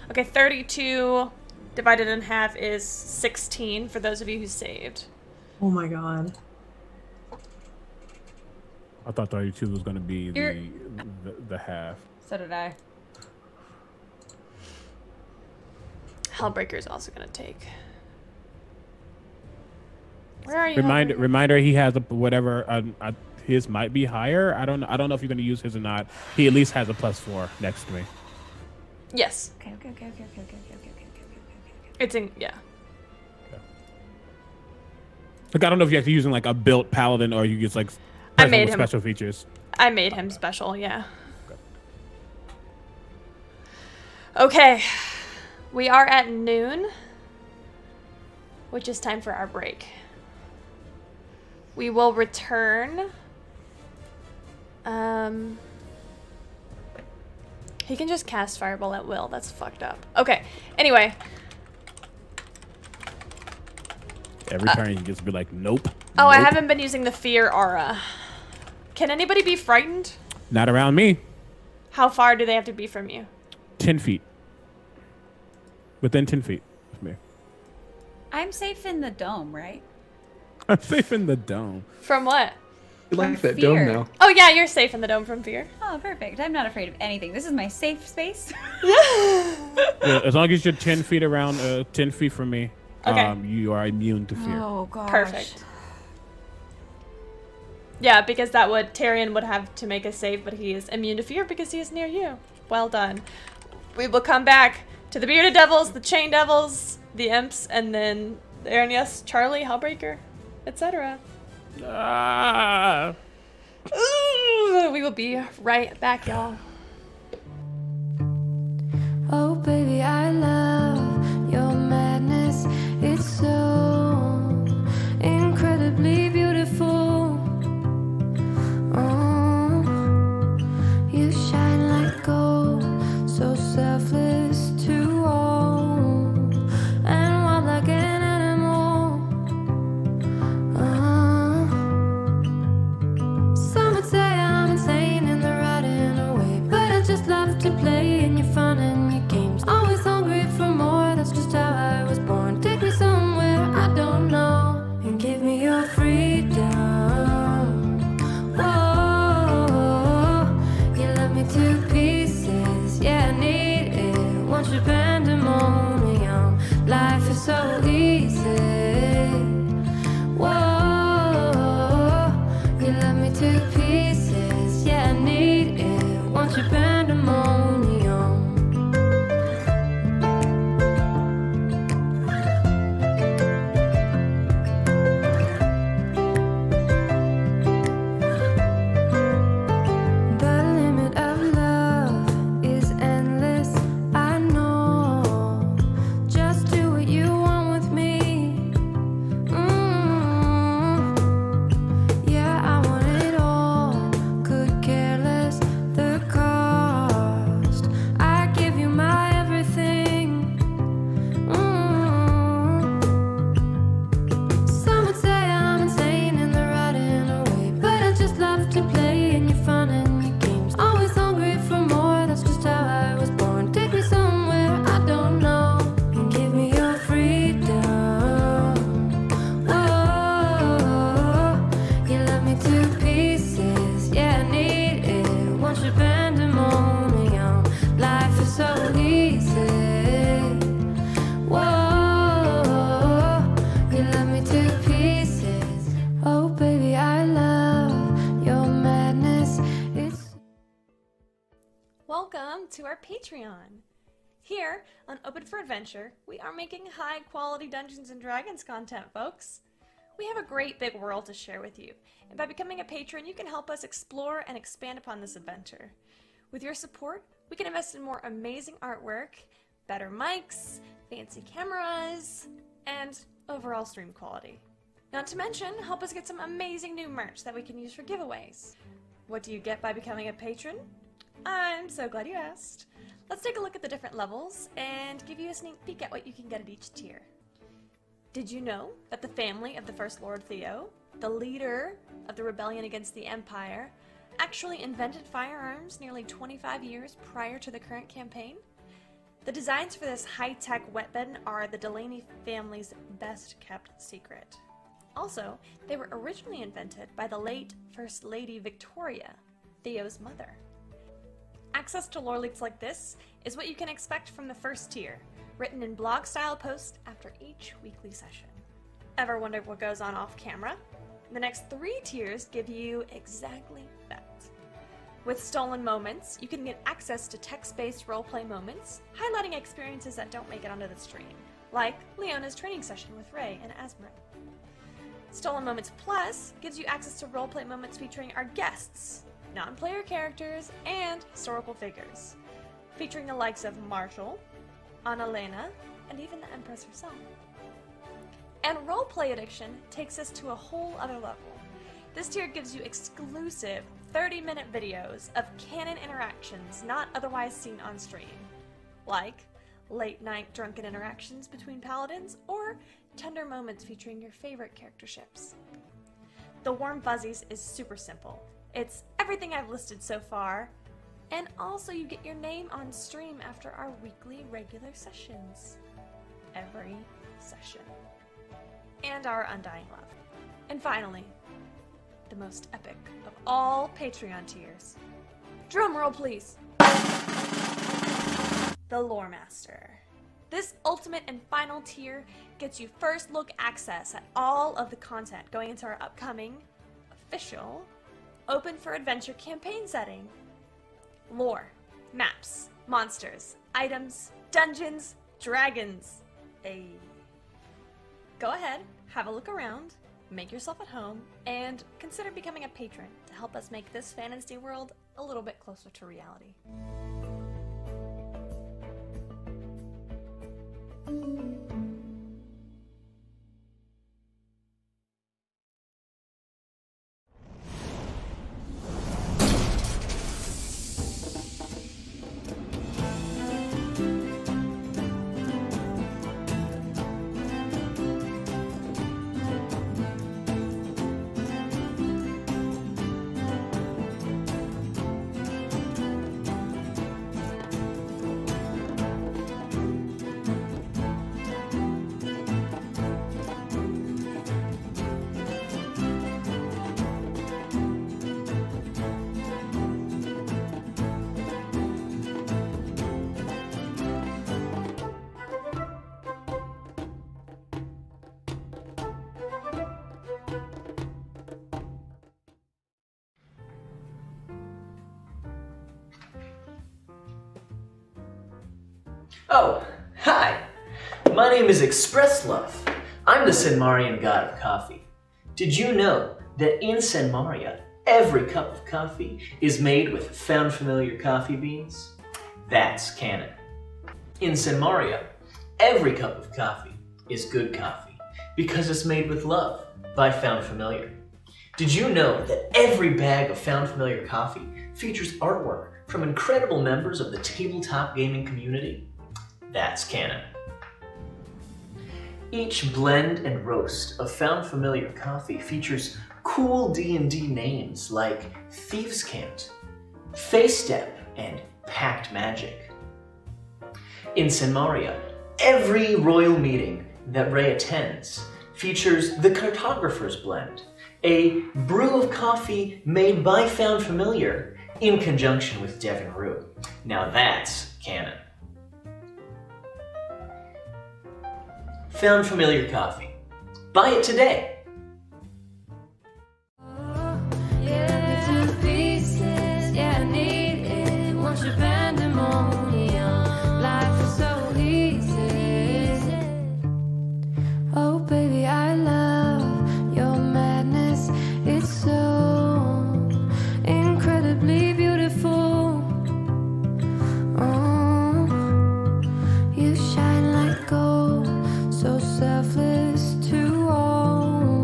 Okay, 32 divided in half is 16 for those of you who saved. Oh my god. I thought 32 was going to be the half. So did I. Hellbreaker is also going to take. Where are you? Reminder. He has whatever. His might be higher. I don't know if you're going to use his or not. He at least has a +4 next to me. Yes. Okay. It's in, yeah. Like, I don't know if you're actually using like a built paladin or you just like I made him special features. I made him special, yeah. Okay. We are at noon, which is time for our break. We will return. He can just cast Fireball at will. That's fucked up. Okay. Anyway. Every turn you just be like, nope. Oh, nope. I haven't been using the fear aura. Can anybody be frightened? Not around me. How far do they have to be from you? 10 feet. Within 10 feet of me. I'm safe in the dome, right? I'm safe in the dome. From what? You like that fear. dome now. Oh yeah, you're safe in the dome from fear. Oh, perfect. I'm not afraid of anything. This is my safe space. Yeah, as long as you're 10 feet around, 10 feet from me, Okay. You are immune to fear. Oh, gosh. Perfect. Yeah, because that would Tyrion would have to make a save, but he is immune to fear because he is near you. Well done. We will come back to the bearded devils, the chain devils, the imps, and then Aaron, yes, Charlie, Hellbreaker, etc. Ah. We will be right back, y'all. Oh baby, I love your madness. It's so incredibly beautiful. Oh, you shine like gold, so selfless to all, and wild like an animal. Some would say I'm insane in the right in a way, but I just love to play in your fun and your games. Always hungry for more, that's just how I was born. Take me somewhere I don't know, and give me your freedom. Whoa, you love me to pieces, yeah, I need it. Want your pandemonium, life is so easy. Whoa, you love me to pieces, yeah, I need it. Want your pandemonium. The limit of love is endless, I know. Just do what you want with me. Yeah, I want it all. Could care less the cost. I give you my everything. Some would say I'm insane in the right in a way, but I just love to play in your fun and your games. Always hungry for more, that's just how I was born. Take me somewhere I don't know, and give me your freedom. Whoa, you love me to pieces, yeah, I need it. Want your pandemonium, life is so easy. Whoa, you love me to pieces. Oh baby, I love your madness. It's Welcome to our Patreon. Here on Open for Adventure, we are making high quality Dungeons and Dragons content, folks. We have a great big world to share with you, and by becoming a patron, you can help us explore and expand upon this adventure. With your support, we can invest in more amazing artwork, better mics, fancy cameras, and overall stream quality. Not to mention, help us get some amazing new merch that we can use for giveaways. What do you get by becoming a patron? I'm so glad you asked. Let's take a look at the different levels and give you a sneak peek at what you can get at each tier. Did you know that the family of the First Lord Theo, the leader of the rebellion against the Empire, actually invented firearms nearly 25 years prior to the current campaign? The designs for this high-tech weapon are the Delaney family's best-kept secret. Also, they were originally invented by the late First Lady Victoria, Theo's mother. Access to lore leaks like this is what you can expect from the first tier, written in blog-style posts after each weekly session. Ever wondered what goes on off-camera? The next 3 tiers give you exactly that. With Stolen Moments, you can get access to text-based roleplay moments, highlighting experiences that don't make it onto the stream, like Leona's training session with Ray and Azmarin. Stolen Moments Plus gives you access to roleplay moments featuring our guests, non-player characters, and historical figures, featuring the likes of Marshall, Annalena, and even the Empress herself. And Roleplay Addiction takes us to a whole other level. This tier gives you exclusive 30-minute videos of canon interactions not otherwise seen on stream, like late-night drunken interactions between paladins or tender moments featuring your favorite character ships. The Warm Fuzzies is super simple. It's everything I've listed so far, and also you get your name on stream after our weekly regular sessions. Every session. And our undying love. And finally, the most epic of all Patreon tiers. Drumroll, please! The Loremaster. This ultimate and final tier gets you first look access at all of the content going into our upcoming, official, open for adventure campaign setting. Lore, maps, monsters, items, dungeons, dragons. Go ahead, have a look around, make yourself at home, and consider becoming a patron to help us make this fantasy world a little bit closer to reality. Oh, hi! My name is Express Love. I'm the Senmarian god of coffee. Did you know that in Senmaria, every cup of coffee is made with found familiar coffee beans? That's canon. In Senmaria, every cup of coffee is good coffee because it's made with love by found familiar. Did you know that every bag of found familiar coffee features artwork from incredible members of the tabletop gaming community? That's canon. Each blend and roast of found familiar coffee features cool D&D names like Thieves' Cant, Face Step, and Pact Magic. In Senmaria, every royal meeting that Ray attends features the Cartographer's Blend, a brew of coffee made by found familiar in conjunction with Devon Rue. Now that's canon. Found familiar coffee. Buy it today. Oh baby, I love your madness. It's so incredibly beautiful. Oh, you shine like gold, so selfless to all.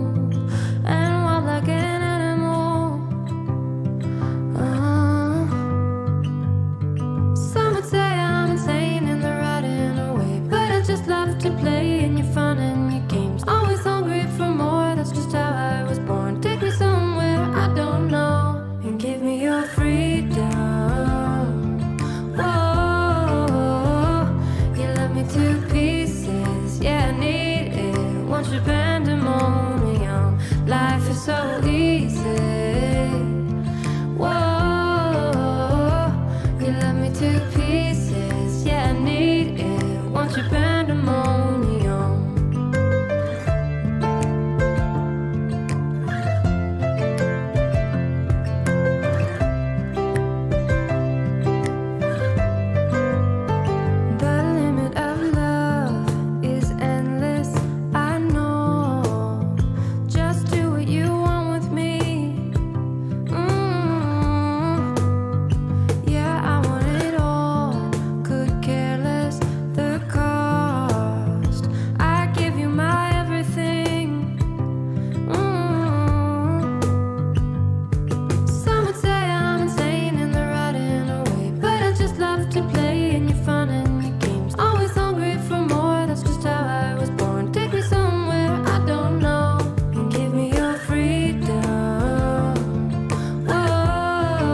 want your pandemonium. The limit of love is endless, I know. Just do what you want with me. Yeah, I want it all. Could care less the cost. I give you my everything. Some would say I'm insane in the right and away, but I just love to play in your fun and your games. Always hungry for more, that's just how I was born. Take me somewhere I don't know and give me your freedom. Whoa,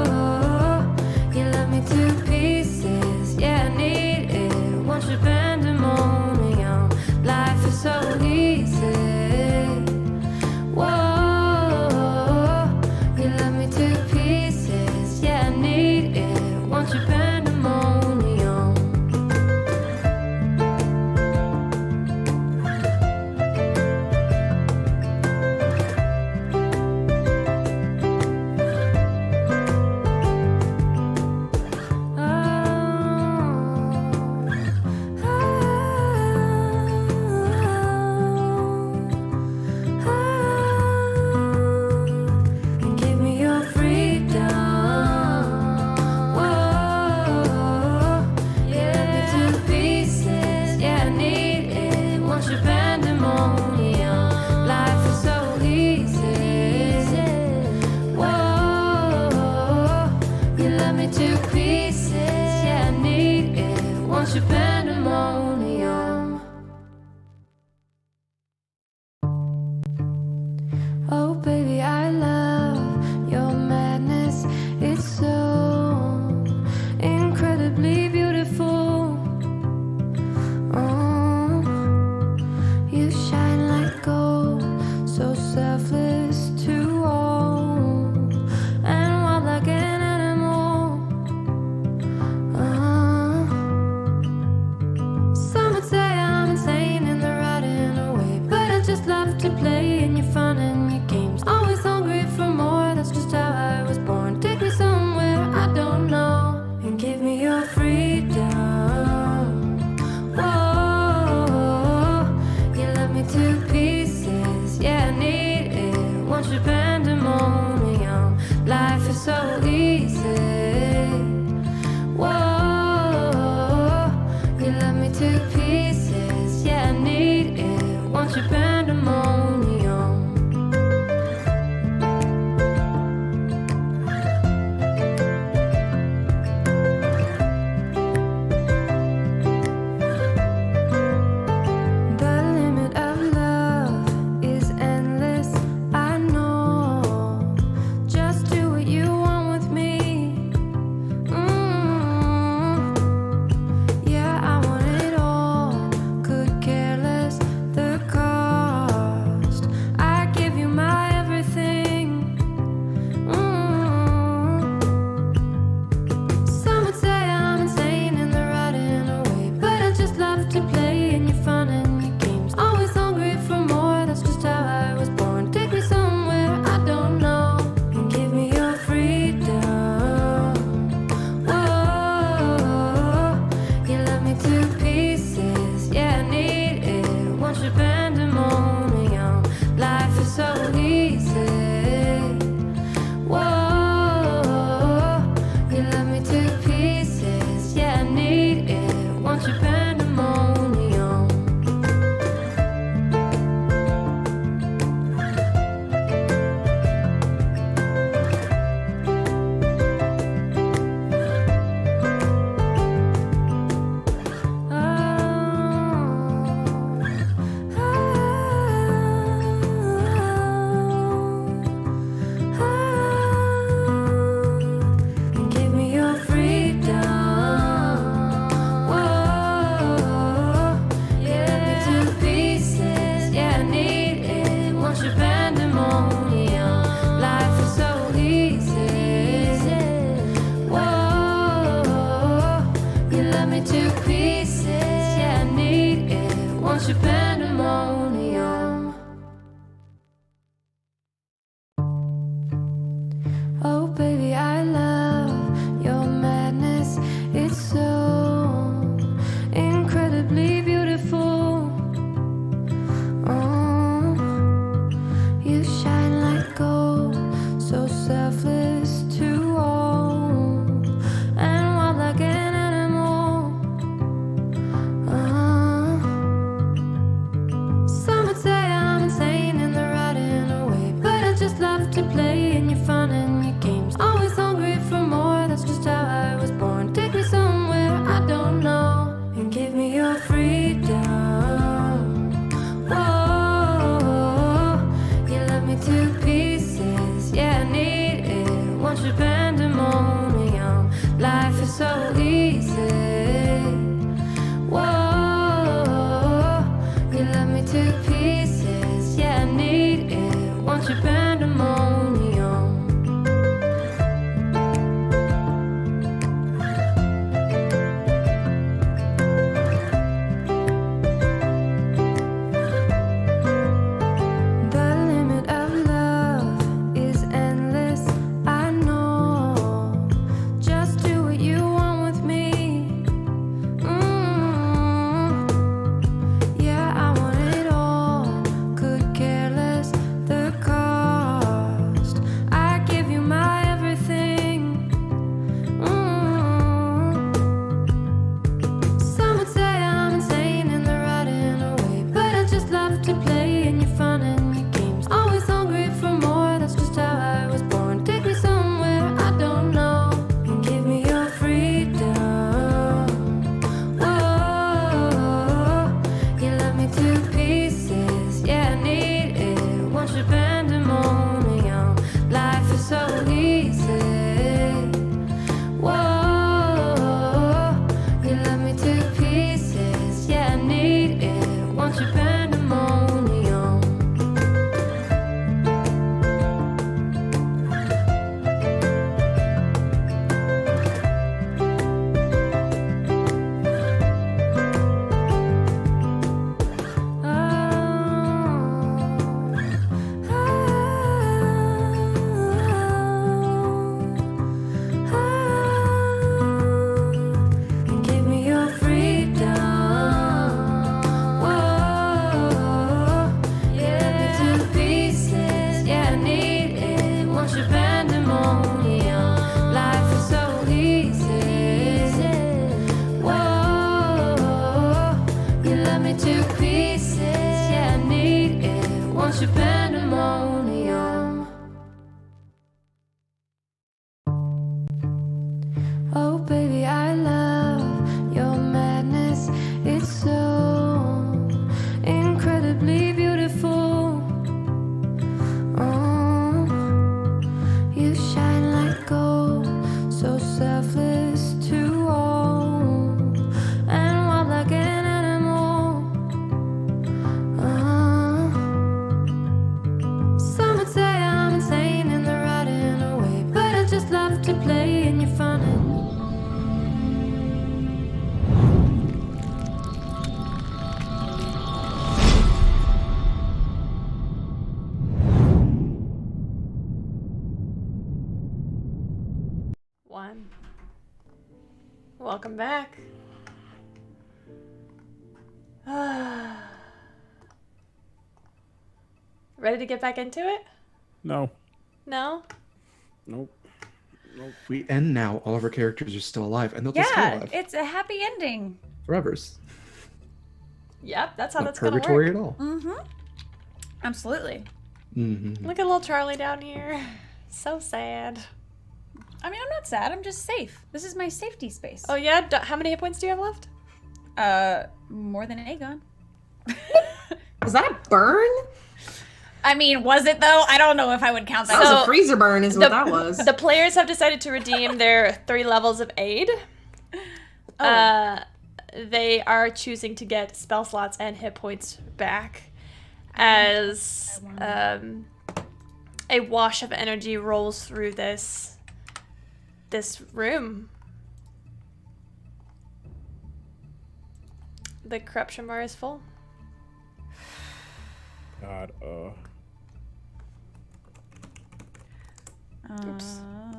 you love me to pieces, yeah, I need it. Want your pandemonium, life is so easy. Whoa, you love me to pieces, yeah, I need it. Want your pandemonium. And give me your freedom. Whoa, yeah, me to pieces, yeah, I need it. Want your pandemonium, life is so easy. Whoa, you love me to pieces, yeah, I need it. Want your pandemonium. Oh, baby, I love your madness. It's so incredibly beautiful. Oh, you shine like gold, so selfless to all, and wild like an animal. Oh, your pandemonium. Oh baby, I love your madness. It's so incredibly beautiful. Oh, you shine like gold, so selfless to all, and wild like an animal. Some would say I'm insane in the right in a way, but I just love to play in your fun and your games. Always hungry for more, that's just how I was born. Take me somewhere I don't know, and give me your freedom. Whoa, you love me to pieces, yeah, I need it. Want your pandemonium, life is so easy. Whoa, you love me to pieces, yeah, I need it. Want your pandemonium. The limit of love is endless, I know. Just do what you want with me. Yeah, I want it all. Could care less the cost. I give you my everything. Some would say I'm insane in the right in a way, but I just love to play in your fun and your games. Always hungry for more, that's just how I was born. Take me somewhere I don't know, and give me your freedom. Whoa, you love me to pieces, yeah, I need it. Want your pandemonium, life is so easy. Whoa, you love me to pieces, yeah, I need it. Want your pandemonium. And give me your freedom. Whoa, yeah, to pieces, yeah, I need it. Want your pandemonium, life is so easy. Whoa, you love me to pieces, yeah, I need it. Want your pandemonium. Oh baby, I love your madness. It's so incredibly beautiful. Oh, you shine like gold, so selfless to all, and wild like an animal. Some would say I'm insane in the right in a way, but I just love to play in your fun and One. Welcome back. Ready to get back into it? No. No? Nope. We end now. All of our characters are still alive, and they'll just stay Yeah, alive it's a happy ending. forevers. Yep, that's how Not that's gonna purgatory work. at all. Mm-hmm. Absolutely. Mm-hmm. Look at little Charlie down here. So sad. I mean, I'm not sad. I'm just safe. This is my safety space. Oh yeah? How many hit points do you have left? More than Aegon. Is that a burn? I mean, was it though? I don't know if I would count that. That was So, a freezer burn, is what that was. The players have decided to redeem their 3 levels of aid. They are choosing to get spell slots and hit points back as a wash of energy rolls through this room. The corruption bar is full. God.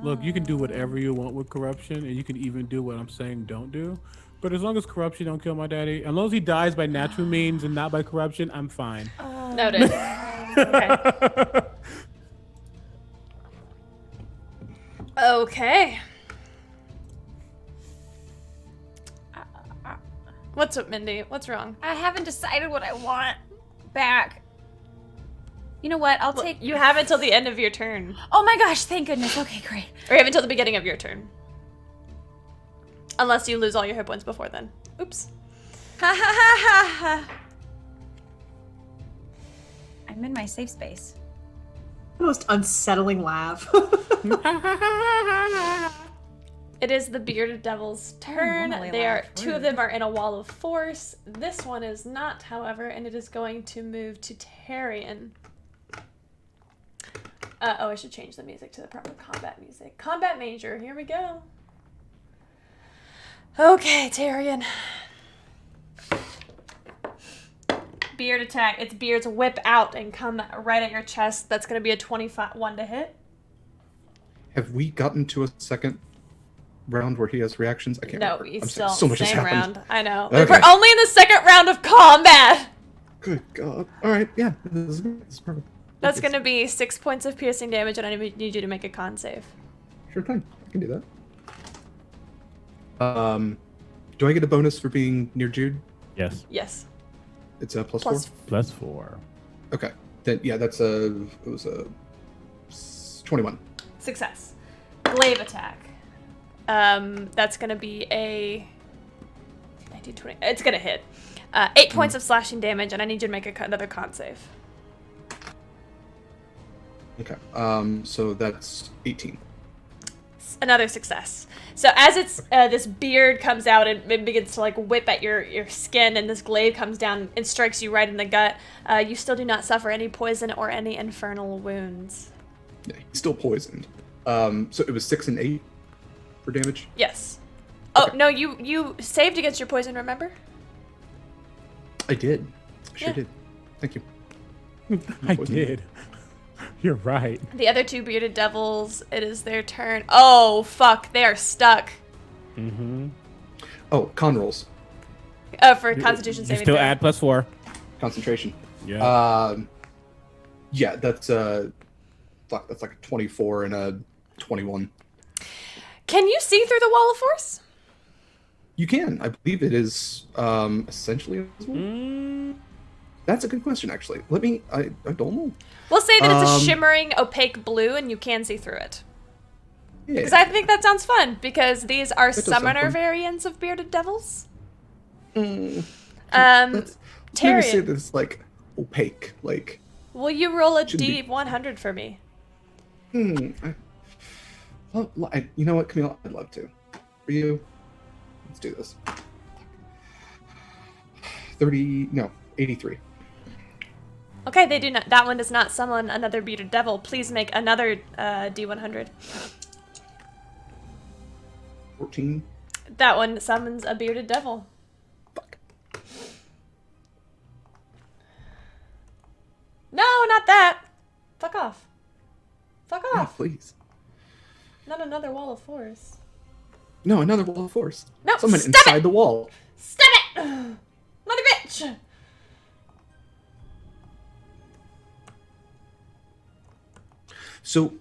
Look, you can do whatever you want with corruption, and you can even do what I'm saying don't do. But as long as corruption don't kill my daddy, as long as he dies by natural means and not by corruption, I'm fine. Noted. Okay. Okay. What's up, Mindy? What's wrong? I haven't decided what I want back. You know what? I'll take. You have until the end of your turn. Oh my gosh! Thank goodness. Okay, great. Or you have until the beginning of your turn. Unless you lose all your hit points before then. Oops. Ha ha ha ha ha. I'm in my safe space. The most unsettling laugh. It is the bearded devil's turn. They are laugh. two of them are in a wall of force. This one is not, however, and it is going to move to Tyrion. I should change the music to the proper combat music. Combat major, here we go. Okay, Tyrion. Beard attack. Its beards whip out and come right at your chest. That's going to be a 21 to hit. Have we gotten to a second round where he has reactions? I can't remember. No, he's I'm still sorry, so much has same happened. round. I know. Okay. We're only in the second round of combat. Good God. All right, yeah. This is perfect. That's going to be 6 points of piercing damage, and I need you to make a con save. Sure thing. I can do that. Do I get a bonus for being near Jude? Yes. Yes. It's a plus Plus 4? Plus 4. Okay. Then, yeah, it was a 21. Success. Glaive attack. That's going to be a 19, 20. It's going to hit. 8 points of slashing damage, and I need you to make another con save. Okay. So that's 18. Another success. So as it's this beard comes out and it begins to like whip at your skin, and this glaive comes down and strikes you right in the gut, you still do not suffer any poison or any infernal wounds. Yeah, he's still poisoned. So it was 6 and 8 for damage? Yes. Okay. Oh, no, you saved against your poison, remember? I did. I sure Yeah. did. Thank you. I did. You're right. The other two bearded devils, it is their turn. Oh, fuck, they are stuck. Mm-hmm. Oh, con rolls. For Constitution You saving still throw. add plus 4. Concentration. Yeah. Yeah, that's like a 24 and a 21. Can you see through the wall of force? You can. I believe it is essentially invisible. That's a good question, actually. I don't know. We'll say that it's a shimmering, opaque blue, and you can see through it. Yeah. Because I think that sounds fun, because these are does sound summoner fun. variants of bearded devils. Maybe say Tyrion, that it's like opaque, like. will you roll a Shouldn't be. D100 for me? You know what, Camille? I'd love to. For you, let's do this. 83. Okay, they do not. That one does not summon another bearded devil. Please make another D100. 14. That one summons a bearded devil. Fuck. No, not that. Fuck off. Fuck Yeah, off. please. Not another wall of force. No, another wall of force. No, Someone stop inside it! the wall. Stop it! Mother bitch! So,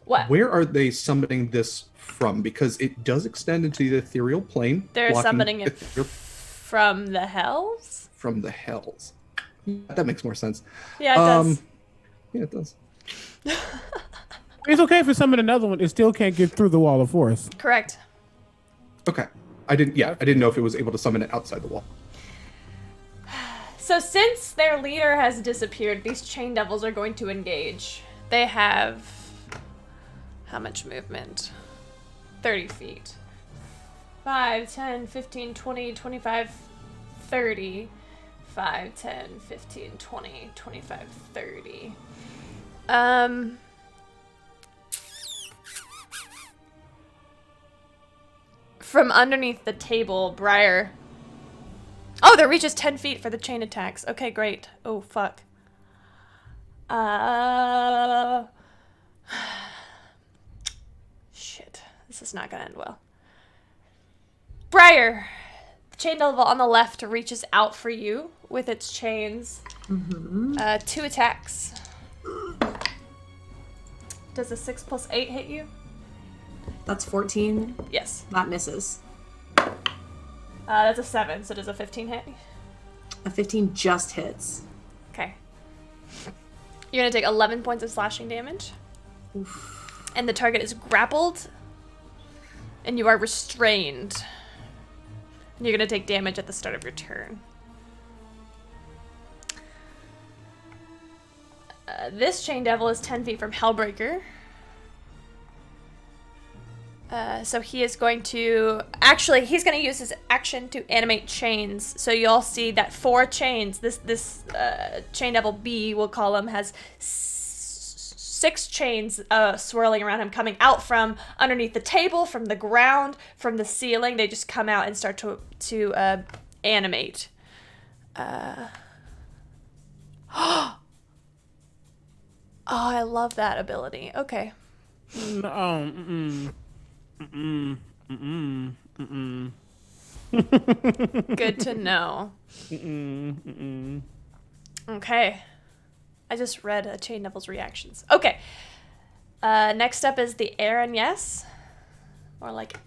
What? where are they summoning this from? Because it does extend into the ethereal plane. They're blocking summoning it ethereal from the hells? from the hells. That makes more sense. Yeah, it does. Yeah, it does. It's okay if you summon another one. It still can't get through the wall of force. Correct. Okay. I didn't know if it was able to summon it outside the wall. So since their leader has disappeared, these chain devils are going to engage. They have... how much movement? 30 feet. 5, 10, 15, 20, 25, 30. 5, 10, 15, 20, 25, 30. From underneath the table, Briar... Oh, that reaches 10 feet for the chain attacks. Okay, great. Oh, fuck. Shit. This is not gonna end well. Briar, the chain devil on the left reaches out for you with its chains. 2 attacks. Does a 6 plus 8 hit you? That's 14. Yes. That misses. That's a 7, so does a 15 hit? A 15 just hits. Okay. You're gonna take 11 points of slashing damage. Oof. And the target is grappled. And you are restrained. And you're gonna take damage at the start of your turn. This chain devil is 10 feet from Hellbreaker. So he is going to... Actually, he's going to use his action to animate chains. So you'll see that 4 chains, this chain devil B, we'll call him, has 6 chains swirling around him, coming out from underneath the table, from the ground, from the ceiling. They just come out and start to animate. Oh, I love that ability. Okay. Good to know. Okay. I just read a chain devil's reactions. Okay. Next up is the Aaron Yes. Or like,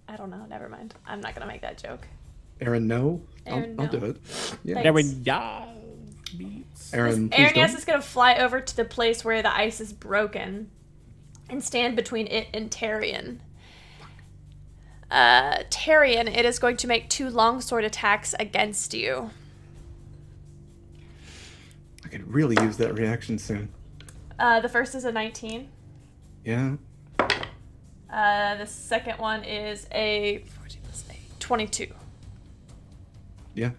I don't know. Never mind. I'm not going to make that joke. Aaron, no? Aaron, I'll no. do it. Yeah. Aaron, yeah. Aaron, please Aaron Yes don't. is going to fly over to the place where the ice is broken and stand between it and Tyrion. Tyrion, it is going to make 2 longsword attacks against you. I could really use that reaction soon. The first is a 19. Yeah. The second one is a 14 plus 8, 22. Yeah.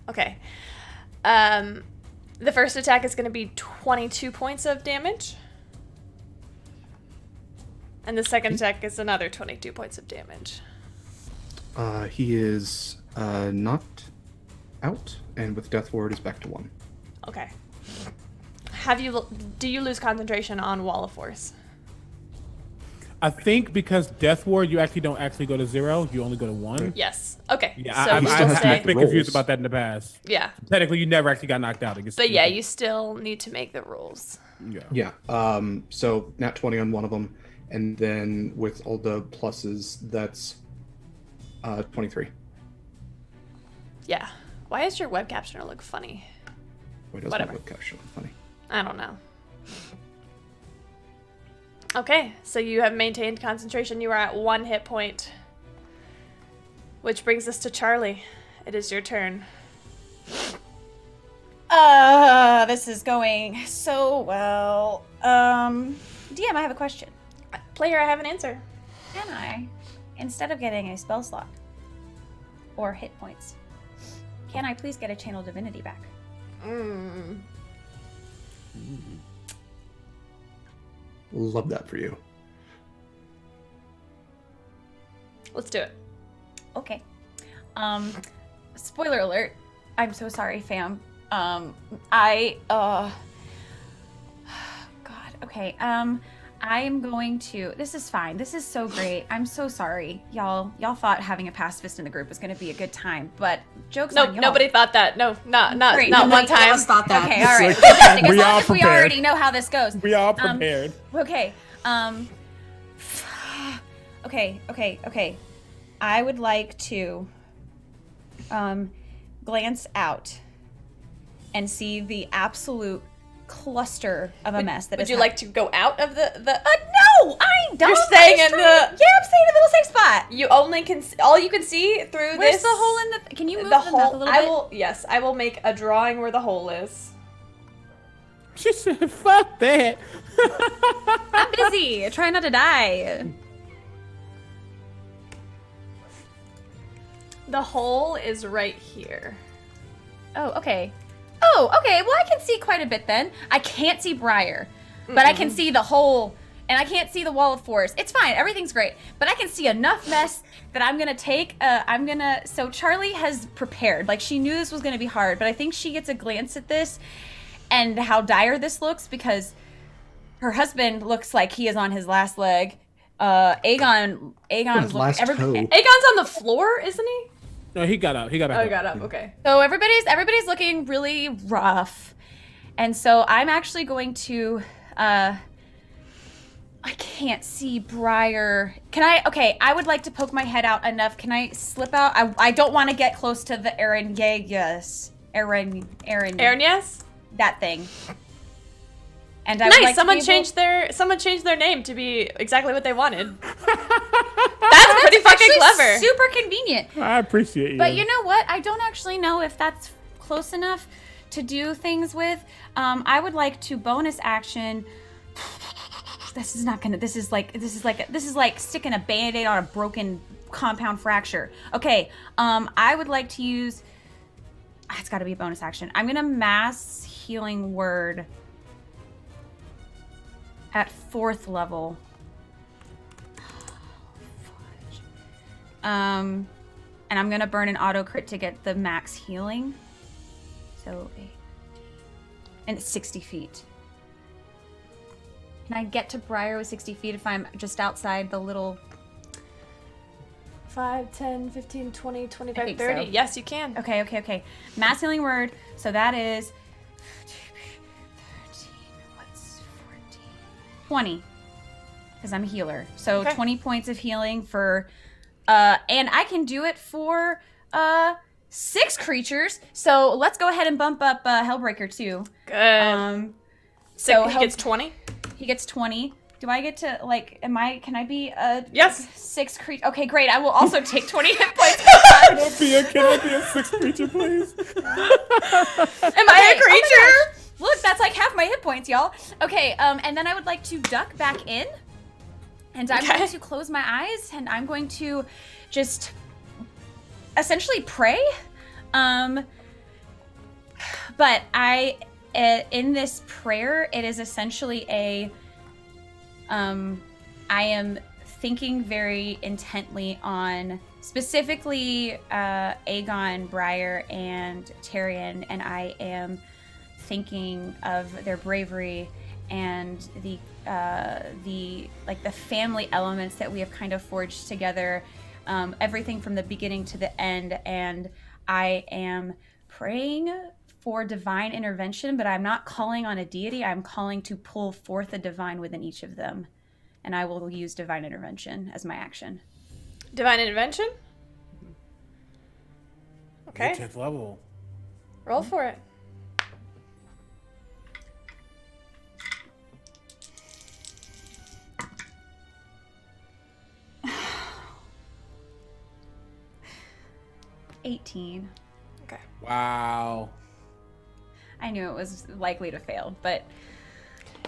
Okay. The first attack is going to be 22 points of damage. And the second attack is another 22 points of damage. He is knocked out, and with Death Ward is back to 1. Okay. Do you lose concentration on Wall of Force? I think because Death Ward, you actually don't actually go to 0. You only go to 1. Yes. Okay. Yeah, so I've you still stay. been confused about that in the past. Yeah. Technically, you never actually got knocked out. But yeah, you still need to make the rules. Yeah. So nat 20 on one of them, and then with all the pluses, that's 23. Yeah. Why does your web captioner look funny? Why does Whatever. my web capture look funny? I don't know. Okay, so you have maintained concentration. You are at 1 hit point. Which brings us to Charlie. It is your turn. This is going so well. DM, I have a question. Player, I have an answer. Can I, instead of getting a spell slot or hit points, can I please get a channel divinity back? Love that for you. Let's do it. Okay. Spoiler alert. I'm so sorry, fam. God, okay. I am going to, this is fine. This is so great. I'm so sorry. Y'all thought having a pacifist in the group was going to be a good time, but joke's on y'all. Nobody thought that. No, not Great. one Nobody time. else thought that. Okay, all right. It's Fantastic. As we long all as we prepared. already know how this goes. We all prepared. Okay. Okay. I would like to glance out and see the absolute cluster of a mess that Would is you like to go out of the no, I don't. You're staying in the- Yeah, I'm staying in the little safe spot. You only can all you can see through Where's this the hole in the can you move the the map a hole. little bit? I will make a drawing where the hole is. She said, fuck that. I'm busy. Trying not to die. The hole is right here. Oh, okay. Well, I can see quite a bit then. I can't see Briar, but I can see the hole, and I can't see the Wall of Force. It's fine. Everything's great. But I can see enough mess that I'm going to take, so Charlie has prepared. Like, she knew this was going to be hard, but I think she gets a glance at this, and how dire this looks, because her husband looks like he is on his last leg. Aegon's last toe. Aegon's on the floor, isn't he? No, he got up. He got back Oh, up. he got up. Okay. So everybody's looking really rough, and so I'm actually going to. I can't see Briar. Can I? Okay, I would like to poke my head out enough. Can I slip out? I don't want to get close to the Aranyagas. Yes? That thing. And I Nice. would like Someone changed their name to be exactly what they wanted. That's pretty fucking clever. Super convenient. I appreciate you. But you know what? I don't actually know if that's close enough to do things with. I would like to bonus action. This is like sticking a band-aid on a broken compound fracture. Okay, I would like to use. It's got to be a bonus action. I'm gonna mass healing word at 4th level. And I'm gonna burn an auto crit to get the max healing. So, and it's 60 feet. Can I get to Briar with 60 feet if I'm just outside the little... 5, 10, 15, 20, 25, think 30. so. Yes, you can. Okay. Mass healing word. So that is 13, what's 14? 20. Because I'm a healer. So Okay. 20 points of healing for... and I can do it for 6 creatures. So let's go ahead and bump up Hellbreaker too. Good. So he gets 20? He gets 20. Do I get to, like, can I be a Yes. 6 creature? Okay, great. I will also take 20 hit points. Can I be a 6 creature, please? Am I a creature? Look, that's like half my hit points, y'all. Okay, and then I would like to duck back in. And I'm going to close my eyes, and I'm going to just essentially pray. But in this prayer, it is essentially I am thinking very intently on specifically Aegon, Briar, and Tyrion, and I am thinking of their bravery and the family elements that we have kind of forged together, everything from the beginning to the end. And I am praying for divine intervention, but I'm not calling on a deity. I'm calling to pull forth a divine within each of them. And I will use divine intervention as my action. Divine intervention? Okay. 10th level. Roll for it. $18. Okay. Wow. I knew it was likely to fail, but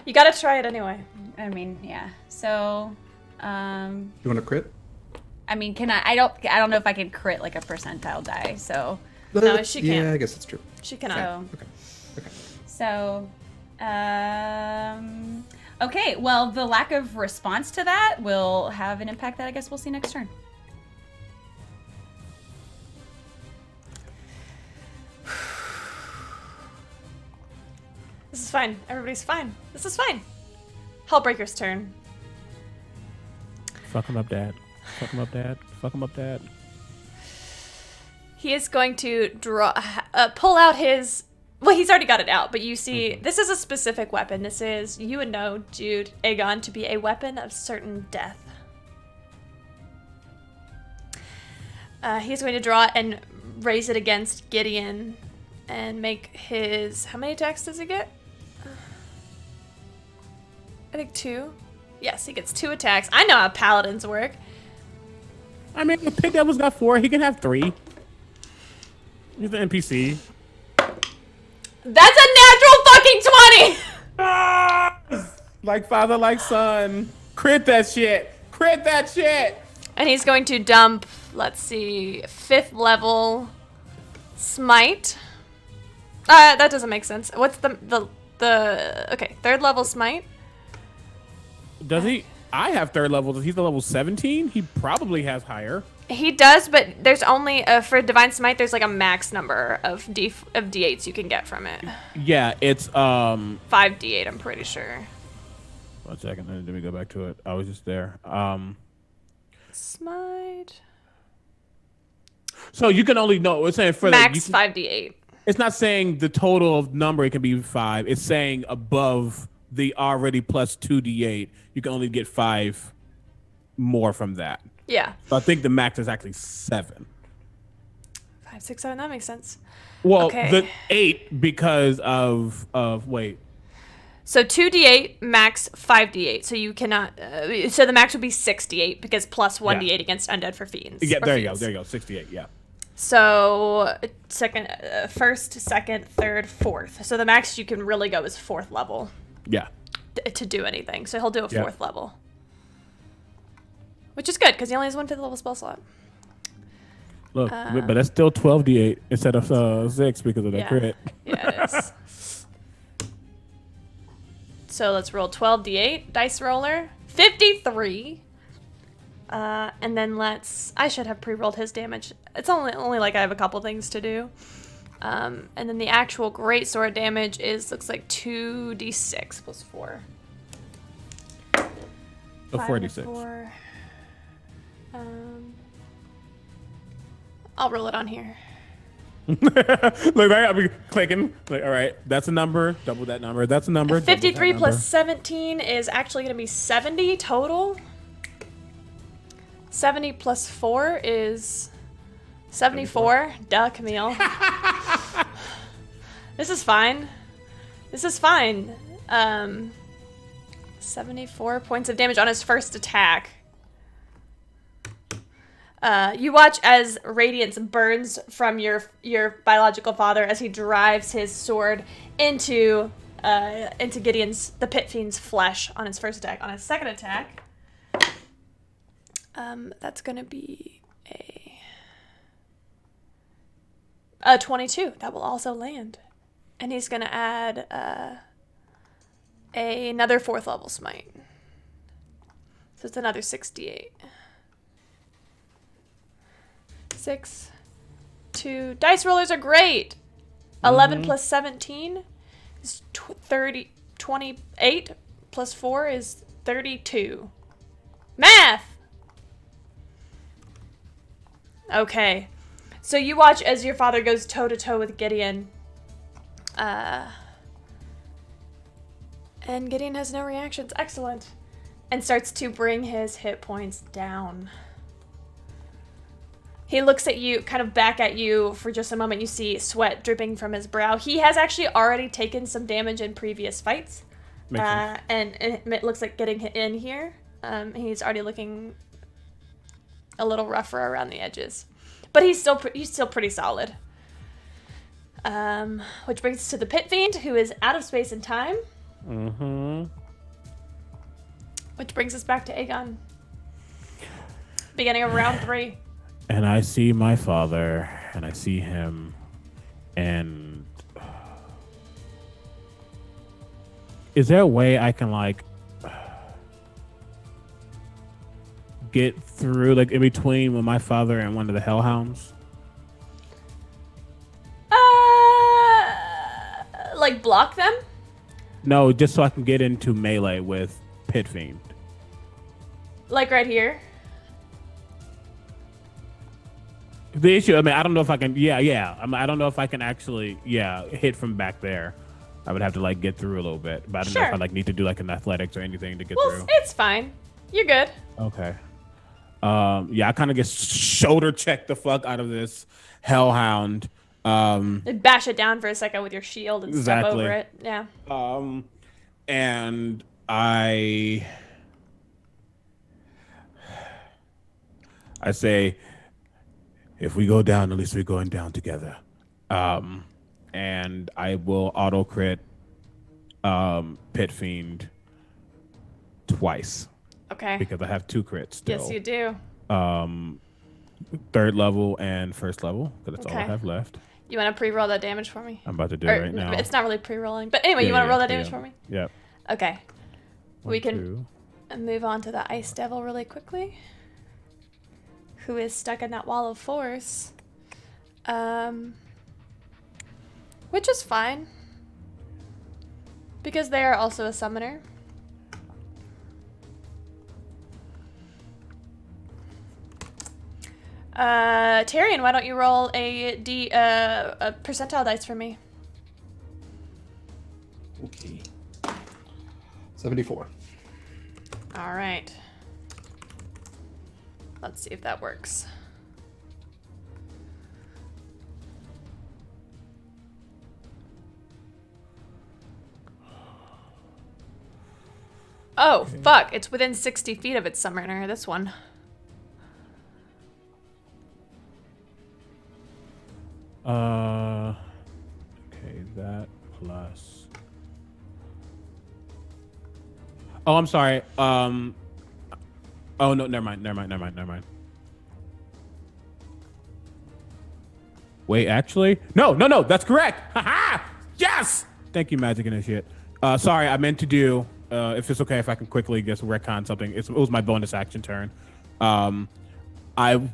you gotta try it anyway. I mean, yeah. So, You want to crit? I mean, can I don't know if I can crit like a percentile die. So, No, she can't. Yeah, I guess that's true. She cannot. So, okay. Well, the lack of response to that will have an impact that I guess we'll see next turn. This is fine. Everybody's fine. This is fine. Hellbreaker's turn. Fuck him up, Dad. Fuck him up, Dad. Fuck him up, Dad. He is going to pull out his... Well, he's already got it out, but you see, this is a specific weapon. This is, you would know, Jude, Aegon, to be a weapon of certain death. He's going to draw it and raise it against Gideon and make his... How many attacks does he get? I think 2. Yes, he gets 2 attacks. I know how paladins work. I mean, if Pig Devil's got 4, he can have 3. He's an NPC. That's a natural fucking 20! Ah! Like father, like son. Crit that shit. Crit that shit. And he's going to dump, let's see, 5th level smite. That doesn't make sense. What's the okay, 3rd level smite? Does he? I have 3rd level. He's the level 17. He probably has higher. He does, but there's only for Divine Smite. There's like a max number of d8s you can get from it. Yeah, it's 5d8. I'm pretty sure. 1 second. Let me go back to it. I was just there. Smite. So you can only know. It's saying for max 5d8. It's not saying the total number. It can be 5. It's saying above the already plus 2d8, you can only get 5 more from that. Yeah. So I think the max is actually 7. 5, 6, 7. That makes sense. Well, okay. The 8 because of wait. So 2d8 max 5d8. So you cannot. So the max would be 6d8 because plus 1d8 against undead for fiends. Yeah, there you go. There you go. 68. Yeah. So first, second, third, fourth. So the max you can really go is 4th level. Yeah. To do anything. So he'll do a 4th level. Which is good, because he only has 1 5th level spell slot. Look, but that's still 12d8 instead of 6 because of that crit. Yeah, it is. So let's roll 12d8. Dice roller. 53. And then I should have pre-rolled his damage. It's only like I have a couple things to do. And then the actual greatsword damage looks like 2d6 plus 4. So 4d6. 4. I'll roll it on here. Look, I'll be clicking. Like, all right, that's a number. Double that number. That's a number. 53 plus 17 is actually going to be 70 total. 70 plus 4 is 74. Duh, Camille. This is fine. 74 points of damage on his first attack. You watch as radiance burns from your biological father as he drives his sword into the Pit Fiend's flesh on his first attack. On his second attack, that's gonna be a 22. That will also land, and he's gonna add another 4th level smite. So it's another 68. 6, 2. Dice rollers are great. 11 plus 17 is 30. 28 plus 4 is 32. Math! Okay. So you watch as your father goes toe-to-toe with Gideon. And Gideon has no reactions. Excellent. And starts to bring his hit points down. He looks at you, kind of back at you for just a moment. You see sweat dripping from his brow. He has actually already taken some damage in previous fights. And it looks like getting in here. He's already looking a little rougher around the edges. But he's still pretty solid. Which brings us to the Pit Fiend, who is out of space and time. Mm-hmm. Which brings us back to Aegon. Beginning of round 3. And I see my father, and I see him, and is there a way I can get through in between with my father and one of the Hellhounds? Block them? No, just so I can get into melee with Pit Fiend. Like right here? The issue, I don't know if I can, I don't know if I can actually, hit from back there. I would have to, get through a little bit. But I don't know if I need to do, an athletics or anything to get through. It's fine. You're good. Okay. I kind of get shoulder check the fuck out of this Hellhound. Bash it down for a second with your shield and step over it. Yeah. And I say, if we go down, at least we're going down together. And I will auto crit Pit Fiend twice. Okay. Because I have 2 crits still. Yes, you do. 3rd level and 1st level, because that's all I have left. You want to pre-roll that damage for me? I'm about to do it right now. It's not really pre-rolling. But anyway, you want to roll that damage for me? Yep. Okay. 1, We can move on to the Ice Devil really quickly. who is stuck in that wall of force. Which is fine. Because they are also a summoner. Tyrion, why don't you roll a percentile dice for me? Okay. 74. All right. Let's see if that works. Oh, fuck. It's within 60 feet of its summoner, this one. Okay, that plus. Oh, I'm sorry. Oh no, never mind. Wait, actually, no, that's correct. Haha! Yes! Thank you, Magic Initiate. Sorry, I meant to do. If it's okay, if I can quickly just retcon something. It was my bonus action turn.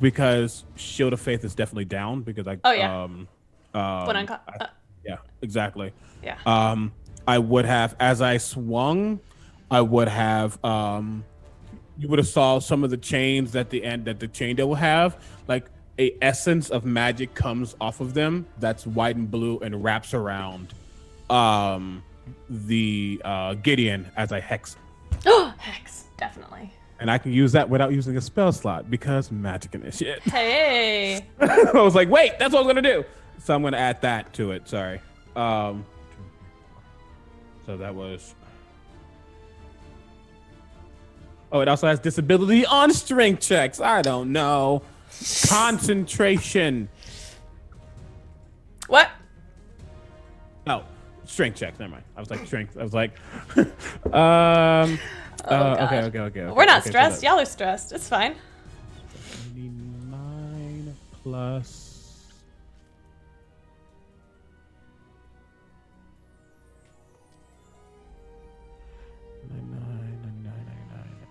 Because Shield of Faith is definitely down because I. Oh yeah. Yeah, exactly. Yeah. I would have, as I swung, I would have. You would have saw some of the chains at the end that the chain will have, like a essence of magic comes off of them that's white and blue and wraps around the Gideon as I hex. Oh, hex, definitely. And I can use that without using a spell slot because Magic Initiate. Hey. I was like, wait, that's what I was gonna do. So I'm gonna add that to it. Sorry. So that was. Oh, it also has disability on strength checks. I don't know. Concentration. What? Oh, strength checks. Never mind. I was like strength. I was like, God. Okay. We're not stressed. Y'all are stressed. It's fine. 99 plus.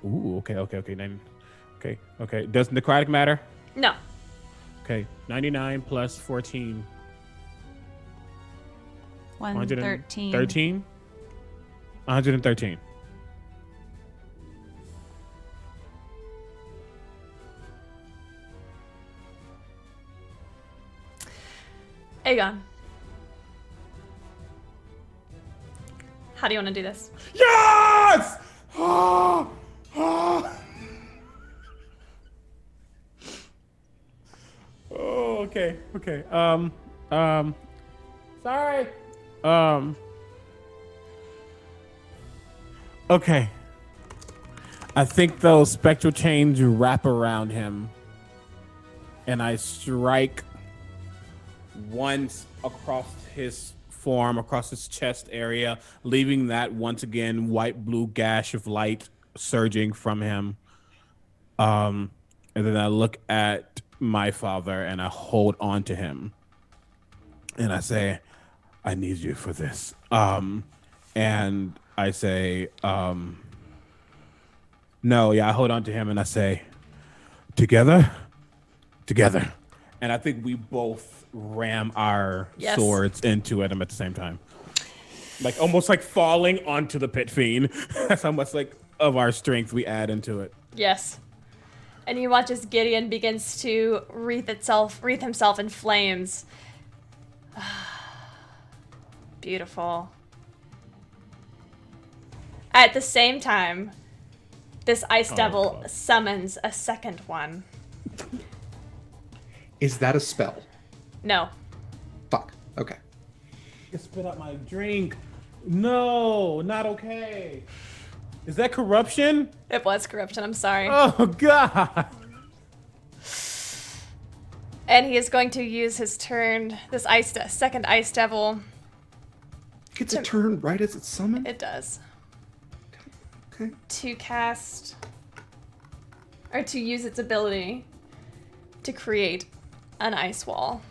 Ooh, okay. Okay. Does necrotic matter? No. Okay, 99 plus 14. 113. 13? 113. Aegon. How do you want to do this? Yes! Oh, okay. Sorry. Okay. I think those spectral chains wrap around him, and I strike once across his form, across his chest area, leaving that once again white-blue gash of light surging from him. And then I look at my father and I hold on to him, and I say, "I need you for this." And I say, "No, yeah." I hold on to him and I say, "Together." And I think we both ram our swords into him at the same time. Like almost like falling onto the pit fiend. That's how much like of our strength we add into it. Yes. And you watch as Gideon begins to wreath himself in flames. Beautiful. At the same time, this ice devil summons a second one. Is that a spell? No. Fuck. Okay. You spit out my drink. No, not okay. Is that corruption? It was corruption, I'm sorry. Oh, God. And he is going to use his turn, this second ice devil. Gets a turn right as it's summoned? It does. Okay. To cast, or to use its ability to create an ice wall.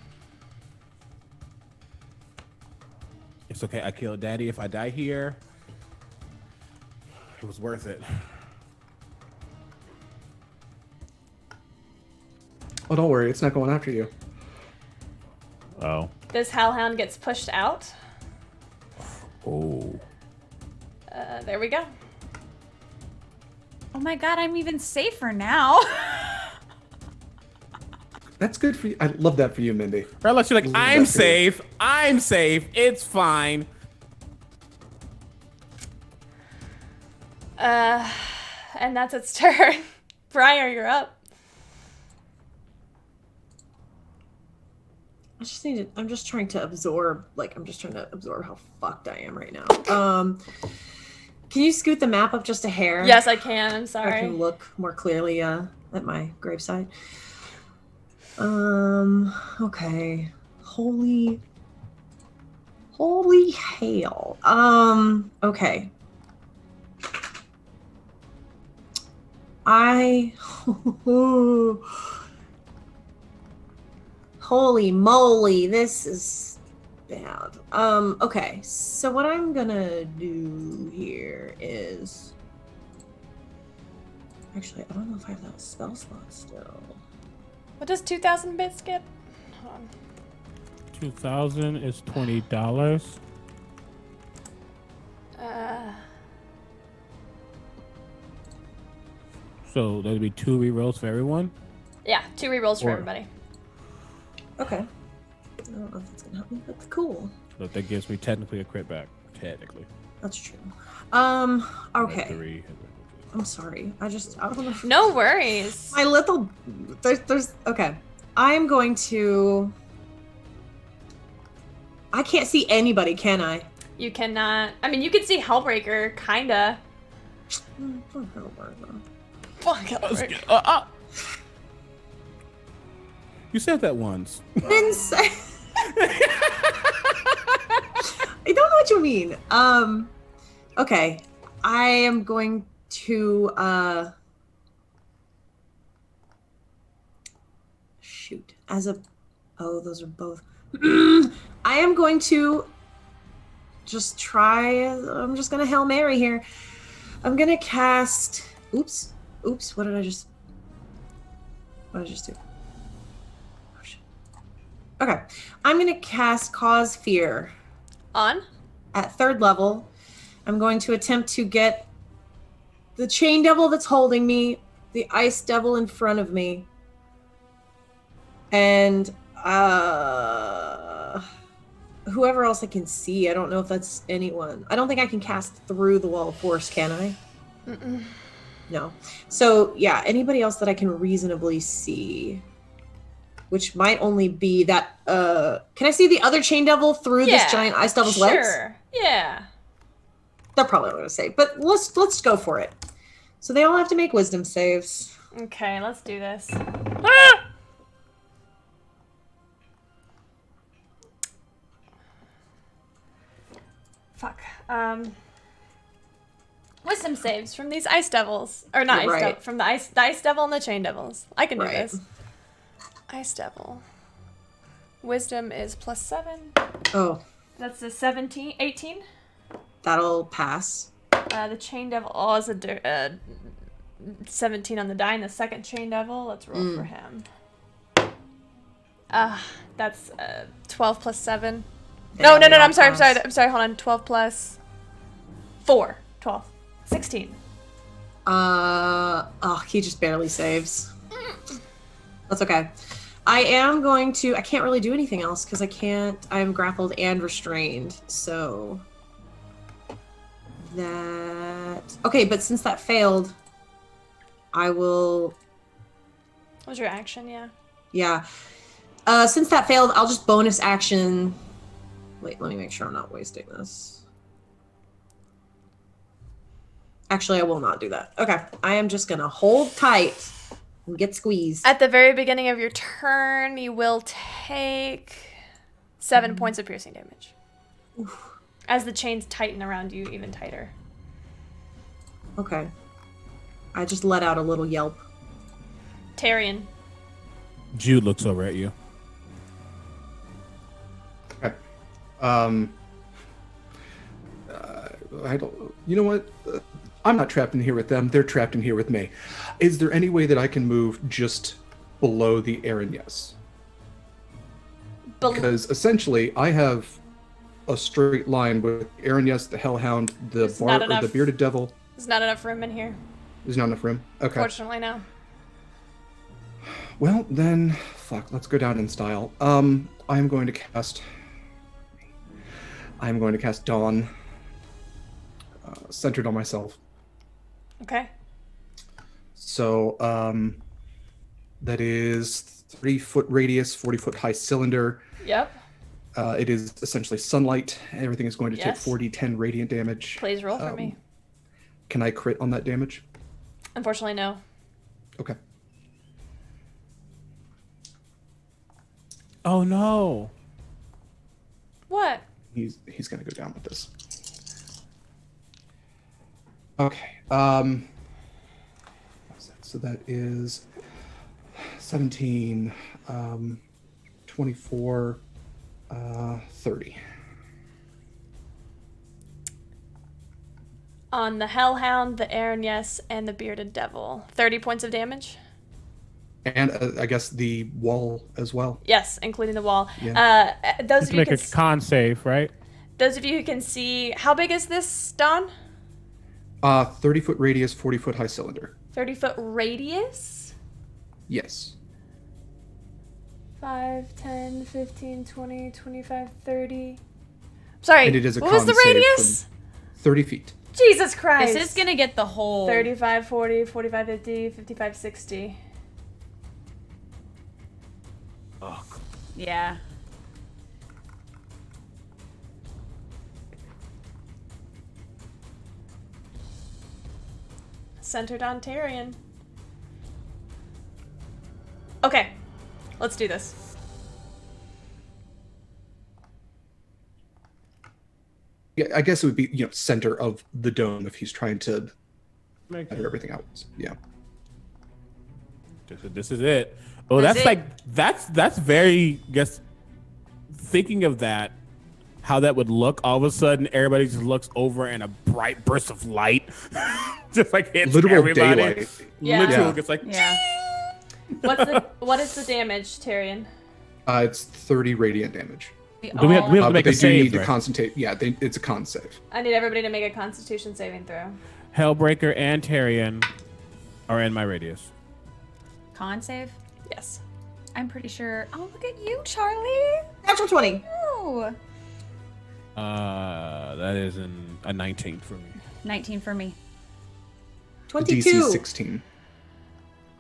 It's okay. I killed Daddy. If I die here, it was worth it. Oh, don't worry, it's not going after you. Oh. This Hellhound gets pushed out. Oh. There we go. Oh my god, I'm even safer now. That's good for you. I love that for you, Mindy. Right, unless you're like, Love I'm that for you. safe. I'm safe. It's fine. And that's its turn. Briar, you're up. I'm just trying to absorb, how fucked I am right now. Can you scoot the map up just a hair? Yes, I can. I'm I sorry. can look more clearly at my gravesite. Okay. Holy hail. Okay. Holy moly, this is bad. Okay, so what I'm gonna do here is... Actually, I don't know if I have that spell slot still. What does 2,000 bits get? Hold on. 2,000 is $20. So that'd be 2 rerolls for everyone. Yeah, 2 rerolls for Or- everybody. Okay. I don't know if that's gonna help me, but cool. So that gives me technically a crit back. Technically. That's true. Like Okay. 3. I'm sorry. I don't know. No worries. My little... There's... Okay. I'm going to... I can't see anybody, can I? You cannot. I mean, you can see Hellbreaker, kinda. Fuck Hellbreaker. You said that once. I didn't say... I don't know what you mean. Okay. I am going to, shoot. Oh, those are both. I am going to just try... I'm just going to Hail Mary here. I'm going to cast... Oops. What did I just do? Oh, shit. Okay. I'm going to cast Cause Fear. On? At 3rd level. I'm going to attempt to get the Chain Devil that's holding me, the Ice Devil in front of me, and whoever else I can see. I don't know if that's anyone. I don't think I can cast through the Wall of Force, can I? Mm-mm. No. So, yeah, anybody else that I can reasonably see, which might only be that... can I see the other Chain Devil through this giant Ice Devil's legs? Sure. Yeah. They're probably not going to say, but let's go for it. So they all have to make wisdom saves. Okay, let's do this. Ah! Fuck. Wisdom saves from these ice devils. Or not You're ice right. devil. From the ice devil and the chain devils. I can do Right. this. Ice devil. Wisdom is +7. Oh, That's a 17, 18. that'll pass. The chain devil is a 17 on the die, and the second chain devil. Let's roll for him. That's 12 plus 7. No, I'm sorry. Hold on. 12 plus 4. 12. 16. He just barely saves. That's okay. I can't really do anything else because I'm grappled and restrained, so that... Okay, but since that failed, I will... What was your action? Yeah. Yeah. Since that failed, I'll just bonus action... Wait, let me make sure I'm not wasting this. Actually, I will not do that. Okay, I am just gonna hold tight and get squeezed. At the very beginning of your turn, you will take 7 points of piercing damage. Oof. As the chains tighten around you even tighter. Okay. I just let out a little yelp. Tyrion. Jude looks over at you. Okay. I don't. You know what? I'm not trapped in here with them. They're trapped in here with me. Is there any way that I can move just below the Aranyes. Because essentially, I have a straight line with Aranyes, the Hellhound, the the Bearded Devil. There's not enough room in here. There's not enough room? Okay. Fortunately, no. Well, then, let's go down in style. I'm going to cast Dawn, centered on myself. Okay. So, that is 3-foot radius, 40-foot high cylinder. Yep. It is essentially sunlight. Everything is going to take Yes. 4d10 radiant damage. Please roll for me. Can I crit on that damage? Unfortunately, no. Okay. Oh no. What? He's gonna go down with this. Okay. What's that? So that is 17, 24, 30. On the Hellhound, the Aranyes, and the Bearded Devil. 30 points of damage? And I guess the wall as well. Yes, including the wall. Yeah. Those of you Make can a con save, right? Those of you who can see, how big is this, Don? 30-foot radius, 40-foot high cylinder. 30-foot radius? Yes. 5, 10, 15, 20, 25, 30. Sorry, And it is a what was the con save radius? from 30 feet. Jesus Christ. This is gonna get the whole 35, 40, 45, 50, 55, 60. Oh, Yeah. Centered on Tyrion. Okay, let's do this. Yeah, I guess it would be, center of the dome if he's trying to gather everything out. Yeah. This is it. Oh, That's that's very. Guess thinking of that, how that would look. All of a sudden, everybody just looks over and a bright burst of light, just like hits Literal everybody. daylight. Yeah. Literal, Yeah. gets like. Yeah. What is the damage, Tyrion? It's 30 radiant damage. Do we have to But make they a do save? need to right? concentrate. Yeah, it's a con save. I need everybody to make a Constitution saving throw. Hellbreaker and Tyrion are in my radius. Con save? Yes. I'm pretty sure. Oh, look at you, Charlie. Natural 20. Oh. That is a 19 for me. 19 for me. 22. DC 16.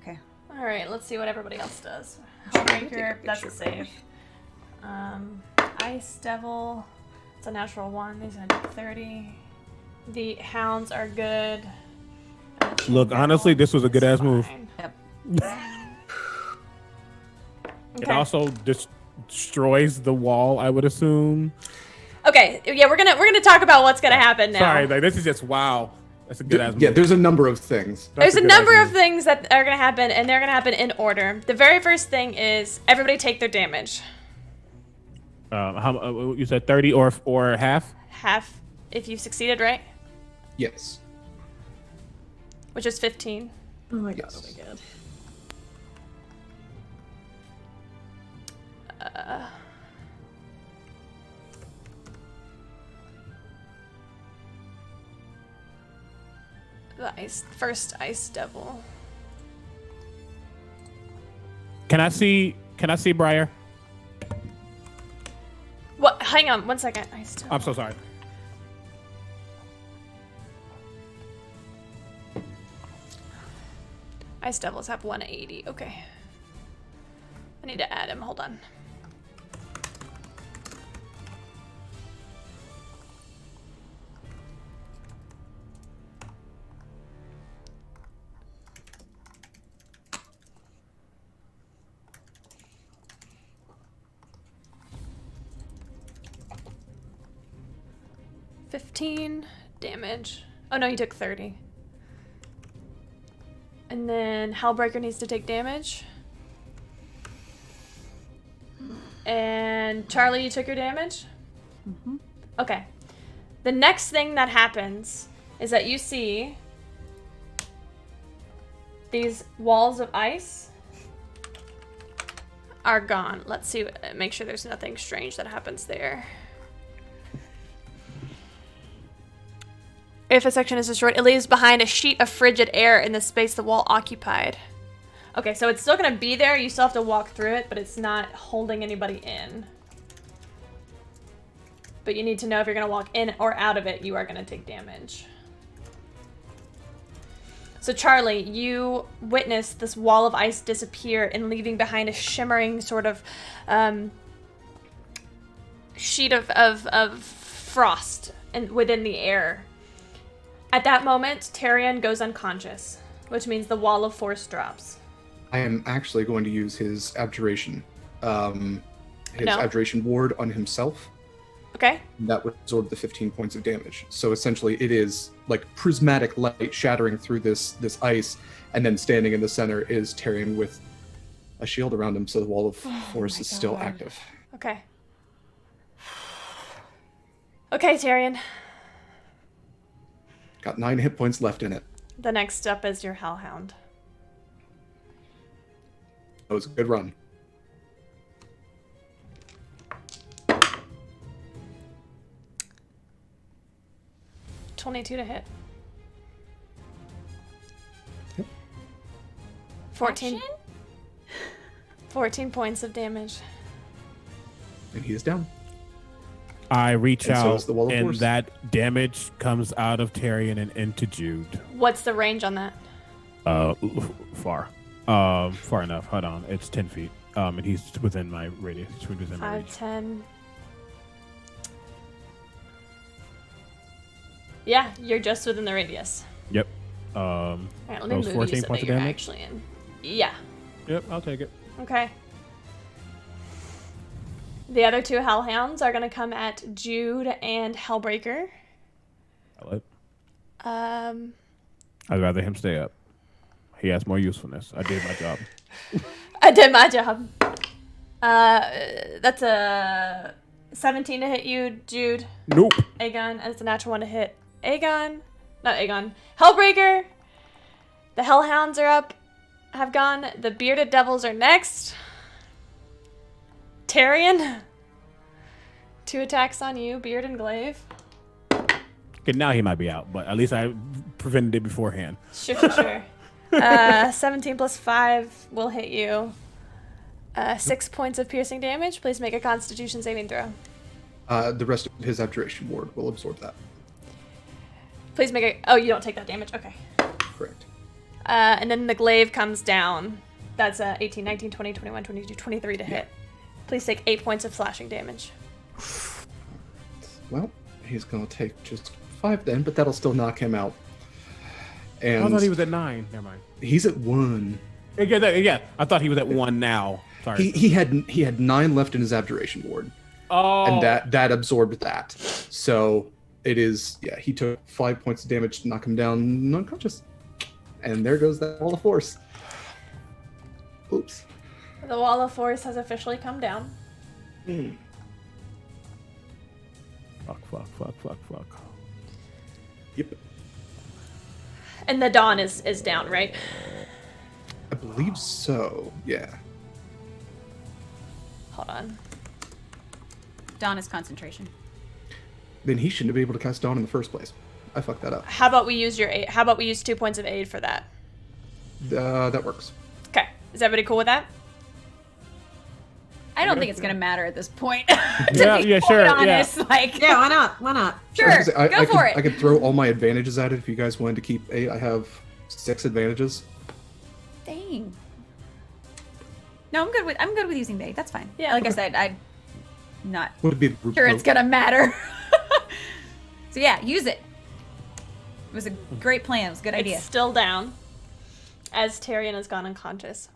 Okay. All right, let's see what everybody else does. Take Hellbreaker, a that's a picture. save. Ice Devil, it's a natural 1. These are 30. The Hounds are good. And the Look, Devil honestly, this was a is good-ass move. fine. Yep. It Okay. also destroys the wall, I would assume. Okay, yeah, we're gonna talk about what's gonna happen now. Sorry, like this is just wow. That's a good ass move. Yeah, there's a number of things. There's That's a good-ass number of move. things that are gonna happen, and they're gonna happen in order. The very first thing is everybody take their damage. How you said 30 or half? Half if you've succeeded, right? Yes. Which is 15. Oh my god. Yes. Oh my god. The first Ice Devil. Can I see Briar? What? Hang on, 1 second. Ice Devil. I'm so sorry. Ice Devils have 180. Okay. I need to add him. Hold on. $15 damage. Oh no, he took 30. And then Hellbreaker needs to take damage. And Charlie, you took your damage? Mm-hmm. Okay. The next thing that happens is that you see these walls of ice are gone. Let's see, make sure there's nothing strange that happens there. If a section is destroyed, it leaves behind a sheet of frigid air in the space the wall occupied. Okay, so it's still gonna be there. You still have to walk through it, but it's not holding anybody in. But you need to know if you're gonna walk in or out of it, you are gonna take damage. So Charlie, you witness this wall of ice disappear and leaving behind a shimmering sort of sheet of frost within the air. At that moment, Tyrion goes unconscious, which means the wall of force drops. I am actually going to use his abjuration, abjuration ward on himself. Okay. That would absorb the 15 points of damage. So essentially, it is like prismatic light shattering through this ice, and then standing in the center is Tyrion with a shield around him, so the wall of force is still active. Okay. Okay, Tyrion. Got 9 hit points left in it. The next step is your Hellhound. That was a good run. $22 to hit. Yep. 14 points of damage. And he is down. I reach And so out, is the wall of and force. that damage comes out of Tyrion and into Jude. What's the range on that? Far. Far enough. Hold on. It's 10 feet. And he's within my radius. He's within my 5, reach. 10. Yeah, you're just within the radius. Yep. All right, let me those move 14 you so points that of you're damage? actually in. Yeah. Yep, I'll take it. Okay. The other two Hellhounds are going to come at Jude and Hellbreaker. I'd rather him stay up. He has more usefulness. I did my job. I did my job. That's a 17 to hit you, Jude. Nope. Aegon, and it's a natural 1 to hit Aegon. Not Aegon. Hellbreaker. The Hellhounds are up. Have gone. The Bearded Devils are next. Tyrion. 2 attacks on you, Beard and Glaive. Okay, now he might be out, but at least I prevented it beforehand. Sure. 17 plus 5 will hit you. 6 points of piercing damage. Please make a Constitution saving throw. The rest of his abjuration ward will absorb that. Please make a... Oh, you don't take that damage. Okay. Correct. And then the glaive comes down. That's 18, 19, 20, 21, 22, 23 to hit. Please take 8 points of slashing damage. Well, he's going to take just 5 then, but that'll still knock him out. And I thought he was at 9. Never mind. He's at 1. Yeah, I thought he was at 1 now. Sorry. He had 9 left in his abjuration ward. Oh. And that absorbed that. So it is, he took 5 points of damage to knock him down unconscious. And there goes that wall of force. Oops. The wall of force has officially come down. Fuck. Yep. And the dawn is down, right? I believe so, yeah. Hold on. Dawn is concentration. Then he shouldn't have been able to cast Dawn in the first place. I fucked that up. How about we use your aid? How about we use 2 points of aid for that? That works. Okay. Is everybody cool with that? I don't think it's gonna matter at this point. Yeah, sure. Honest, like Yeah, why not? Why not? sure, I was gonna say, go for I it. could throw all my advantages at it if you guys wanted to keep 8. I have 6 advantages. Dang. No, I'm good with using bait. That's fine. Yeah. Like I said, I'm not Would it be sure it's gonna matter. So yeah, use it. It was a great plan. It was a good idea. It's still down, as Tyrion has gone unconscious.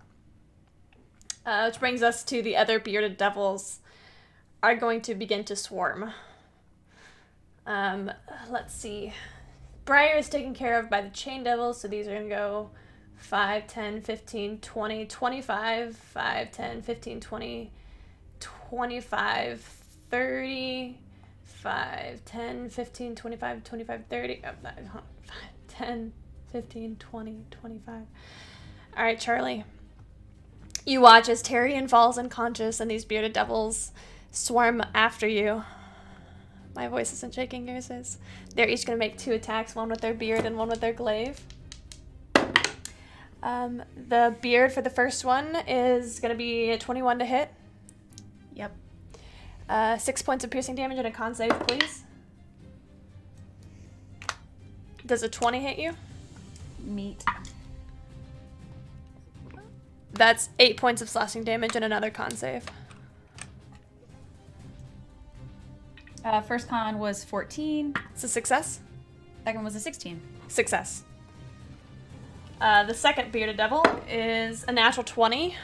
Which brings us to the other bearded devils are going to begin to swarm. Let's see. Briar is taken care of by the chain devils, so these are going to go 5, 10, 15, 20, 25, 5, 10, 15, 20, 25, 30, 5, 10, 15, 25, 25, 30, 10, 15, 20, 25. All right, Charlie. You watch as Tyrion falls unconscious and these bearded devils swarm after you. My voice isn't shaking, yours is. They're each going to make 2 attacks, one with their beard and one with their glaive. The beard for the first one is going to be a 21 to hit. Yep. 6 points of piercing damage and a con save, please. Does a 20 hit you? Meat. That's 8 points of slashing damage and another con save. First con was 14. It's a success. Second was a 16. Success. The second bearded devil is a natural 20.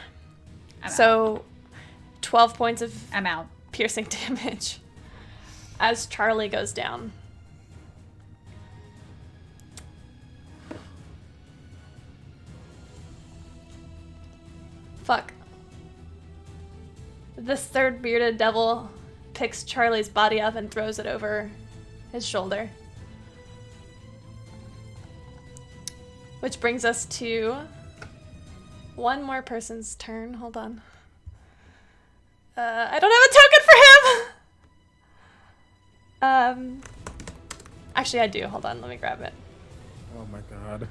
So 12 points of I'm out. piercing damage as Charlie goes down. Fuck. This third bearded devil picks Charlie's body up and throws it over his shoulder. Which brings us to one more person's turn. Hold on. I don't have a token for him! Actually, I do. Hold on. Let me grab it. Oh my god.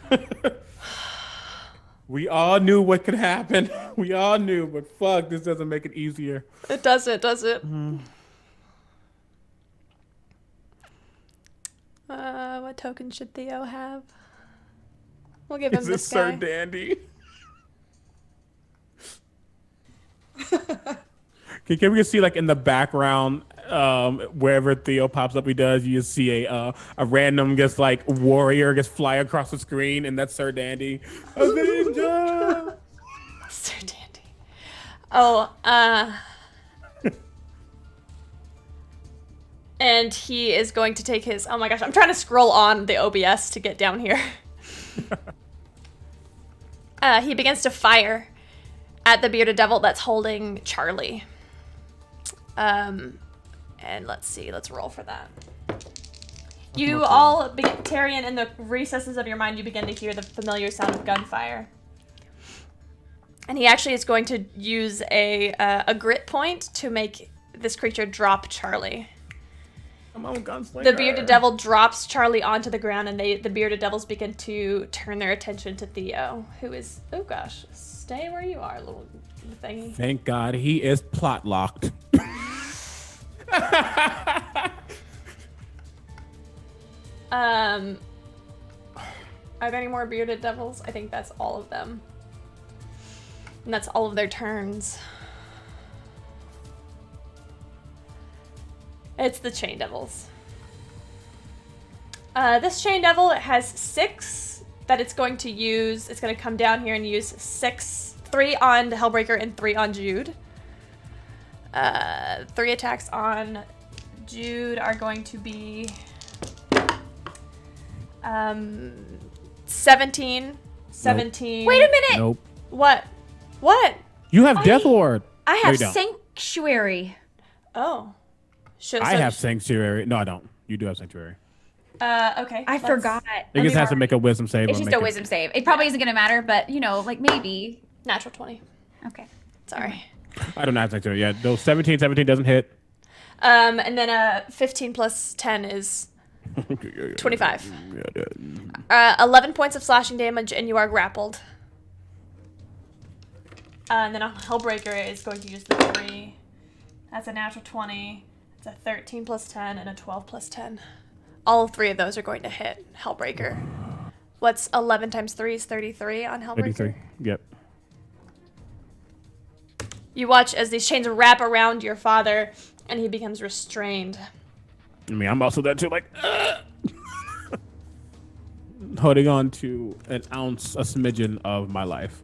We all knew what could happen. We all knew, but fuck, this doesn't make it easier. It doesn't, does it? Mm-hmm. What token should Theo have? We'll give him Is this it Sir guy. Dandy? Can we see like in the background, wherever Theo pops up, he does. You just see a random just like warrior just fly across the screen, and that's Sir Dandy. Avenger! Sir Dandy. Oh, and he is going to take his. Oh my gosh, I'm trying to scroll on the OBS to get down here. He begins to fire at the bearded devil that's holding Charlie. And let's see, let's roll for that. You all, Tyrion, in the recesses of your mind, you begin to hear the familiar sound of gunfire. And he actually is going to use a grit point to make this creature drop Charlie. Come on, gunslinger. The bearded devil drops Charlie onto the ground, and the bearded devils begin to turn their attention to Theo, who is, oh gosh, stay where you are, little thingy. Thank God he is plot locked. Are there any more bearded devils? I think that's all of them. And that's all of their turns. It's the chain devils. This chain devil has 6 that it's going to use. It's going to come down here and use 3 on Hellbreaker and 3 on Jude. 3 attacks on Jude are going to be 17. Wait a minute! Nope. What? You have Death Ward. I No, have you don't. Sanctuary. Oh. I have Sanctuary. No, I don't. You do have Sanctuary. Okay. I forgot. You just have to make a wisdom save. It's just a wisdom save. It probably isn't going to matter, but, you know, like maybe. Natural 20. Okay. Sorry. I don't have Sanctuary. Yeah, those 17 doesn't hit. And then 15 plus 10 is 25. 11 points of slashing damage, and you are grappled. And then a Hellbreaker is going to use the 3. That's a natural 20. It's a 13 plus 10 and a 12 plus 10. All 3 of those are going to hit Hellbreaker. What's 11 times 3 is 33 on Hellbreaker? 33. Yep. You watch as these chains wrap around your father, and he becomes restrained. I mean, I'm also that too, like, holding on to an ounce, a smidgen of my life.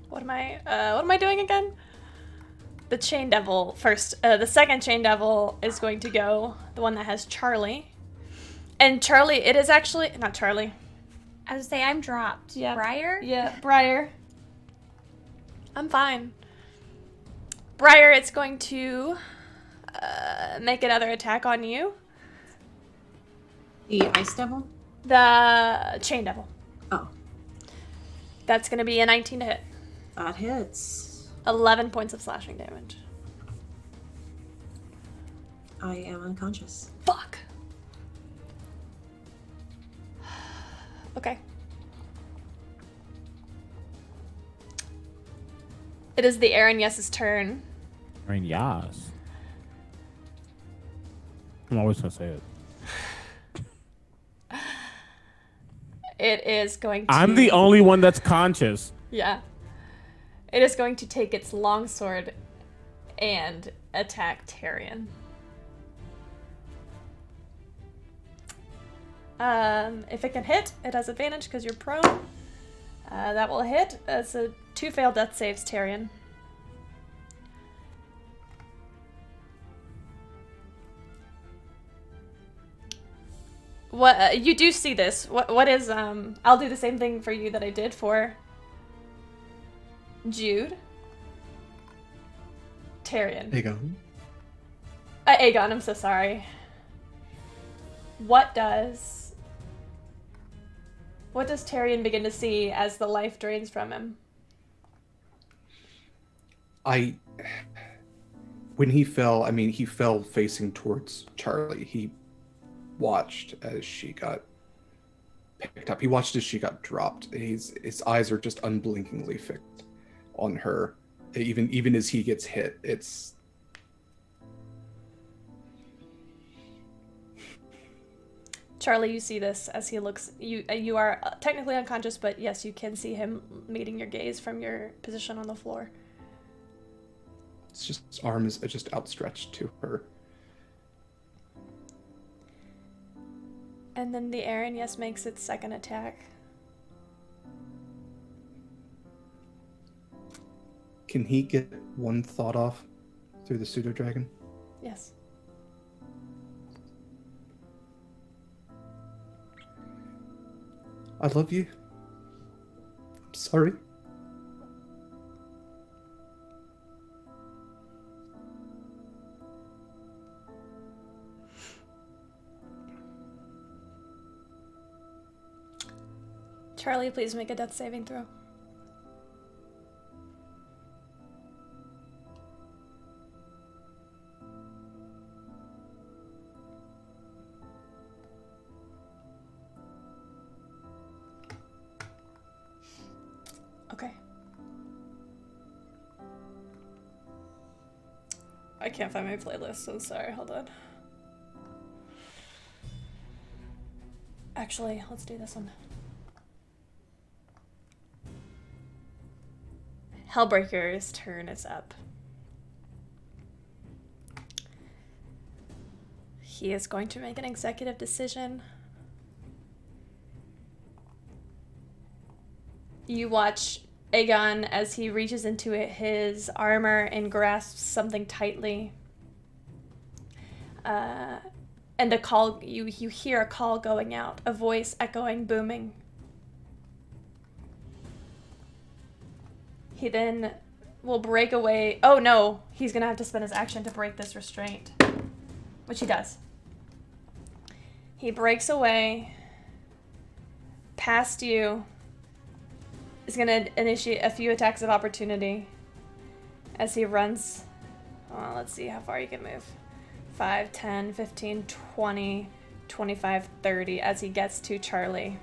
What am I doing again? The chain devil first. The second chain devil is going to go, the one that has Charlie. And Charlie, it is actually, not Charlie. I would say I'm dropped. Yeah. Briar? Yeah, Briar. I'm fine. Briar, it's going to make another attack on you. The Ice Devil? The Chain Devil. Oh. That's going to be a 19 to hit. That hits. 11 points of slashing damage. I am unconscious. Fuck. Okay. It is the Aaron Yes's turn. Aaron Yas. I'm always going to say it. It is going to... I'm the only one that's conscious. Yeah. It is going to take its longsword and attack Tyrion. If it can hit, it has advantage because you're prone. That will hit. So 2 failed death saves, Tyrion. What you do see this? What is I'll do the same thing for you that I did for Jude. Tyrion. Aegon. Aegon, I'm so sorry. What does Tyrion begin to see as the life drains from him? When he fell, he fell facing towards Charlie. He watched as she got picked up. He watched as she got dropped. His eyes are just unblinkingly fixed on her. Even as he gets hit, it's... Charlie, you see this as he looks. You are technically unconscious, but yes, you can see him meeting your gaze from your position on the floor. It's just his arm is just outstretched to her. And then the Aaron Yes makes its second attack. Can he get one thought off through the pseudo dragon? Yes. I love you. I'm sorry. Charlie, please make a death saving throw. Okay. I can't find my playlist, so sorry, hold on. Actually, let's do this one. Hellbreaker's turn is up. He is going to make an executive decision. You watch Aegon as he reaches into his armor and grasps something tightly. And a call, you hear a call going out, a voice echoing, booming. He then will break away. Oh no, he's gonna have to spend his action to break this restraint, which he does. He breaks away past you. Is gonna initiate a few attacks of opportunity as he runs. Let's see how far you can move. 5, 10, 15, 20, 25, 30 as he gets to Charlie.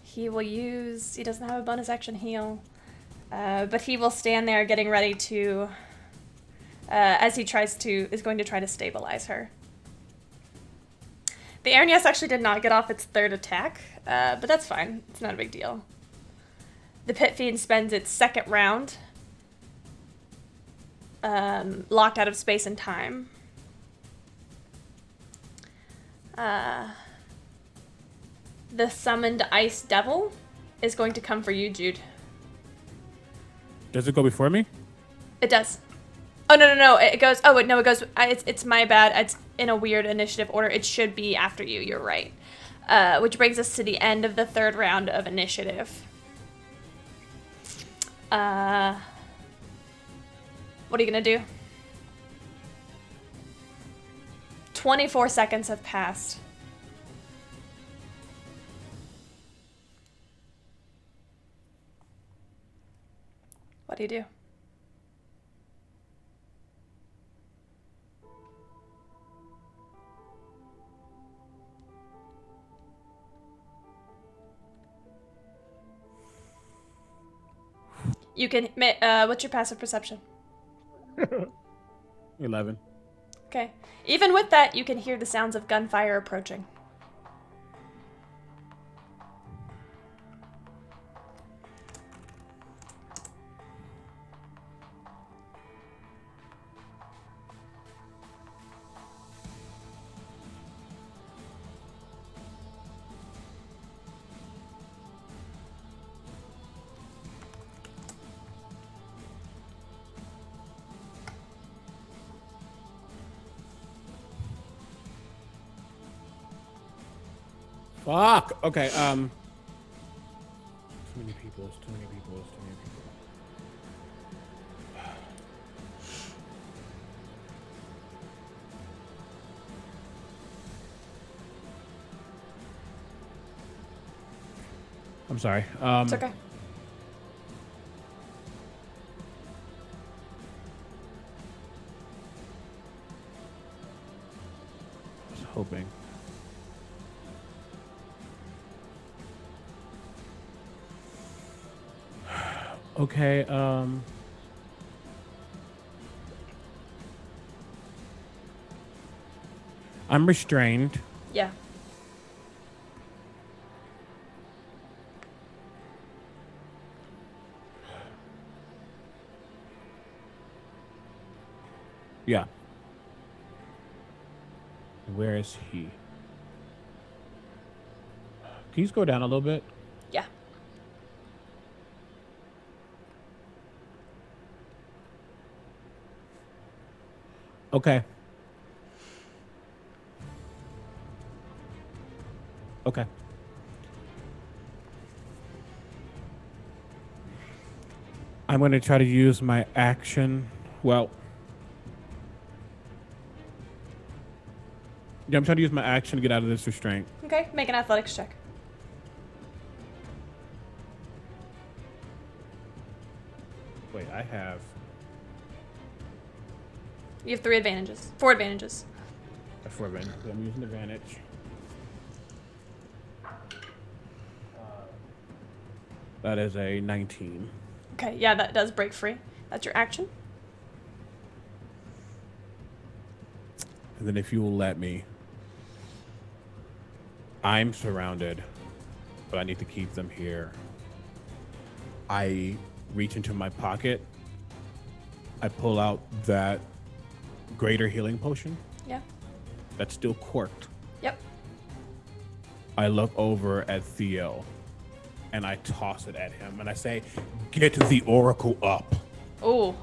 He will use, he doesn't have a bonus action heal, but he will stand there getting ready to, as he is going to try to stabilize her. The Aaron Yes actually did not get off its third attack, but that's fine. It's not a big deal. The Pit Fiend spends its second round locked out of space and time. The summoned Ice Devil is going to come for you, Jude. Does it go before me? It does. Oh, no. It goes... Oh, wait, no, it goes... It's my bad. It's in a weird initiative order. It should be after you. You're right. Which brings us to the end of the third round of initiative. What are you gonna do? 24 seconds have passed. What do you do? You can, what's your passive perception? 11. Okay. Even with that, you can hear the sounds of gunfire approaching. Fuck. Okay. Too many people. Too many people. Too many people. I'm sorry. It's okay. I was hoping. Okay, I'm restrained. Yeah. Yeah. Where is he? Can you just go down a little bit? Yeah. Okay. Okay. I'm going to try to use my action. Well, yeah, I'm trying to use my action to get out of this restraint. Okay, make an athletics check. Wait, I have... You have 4 advantages. For advantage. I'm using advantage. That is a 19. Okay, yeah, that does break free. That's your action. And then if you will let me, I'm surrounded, but I need to keep them here. I reach into my pocket. I pull out that greater healing potion. Yeah. That's still corked. Yep. I look over at Theo and I toss it at him and I say, "Get the oracle up." Ooh.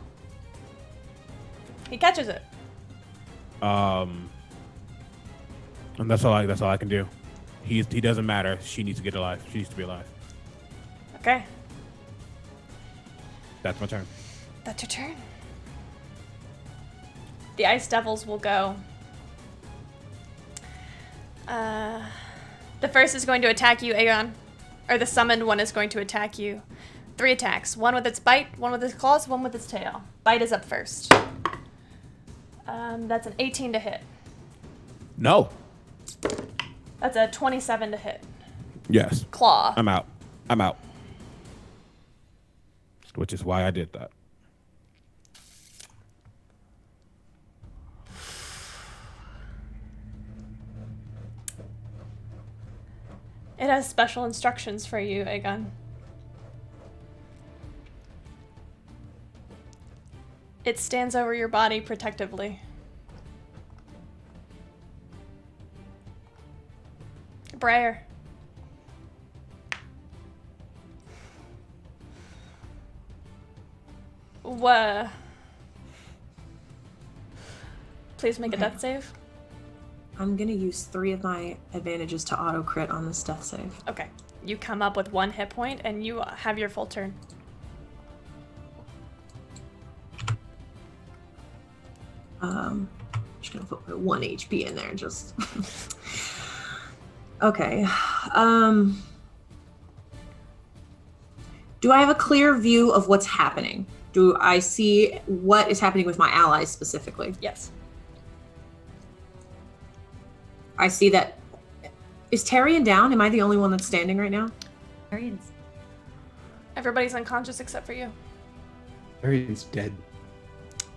He catches it. And that's all I can do. He doesn't matter. She needs to get alive. She needs to be alive. Okay. That's my turn. That's your turn. The ice devils will go. The first is going to attack you, Aegon. Or the summoned one is going to attack you. 3 attacks. 1 with its bite, 1 with its claws, 1 with its tail. Bite is up first. That's an 18 to hit. No. That's a 27 to hit. Yes. Claw. I'm out. Which is why I did that. It has special instructions for you, Aegon. It stands over your body protectively. Briar. Please make a death save. I'm gonna use 3 of my advantages to auto crit on this death save. Okay. You come up with 1 hit point and you have your full turn. Just gonna put my 1 HP in there, just. Okay. Do I have a clear view of what's happening? Do I see what is happening with my allies specifically? Yes. I see that. Is Tyrion down? Am I the only one that's standing right now? Tyrion's Everybody's unconscious except for you. Tyrion's dead.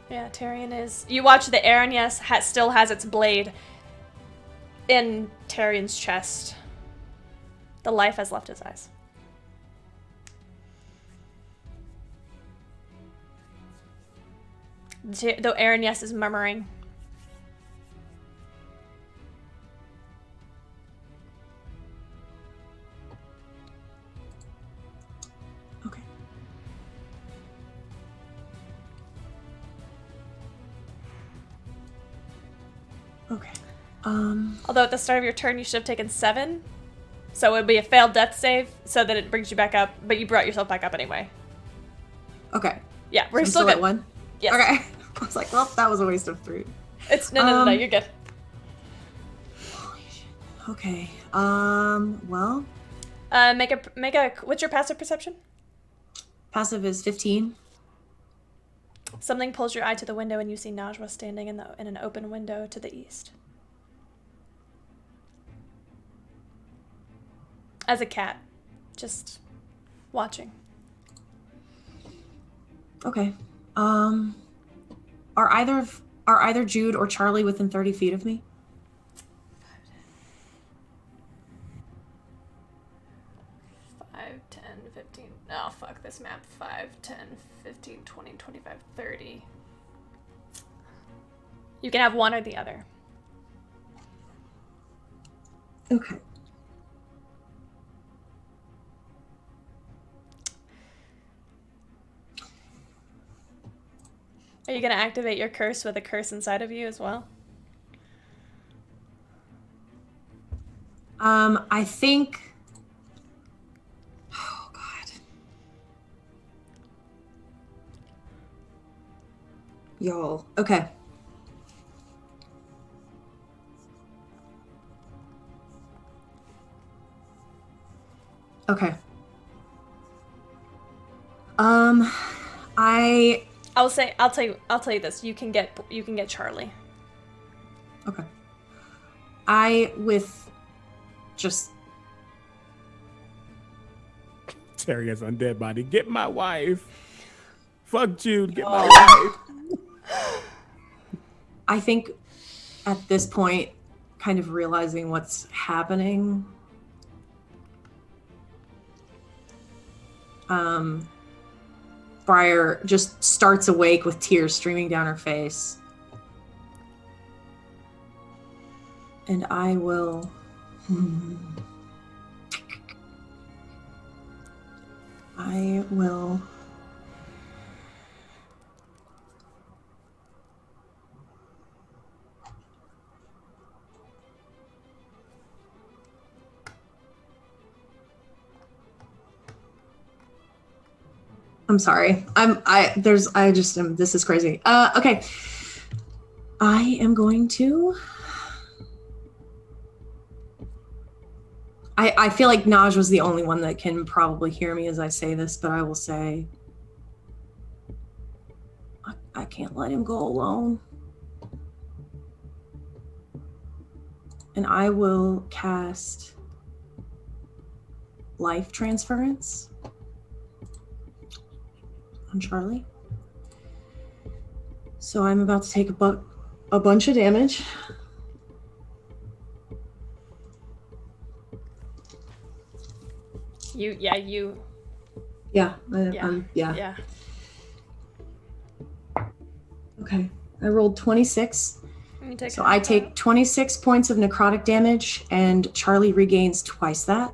Yeah, Tyrion is. You watch the Aranyes still has its blade in Tyrion's chest. The life has left his eyes. Though Aranyes is murmuring. Okay. Okay. Although at the start of your turn you should have taken 7. So it would be a failed death save so that it brings you back up, but you brought yourself back up anyway. Okay. Yeah, we're So I'm still good. at 1? Yes. Okay. I was like, well, that was a waste of 3. It's no, you're good. Holy shit. Okay. Well, Make a what's your passive perception? passive is 15. Something pulls your eye to the window and you see Najwa standing in an open window to the east. As a cat, just watching. Okay. Are either Jude or Charlie within 30 feet of me? 5, 10, 15. Oh, fuck this map. 5, 10, 15, 20, 25, 30. You can have one or the other. Okay. Are you going to activate your curse with a curse inside of you as well? I think. Oh God. Y'all. Okay. Okay. I'll tell you this. You can get Charlie. Okay. I with just Tyrion's undead body. Get my wife. Fuck Jude. Get my wife. I think at this point, kind of realizing what's happening. Briar just starts awake with tears streaming down her face. And I will... I will... I'm sorry. This is crazy. Okay. I am going to... I feel like Naj was the only one that can probably hear me as I say this, but I will say, I can't let him go alone. And I will cast Life Transference on Charlie. So I'm about to take a bunch of damage. You. Yeah. Yeah. Okay. I rolled 26. So I take 26 points of necrotic damage, and Charlie regains twice that.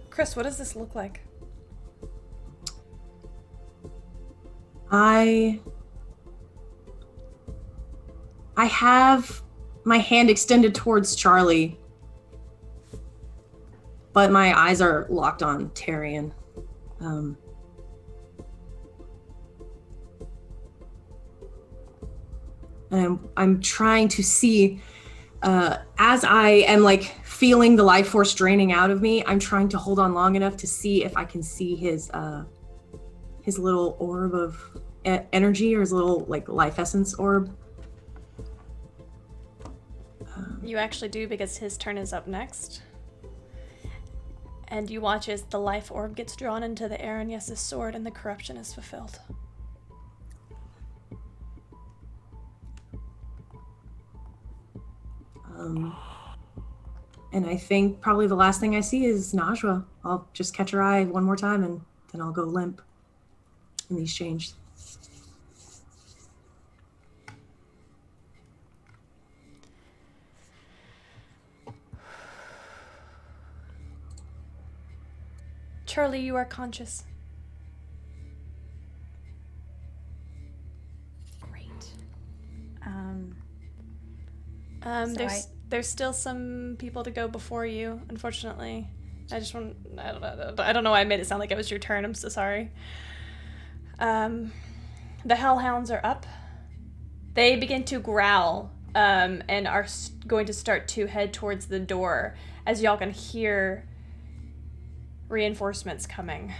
Chris, what does this look like? I have my hand extended towards Charlie, but my eyes are locked on Tyrion. And I'm trying to see, as I am like feeling the life force draining out of me, I'm trying to hold on long enough to see if I can see his little orb of energy, or his little like life essence orb. You actually do, because his turn is up next. And you watch as the life orb gets drawn into the air, and yes, his sword, and the corruption is fulfilled. And I think probably the last thing I see is Najwa. I'll just catch her eye one more time, and then I'll go limp. And these changed. Charlie, you are conscious. Great. There's still some people to go before you, unfortunately. I don't know why I made it sound like it was your turn. I'm so sorry. The Hellhounds are up. They begin to growl and are going to start to head towards the door, as y'all can hear reinforcements coming.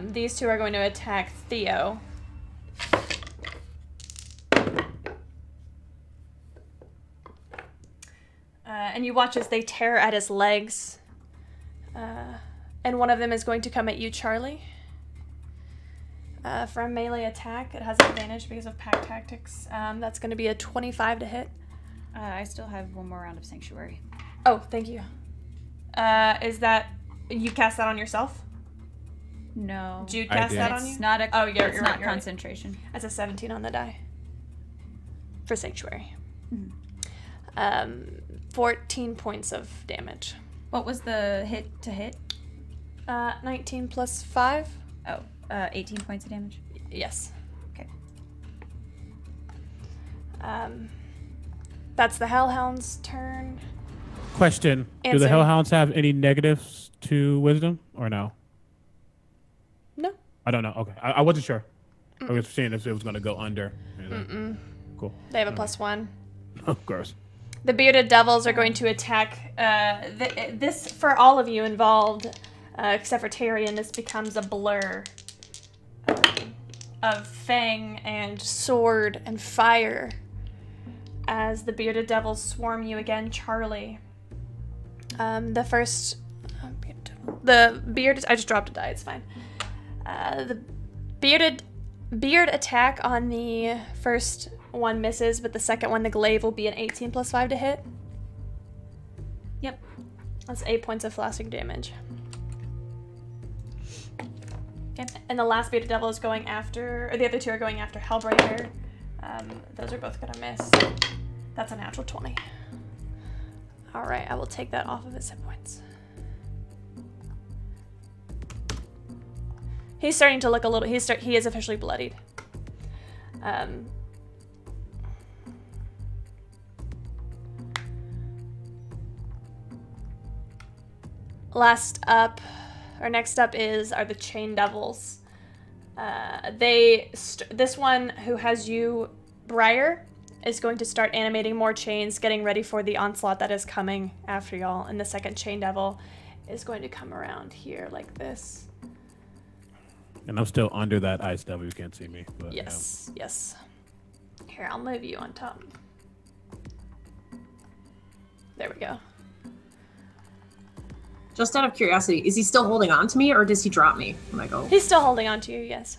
These two are going to attack Theo. And you watch as they tear at his legs. And one of them is going to come at you, Charlie. For a melee attack, it has advantage because of pack tactics. That's going to be a 25 to hit. I still have one more round of Sanctuary. Oh, thank you. Is that... You cast that on yourself? No. Did you cast that on you? It's not a. Oh, you're it's not right. concentration. That's a 17 on the die. For Sanctuary. Mm-hmm. 14 points of damage. What was the hit to hit? 19 plus 5. Oh, 18 points of damage. Yes. Okay. That's the Hellhound's turn. Question: Do Answer. the Hellhounds have any negatives to wisdom or no? No. I don't know. Okay, I wasn't sure. I was seeing if it was going to go under. Cool. They have a +1. Of course. The bearded devils are going to attack. This, for all of you involved, except for Tyrion, this becomes a blur of fang and sword and fire as the bearded devils swarm you again, Charlie. The first... the beard... I just dropped a die, it's fine. The beard attack on the first one misses, but the second one, the glaive, will be an 18 plus 5 to hit. Yep. That's 8 points of slashing damage. Okay. And the last bearded devil is going after... Or the other two are going after Hellbreaker. Those are both gonna miss. That's a natural 20. Alright, I will take that off of his hit points. He's starting to look a little... He is officially bloodied. Next up are the Chain Devils. This one who has you, Briar, is going to start animating more chains, getting ready for the onslaught that is coming after y'all. And the second Chain Devil is going to come around here like this. And I'm still under that ice devil. You can't see me. But, Yes, yes. Here, I'll move you on top. There we go. Just out of curiosity, is he still holding on to me, or does he drop me when I go? He's still holding on to you, yes.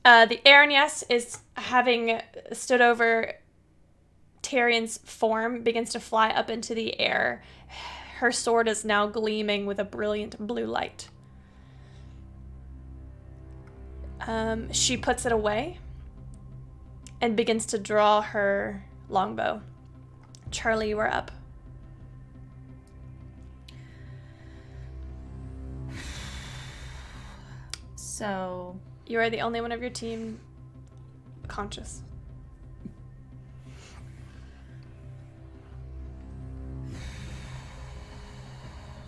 The Aranyas is, having stood over Tyrion's form, begins to fly up into the air. Her sword is now gleaming with a brilliant blue light. She puts it away and begins to draw her longbow. Charlie, you are up. So... You are the only one of your team conscious.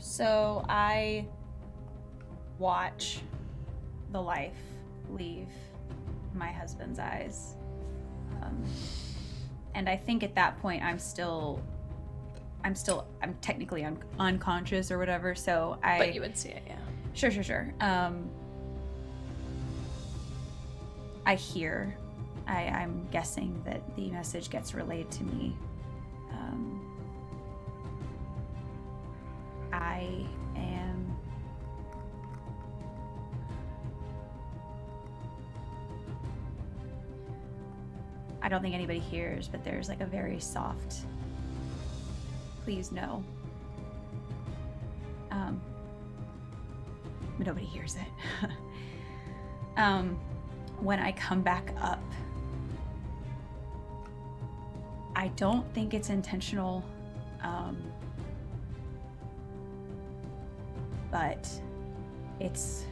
So I watch the life leave my husband's eyes. And I think at that point I'm technically unconscious or whatever, so But you would see it, yeah. Sure. I hear. I'm guessing that the message gets relayed to me. I don't think anybody hears, but there's like a very soft, please no. But nobody hears it. When I come back up, I don't think it's intentional, but it's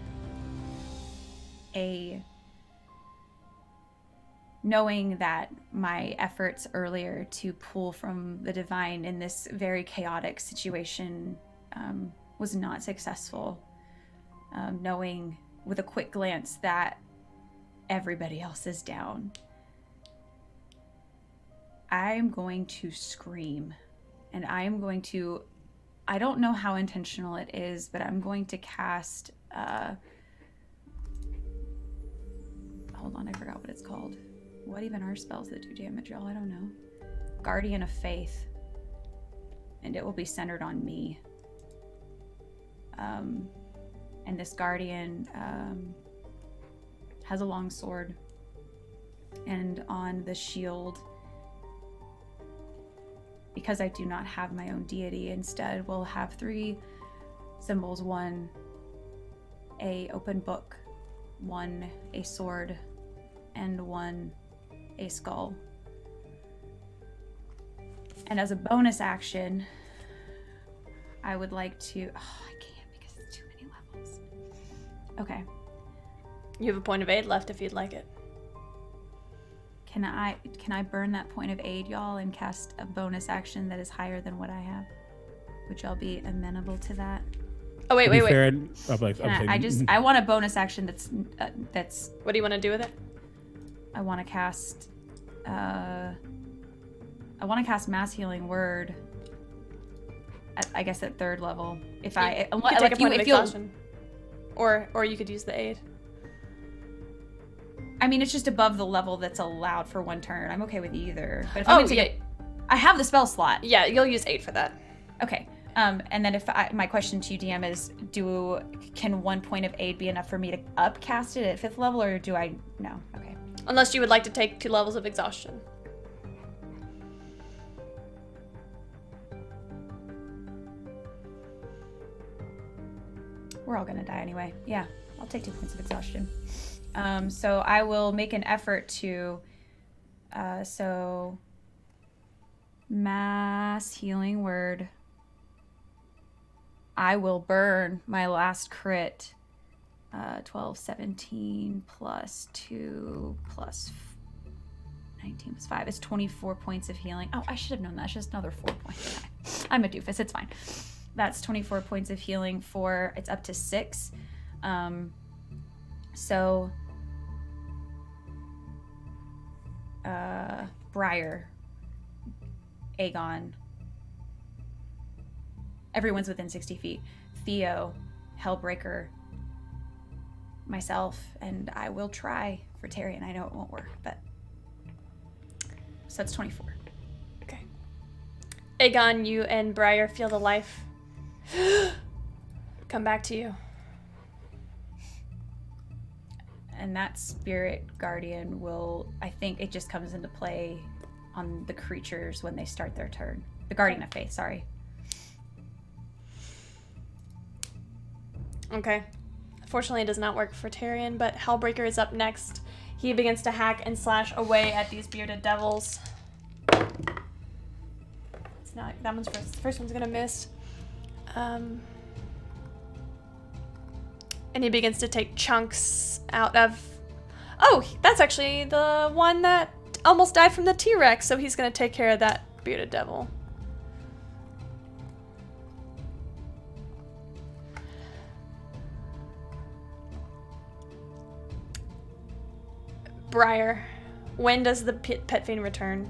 knowing that my efforts earlier to pull from the divine in this very chaotic situation was not successful. Knowing with a quick glance that everybody else is down, I'm going to scream, and I don't know how intentional it is, but I'm going to cast, hold on, I forgot what it's called. What even are spells that do damage, y'all? I don't know. Guardian of Faith. And it will be centered on me. And this guardian has a long sword. And on the shield, because I do not have my own deity, instead we'll have 3 symbols. 1, a open book. 1, a sword. And 1, a skull. And as a bonus action, I would like to... Oh, I can't because it's too many levels. Okay. You have a point of aid left if you'd like it. Can I burn that point of aid, y'all, and cast a bonus action that is higher than what I have? Would y'all be amenable to that? Oh, wait. I want a bonus action that's... What do you want to do with it? I want to cast Mass Healing Word. I guess at 3rd level. If I you could take a point of exhaustion, or you could use the aid. I mean, it's just above the level that's allowed for 1 turn. I'm okay with either. But if I have the spell slot. Yeah, you'll use 8 for that. Okay. And then my question to you, DM, is can 1 point of aid be enough for me to upcast it at 5th level, or do I? No. Okay. Unless you would like to take 2 levels of exhaustion. We're all gonna die anyway. Yeah, I'll take 2 points of exhaustion. So I will make an effort to... So... Mass Healing Word. I will burn my last crit. 12, 17 plus 2 plus 19 plus 5 is 24 points of healing. Oh, I should have known that. It's just another 4 points. I'm a doofus. It's fine. That's 24 points of healing it's up to 6. So, Briar, Aegon, everyone's within 60 feet. Theo, Hellbreaker, myself, and I will try for Tyrion. I know it won't work, but so that's 24. Okay. Aegon, you and Briar feel the life come back to you. And that spirit guardian I think it just comes into play on the creatures when they start their turn. The Guardian of Faith, sorry. Okay. Fortunately, it does not work for Tyrion, but Hellbreaker is up next. He begins to hack and slash away at these bearded devils. It's not... That one's first. The first one's gonna miss. And he begins to take chunks out of... Oh, that's actually the one that almost died from the T-Rex, so he's gonna take care of that bearded devil. Briar, when does the pet fiend return?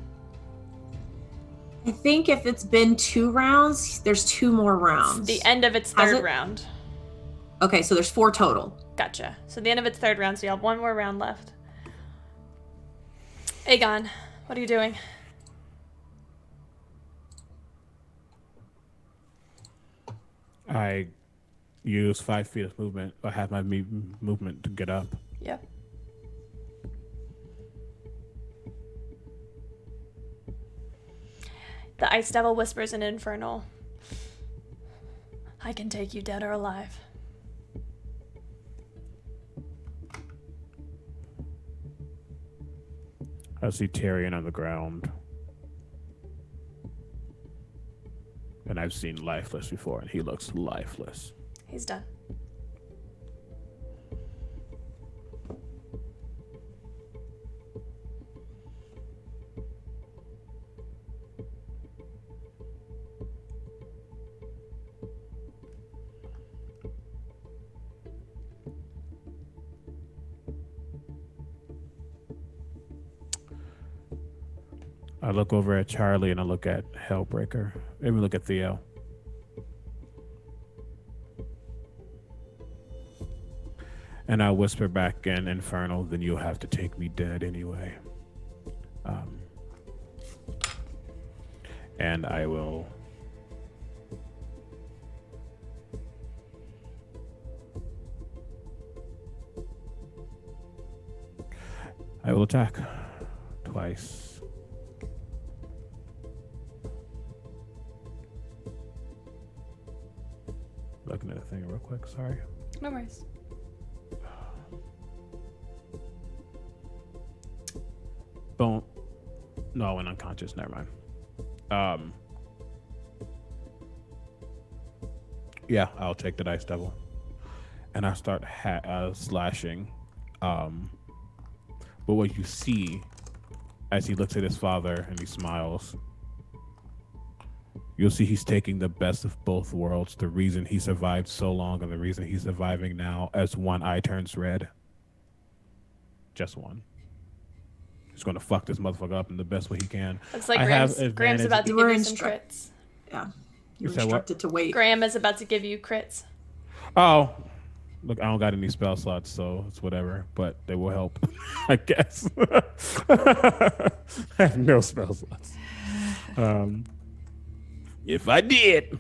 I think if it's been 2 rounds, there's 2 more rounds. The end of its third round. Okay, so there's 4 total. Gotcha. So the end of its third round, so you have 1 more round left. Aegon, what are you doing? I use 5 feet of movement. I have my movement to get up. Yep. The Ice Devil whispers in Infernal. I can take you dead or alive. I see Tyrion on the ground. And I've seen lifeless before, and he looks lifeless. He's done. I look over at Charlie and I look at Hellbreaker. Maybe look at Theo. And I whisper back in Infernal, then you'll have to take me dead anyway. And I will... I will attack twice. Looking at the thing real quick, sorry. No worries. Boom. No, I went unconscious. Never mind. Yeah, I'll take the Dice Devil. And I start slashing. But what you see as he looks at his father and he smiles, you'll see he's taking the best of both worlds. The reason he survived so long and the reason he's surviving now as one eye turns red. Just one. He's going to fuck this motherfucker up in the best way he can. It's like Graham's about to give you some crits. Yeah. You were instructed to wait. Graham is about to give you crits. Oh. Look, I don't got any spell slots, so it's whatever. But they will help, I guess. I have no spell slots. If I did.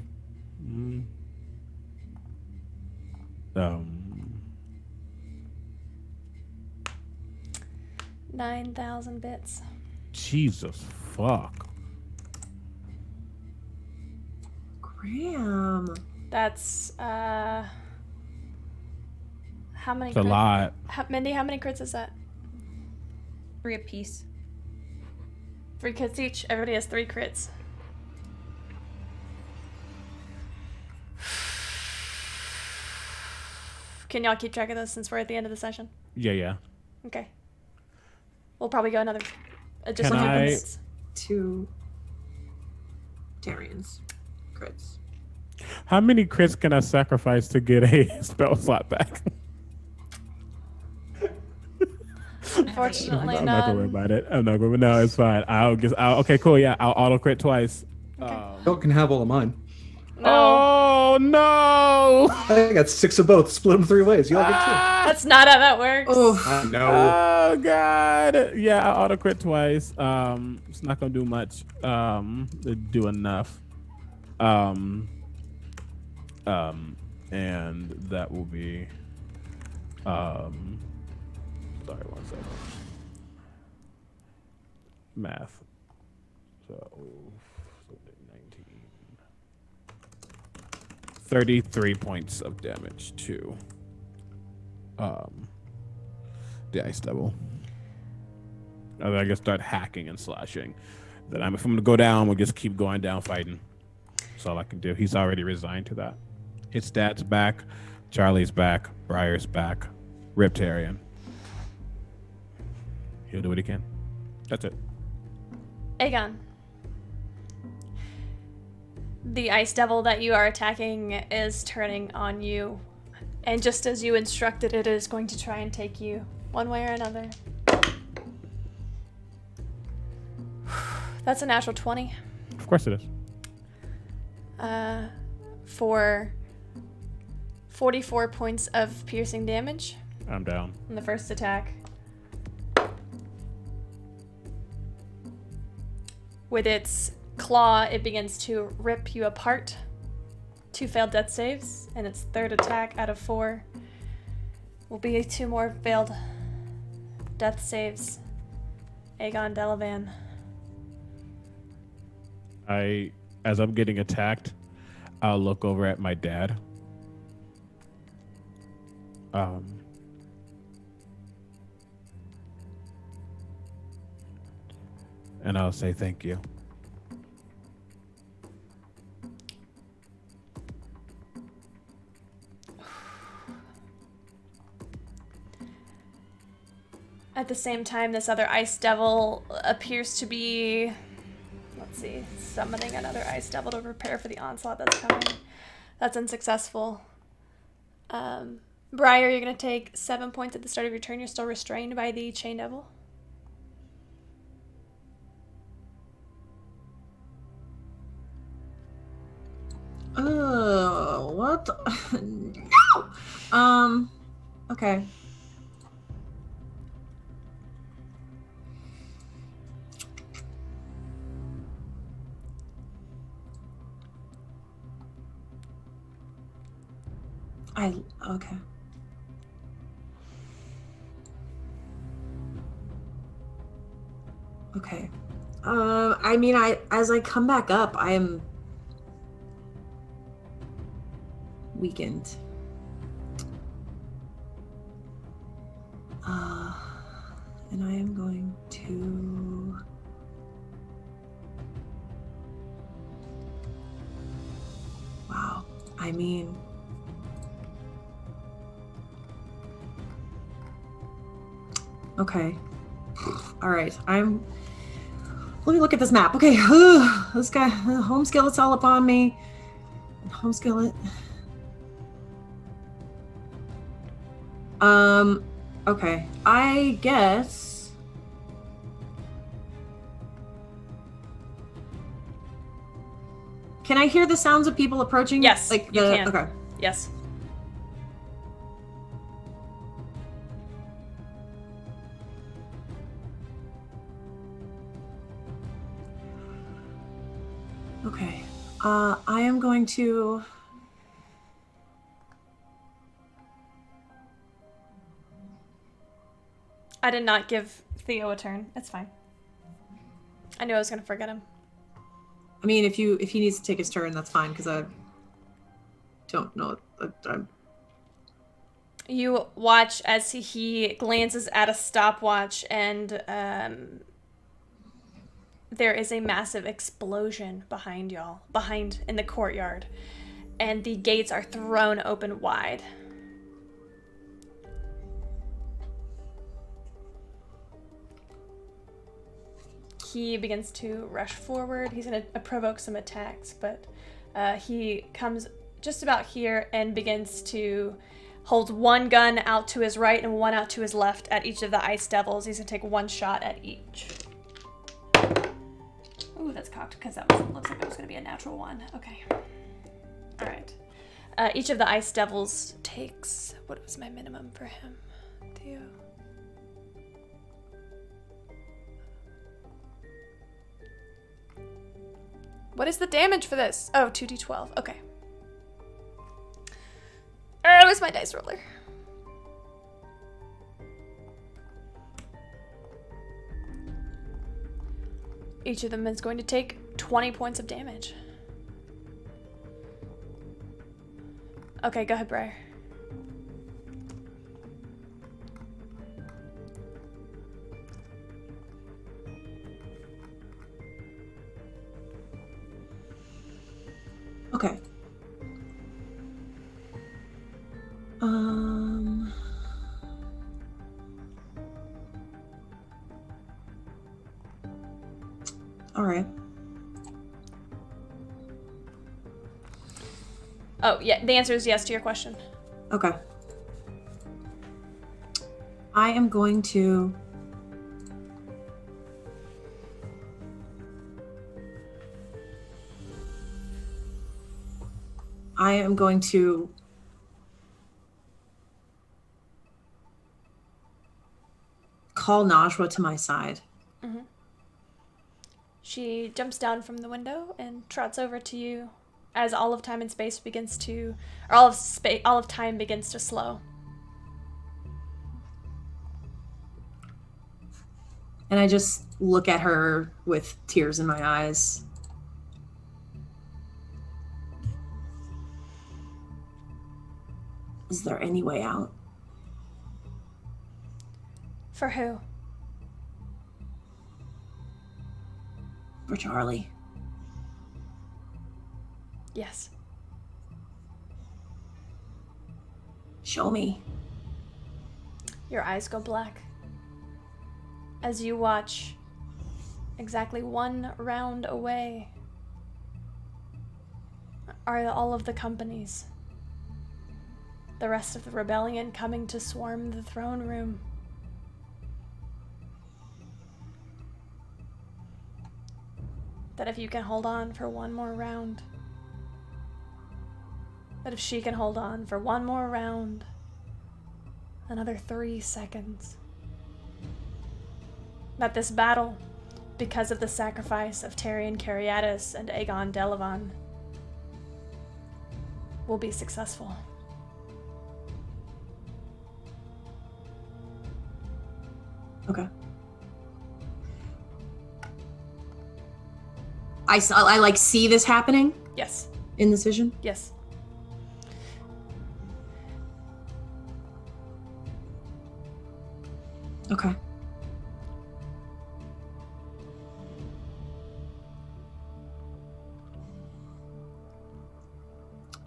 9,000 bits. Jesus fuck. Graham. That's how many? It's a lot. Mindy, how many crits is that? 3 apiece. 3 crits each. Everybody has 3 crits. Can y'all keep track of this since we're at the end of the session? Yeah. Okay. We'll probably go another just Can a few I- minutes. 2 Tyrions. Crits. How many crits can I sacrifice to get a spell slot back? Unfortunately, I'm not gonna worry about it. I'm not gonna. No, it's fine. Okay, cool. Yeah, I'll auto crit twice. Y'all can have all of mine. Oh no! I got 6 of both. Split them 3 ways. Y'all get 2. That's not how that works. I know. Oh god! Yeah, I auto crit twice. It's not gonna do much. Do enough. And that will be. Sorry, 1 second. Math. So 19. 33 points of damage to the Ice Devil. I guess start hacking and slashing. Then if I'm gonna go down, we'll just keep going down fighting. That's all I can do. He's already resigned to that. His dad's back, Charlie's back, Briar's back, Riptarian. He'll do what he can. That's it. Aegon. The Ice Devil that you are attacking is turning on you. And just as you instructed it is going to try and take you one way or another. That's a natural 20. Of course it is. For 44 points of piercing damage I'm down. on the first attack. With its claw, it begins to rip you apart. 2 failed death saves, and its third attack out of 4 will be 2 more failed death saves. Aegon Delavan. As I'm getting attacked, I'll look over at my dad. And I'll say thank you. At the same time, this other ice devil appears to be, let's see, summoning another ice devil to prepare for the onslaught that's coming. That's unsuccessful. Briar, you're going to take 7 points at the start of your turn. You're still restrained by the chain devil. Oh, what? No! Okay. Okay. Okay. I mean, as I come back up, I am weakened. And I am going to... Wow. I mean... Okay. All right. Let me look at this map. Okay. This guy, home skillet's all up on me. Home skillet. Okay. I guess. Can I hear the sounds of people approaching? Yes, Like you can. Okay. Yes. Okay. I am going to... I did not give Theo a turn. It's fine. I knew I was going to forget him. I mean, if he needs to take his turn, that's fine, because I don't know. You watch as he glances at a stopwatch, and there is a massive explosion behind y'all, in the courtyard, and the gates are thrown open wide. He begins to rush forward. He's going to provoke some attacks, but he comes just about here and begins to hold one gun out to his right and one out to his left at each of the ice devils. He's going to take one shot at each. Ooh, that's cocked because looks like that was going to be a natural 1. Okay. All right. Each of the ice devils takes... What was my minimum for him? Theo. What is the damage for this? Oh, 2d12. Okay. Where's my dice roller? Each of them is going to take 20 points of damage. Okay, go ahead, Briar. Okay. All right. Oh, yeah, the answer is yes to your question. Okay. I am going to... I am going to call Najwa to my side. She jumps down from the window and trots over to you as all of time and space begins to, or all of time begins to slow. And I just look at her with tears in my eyes. Is there any way out? For who? For Charlie. Yes. Show me. Your eyes go black as you watch exactly 1 round away are all of the companies. The rest of the rebellion coming to swarm the throne room. That if you can hold on for 1 more round, that if she can hold on for 1 more round, another 3 seconds, that this battle, because of the sacrifice of Tyrion Cariatis and Aegon Delavan, will be successful. Okay. I like see this happening Yes. in this vision. Yes. Okay.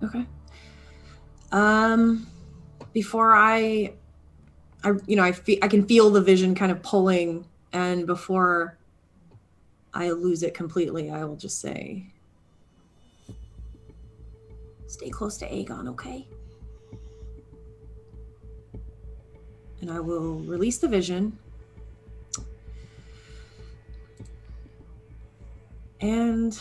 Okay. Before I can feel the vision kind of pulling, and before I lose it completely, I will just say, stay close to Aegon, okay? And I will release the vision. And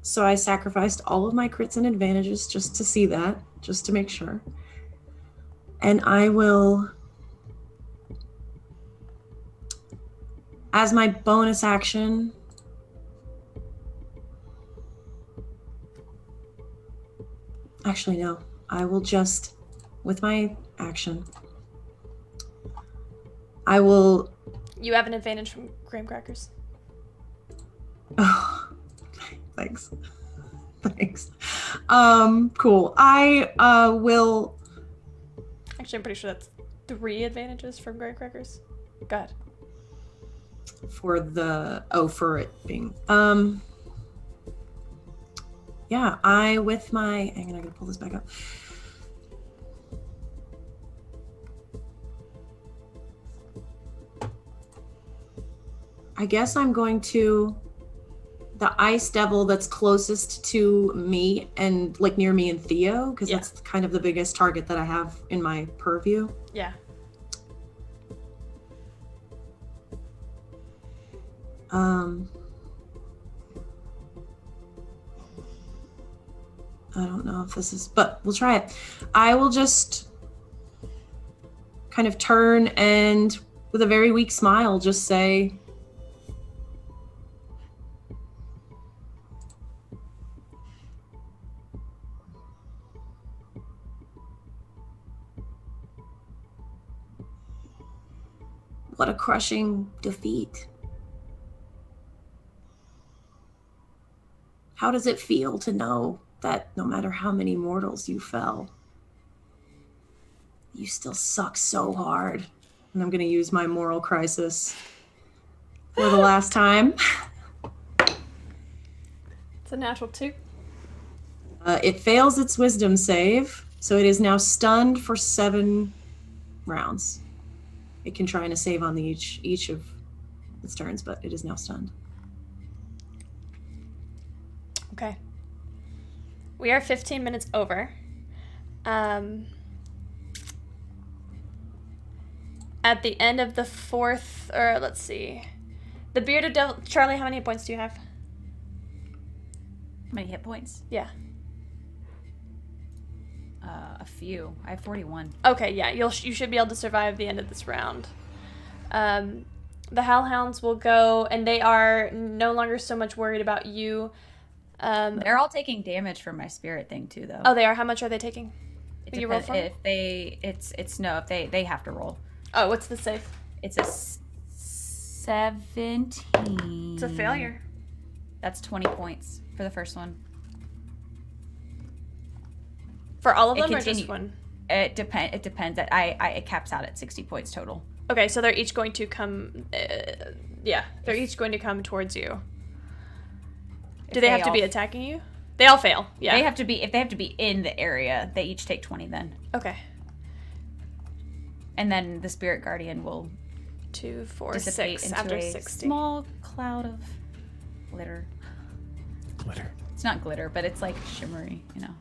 so I sacrificed all of my crits and advantages just to see that, just to make sure. And I will, as my bonus action, actually no, I will just, with my action, I will... You have an advantage from graham crackers. Oh, thanks. Thanks. Cool. I will... Actually, I'm pretty sure that's 3 advantages from graham crackers. Go ahead. For it being... Yeah, hang on, I gotta pull this back up. I guess I'm going to... The ice devil that's closest to me and like near me and Theo, because that's kind of the biggest target that I have in my purview. Yeah. I don't know if this is, but we'll try it. I will just kind of turn and with a very weak smile just say, what a crushing defeat. How does it feel to know that no matter how many mortals you fell, you still suck so hard? And I'm going to use my moral crisis for the last time. It's a natural 2. It fails its wisdom save, so it is now stunned for 7 rounds. It can try and save on each of its turns, but it is now stunned. Okay. We are 15 minutes over. At the end of the 4th, or let's see. The bearded devil... Charlie, how many hit points do you have? How many hit points? Yeah. A few. I have 41. Okay, yeah, you should be able to survive the end of this round. The Hellhounds will go, and they are no longer so much worried about you. They're all taking damage from my spirit thing too, though. Oh, they are. How much are they taking? It You roll for 'em? if they they have to roll. Oh, what's the save? It's a 17. It's a failure. That's 20 points for the first one. For all of It them or continue- just one? It depends. It caps out at 60 points total. Okay, so they're each going to come. They're each going to come towards you. Do they have to be attacking you? They all fail. Yeah. They have to be in the area. They each take 20 then. Okay. And then the spirit guardian will 2, 4, dissipate 6 into after a 60. small cloud of glitter. Glitter. It's not glitter, but it's like shimmery, you know.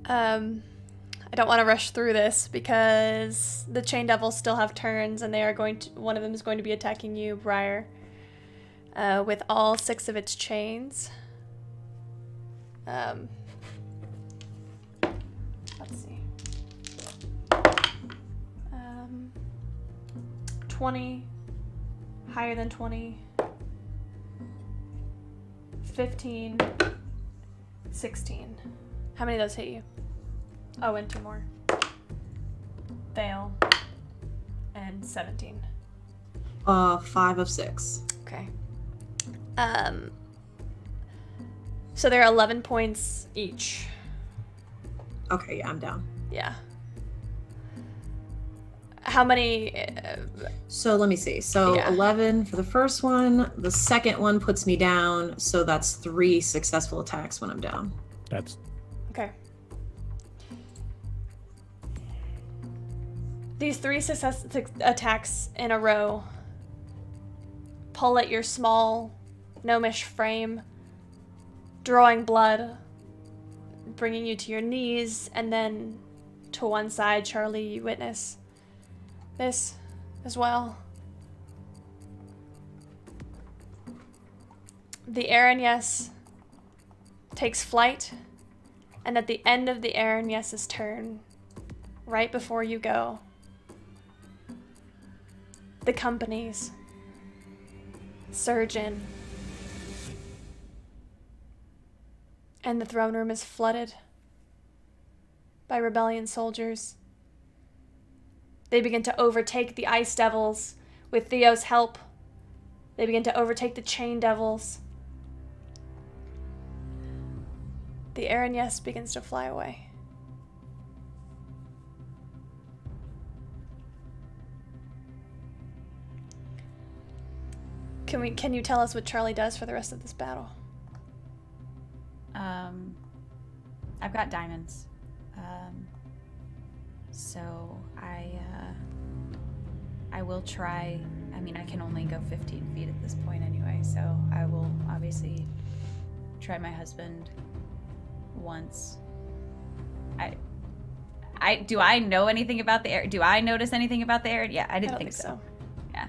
I don't want to rush through this because the Chain Devils still have turns, and they are going to. One of them is going to be attacking you, Briar, with all 6 of its chains. Let's see. 20, higher than 20, 15, 16. How many of those hit you? Oh, and 2 more. Fail. And 17. 5 of 6. Okay. So they're 11 points each. Okay, yeah, I'm down. Yeah. How many? So let me see. So Yeah. 11 for the first one. The second one puts me down. So that's 3 successful attacks when I'm down. That's Okay. These 3 attacks in a row pull at your small, gnomish frame, drawing blood, bringing you to your knees, and then to one side. Charlie, you witness this as well. The Aranyes takes flight, and at the end of the Aranyes' turn, right before you go, the companies surge in, and the throne room is flooded by rebellion soldiers. They begin to overtake the Ice Devils with Theo's help. They begin to overtake the Chain Devils. The Aranyes begins to fly away. Can you tell us what Charlie does for the rest of this battle? I've got diamonds. So I will try. I mean, I can only go 15 feet at this point anyway, so I will obviously try my husband once. Do I know anything about the air? Do I notice anything about the air? Yeah, I didn't think so. Yeah.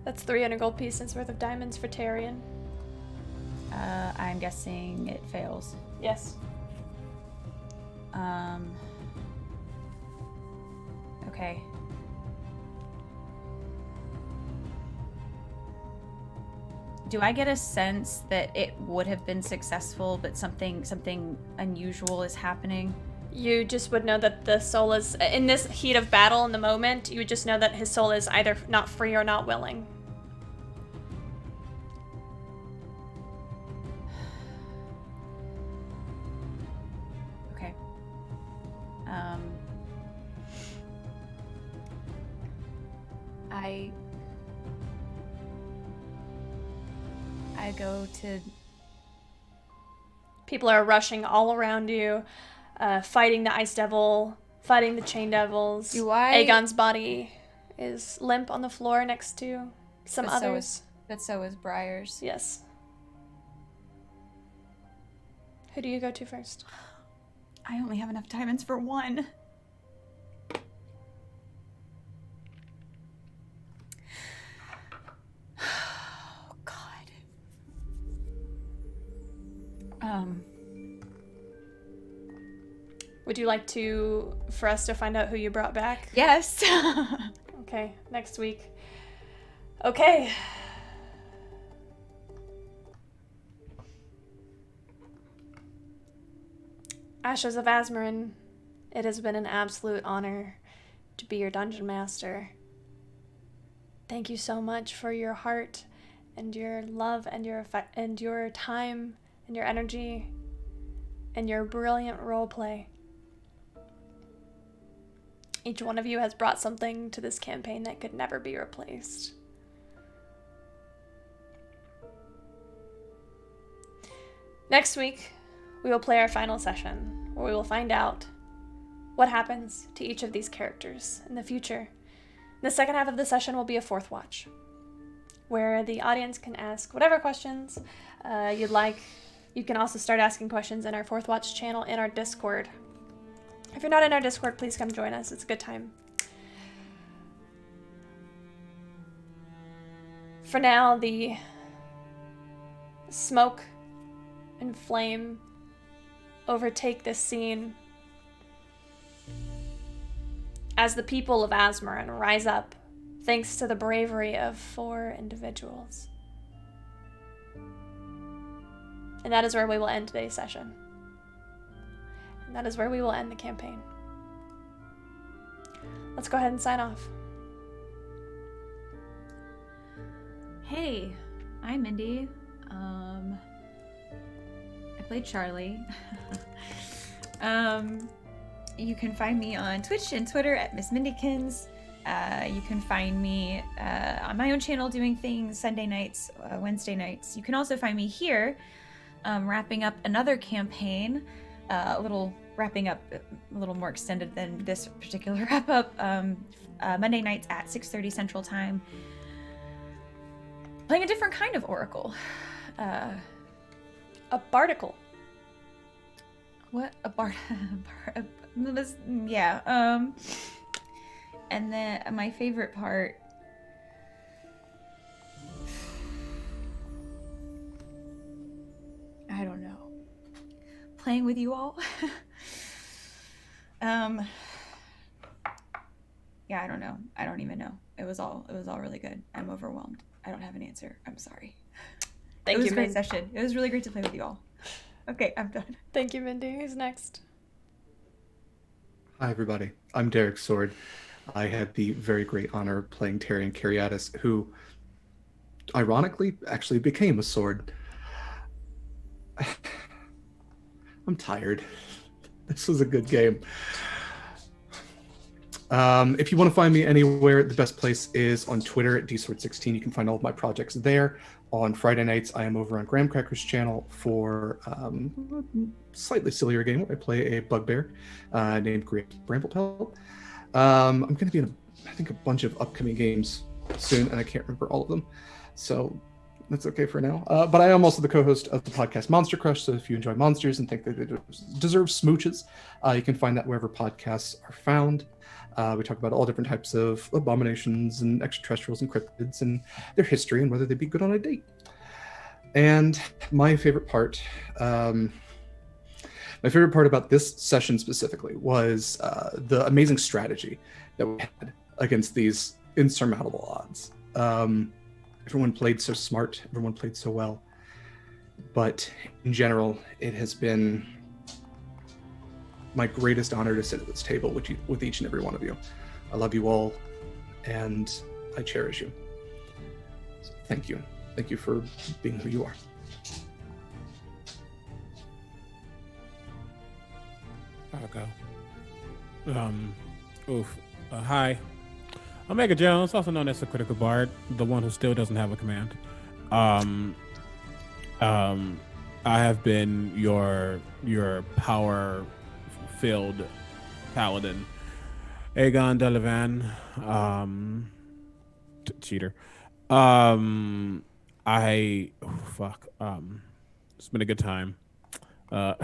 That's 300 gold pieces worth of diamonds for Tyrion. I'm guessing it fails. Yes. Okay. Do I get a sense that it would have been successful, but something unusual is happening? You just would know that the soul is, in this heat of battle in the moment, you would just know that his soul is either not free or not willing. Okay. I go to... People are rushing all around you, fighting the Ice Devil, fighting the Chain Devils. Aegon's body is limp on the floor next to some others. But so is Briar's. Yes. Who do you go to first? I only have enough diamonds for one. Would you like for us to find out who you brought back? Yes. Okay, next week. Okay. Ashes of Azmarin, it has been an absolute honor to be your dungeon master. Thank you so much for your heart and your love and your time and your energy and your brilliant roleplay. Each one of you has brought something to this campaign that could never be replaced. Next week, we will play our final session, where we will find out what happens to each of these characters in the future. The second half of the session will be a fourth watch, where the audience can ask whatever questions you'd like. You can also start asking questions in our fourth watch channel in our Discord. If you're not in our Discord, please come join us. It's a good time. For now, the smoke and flame overtake this scene as the people of Azmarin rise up thanks to the bravery of 4 individuals. And that is where we will end today's session. And that is where we will end the campaign. Let's go ahead and sign off. Hey, I'm Mindy. I played Charlie. You can find me on Twitch and Twitter at Miss Mindykins. You can find me on my own channel doing things Sunday nights, Wednesday nights. You can also find me here wrapping up another campaign, wrapping up a little more extended than this particular wrap up, Monday nights at 6:30 Central Time. Playing a different kind of oracle. A bardicle. What? A bard? Yeah. And then my favorite part. I don't know. Playing with you all. Yeah, I don't know. I don't even know. It was all really good. I'm overwhelmed. I don't have an answer. I'm sorry. Thank you, It was a great Min. session. It was really great to play with you all. Okay, I'm done. Thank you, Mindy. Who's next? Hi, everybody. I'm Derek Sword. I had the very great honor of playing Tyrion Cariatis, who, ironically, actually became a sword. I'm tired. This was a good game. If you want to find me anywhere, the best place is on Twitter at dsword16. You can find all of my projects there. On Friday nights, I am over on Graham Cracker's channel for a slightly sillier game where I play a bugbear named Great Bramblepelt. I'm going to be in, I think, a bunch of upcoming games soon, and I can't remember all of them. So that's okay for now. But I am also the co-host of the podcast Monster Crush, so if you enjoy monsters and think that they deserve smooches, you can find that wherever podcasts are found. We talk about all different types of abominations and extraterrestrials and cryptids and their history and whether they'd be good on a date. And my favorite part about this session specifically was the amazing strategy that we had against these insurmountable odds. Everyone played so smart, everyone played so well. But in general, it has been my greatest honor to sit at this table with each and every one of you. I love you all, and I cherish you. So thank you. Thank you for being who you are. I'll go. Hi. I'm Mega Jones, also known as the Critical Bard, the one who still doesn't have a command. I have been your power-filled paladin, Aegon Delavan, cheater. It's been a good time.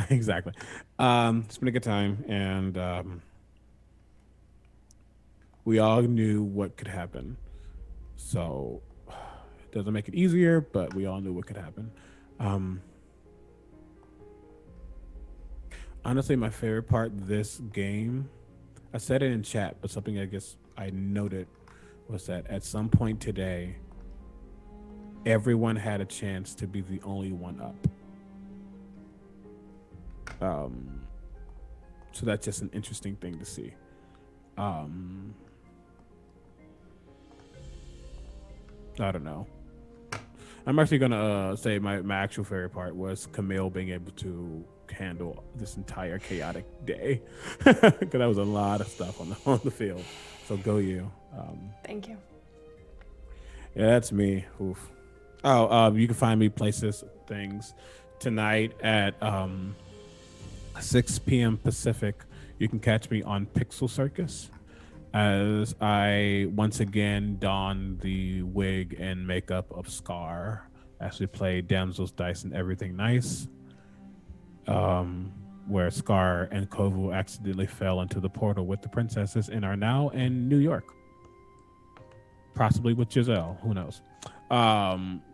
Exactly. It's been a good time, and we all knew what could happen. So it doesn't make it easier, but we all knew what could happen. Honestly, my favorite part of this game, I said it in chat, but something I guess I noted was that at some point today, everyone had a chance to be the only one up. So that's just an interesting thing to see. I don't know. I'm actually gonna say my actual favorite part was Camille being able to handle this entire chaotic day, because that was a lot of stuff on the field. So go you. Thank you. Yeah, that's me. Oof. You can find me places, things tonight at 6 p.m. Pacific. You can catch me on Pixel Circus as I once again don the wig and makeup of Scar as we play Damsel's Dice and Everything Nice, where Scar and Kovu accidentally fell into the portal with the princesses and are now in New York. Possibly with Giselle, who knows?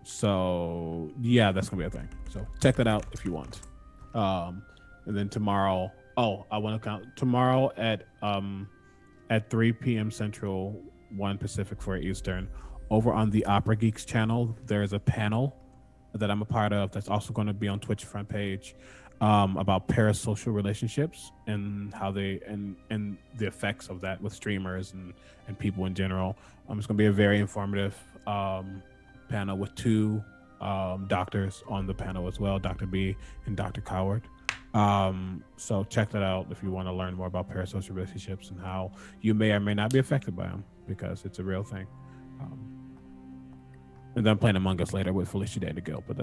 So yeah, that's gonna be a thing. So check that out if you want. And then tomorrow, I want to count tomorrow at 3 p.m. Central, 1 Pacific, 4 Eastern, over on the Opera Geeks channel. There's a panel that I'm a part of that's also going to be on Twitch front page about parasocial relationships and how they and the effects of that with streamers and people in general. It's going to be a very informative panel with two doctors on the panel as well, Dr. B and Dr. Coward. So check that out if you want to learn more about parasocial relationships and how you may or may not be affected by them, because it's a real thing. And then I'm playing Among Us later with Felicia Day to go, but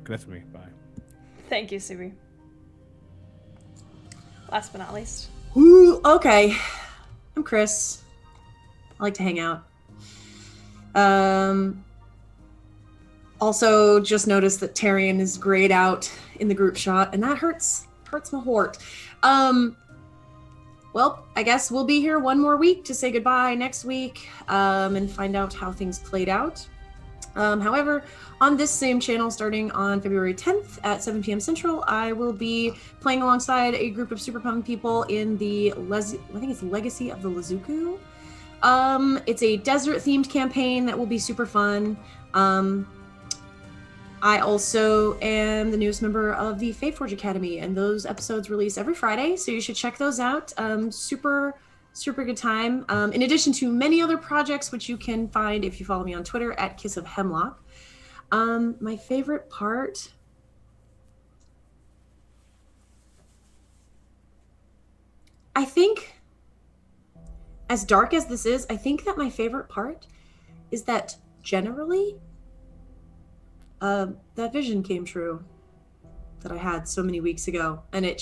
that's me. Bye. Thank you, Subi. Last but not least. Ooh, okay. I'm Chris. I like to hang out. Also, just noticed that Tyrion is grayed out in the group shot, and that hurts my heart. Well, I guess we'll be here one more week to say goodbye next week and find out how things played out. However, on this same channel, starting on February 10th at 7 p.m. Central, I will be playing alongside a group of super fun people in the I think it's Legacy of the Lazuku. It's a desert-themed campaign that will be super fun. I also am the newest member of the Fateforge Academy, and those episodes release every Friday, so you should check those out. Super good time. In addition to many other projects, which you can find if you follow me on Twitter at Kiss of Hemlock. My favorite part... I think, as dark as this is, I think that my favorite part is that generally... that vision came true that I had so many weeks ago, and it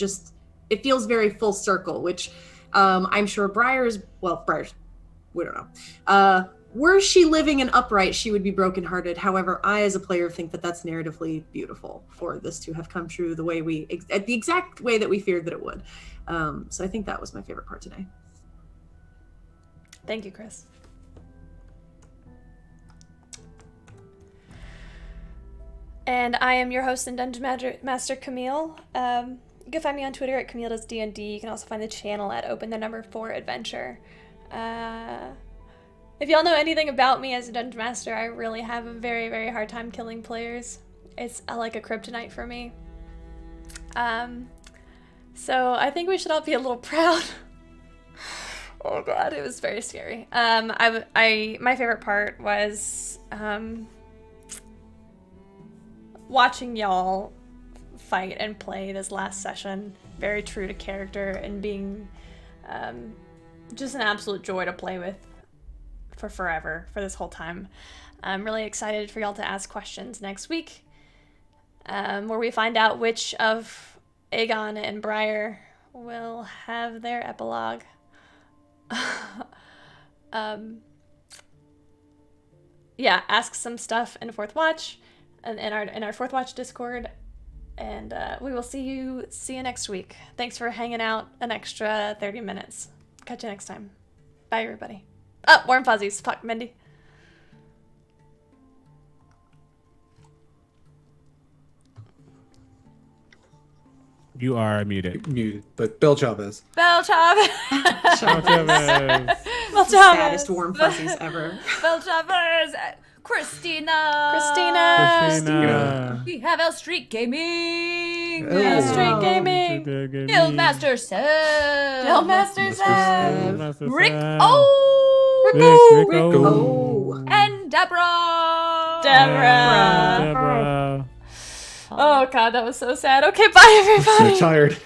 feels very full circle, which I'm sure Briar's, we don't know. Were she living and upright, she would be brokenhearted. However, I as a player think that that's narratively beautiful for this to have come true the way the exact way that we feared that it would. So I think that was my favorite part today. Thank you, Chris. And I am your host and Dungeon Master, Camille. You can find me on Twitter at Camille Does D&D. You can also find the channel at Open4 Adventure. If y'all know anything about me as a Dungeon Master, I really have a very, very hard time killing players. It's like a kryptonite for me. So I think we should all be a little proud. Oh god, it was very scary. My favorite part was watching y'all fight and play this last session, very true to character, and being just an absolute joy to play with for forever, for this whole time. I'm really excited for y'all to ask questions next week, where we find out which of Aegon and Briar will have their epilogue. Yeah, ask some stuff in Fourth Watch. In our Fourth Watch Discord, and we will see you next week. Thanks for hanging out an extra 30 minutes. Catch you next time. Bye, everybody. Oh, warm fuzzies. Fuck, Mindy. You are muted. Muted, but Bel Chavez. Bel Chavez. Chavez. Bel Saddest warm fuzzies ever. Bel Chavez. Christina. Christina. We have El Street Gaming. El Street Gaming. Guildmaster Seb. Guildmaster Seb. Rick O. Oh. And Deborah. Deborah. Oh god, that was so sad. Okay, bye everybody. So tired.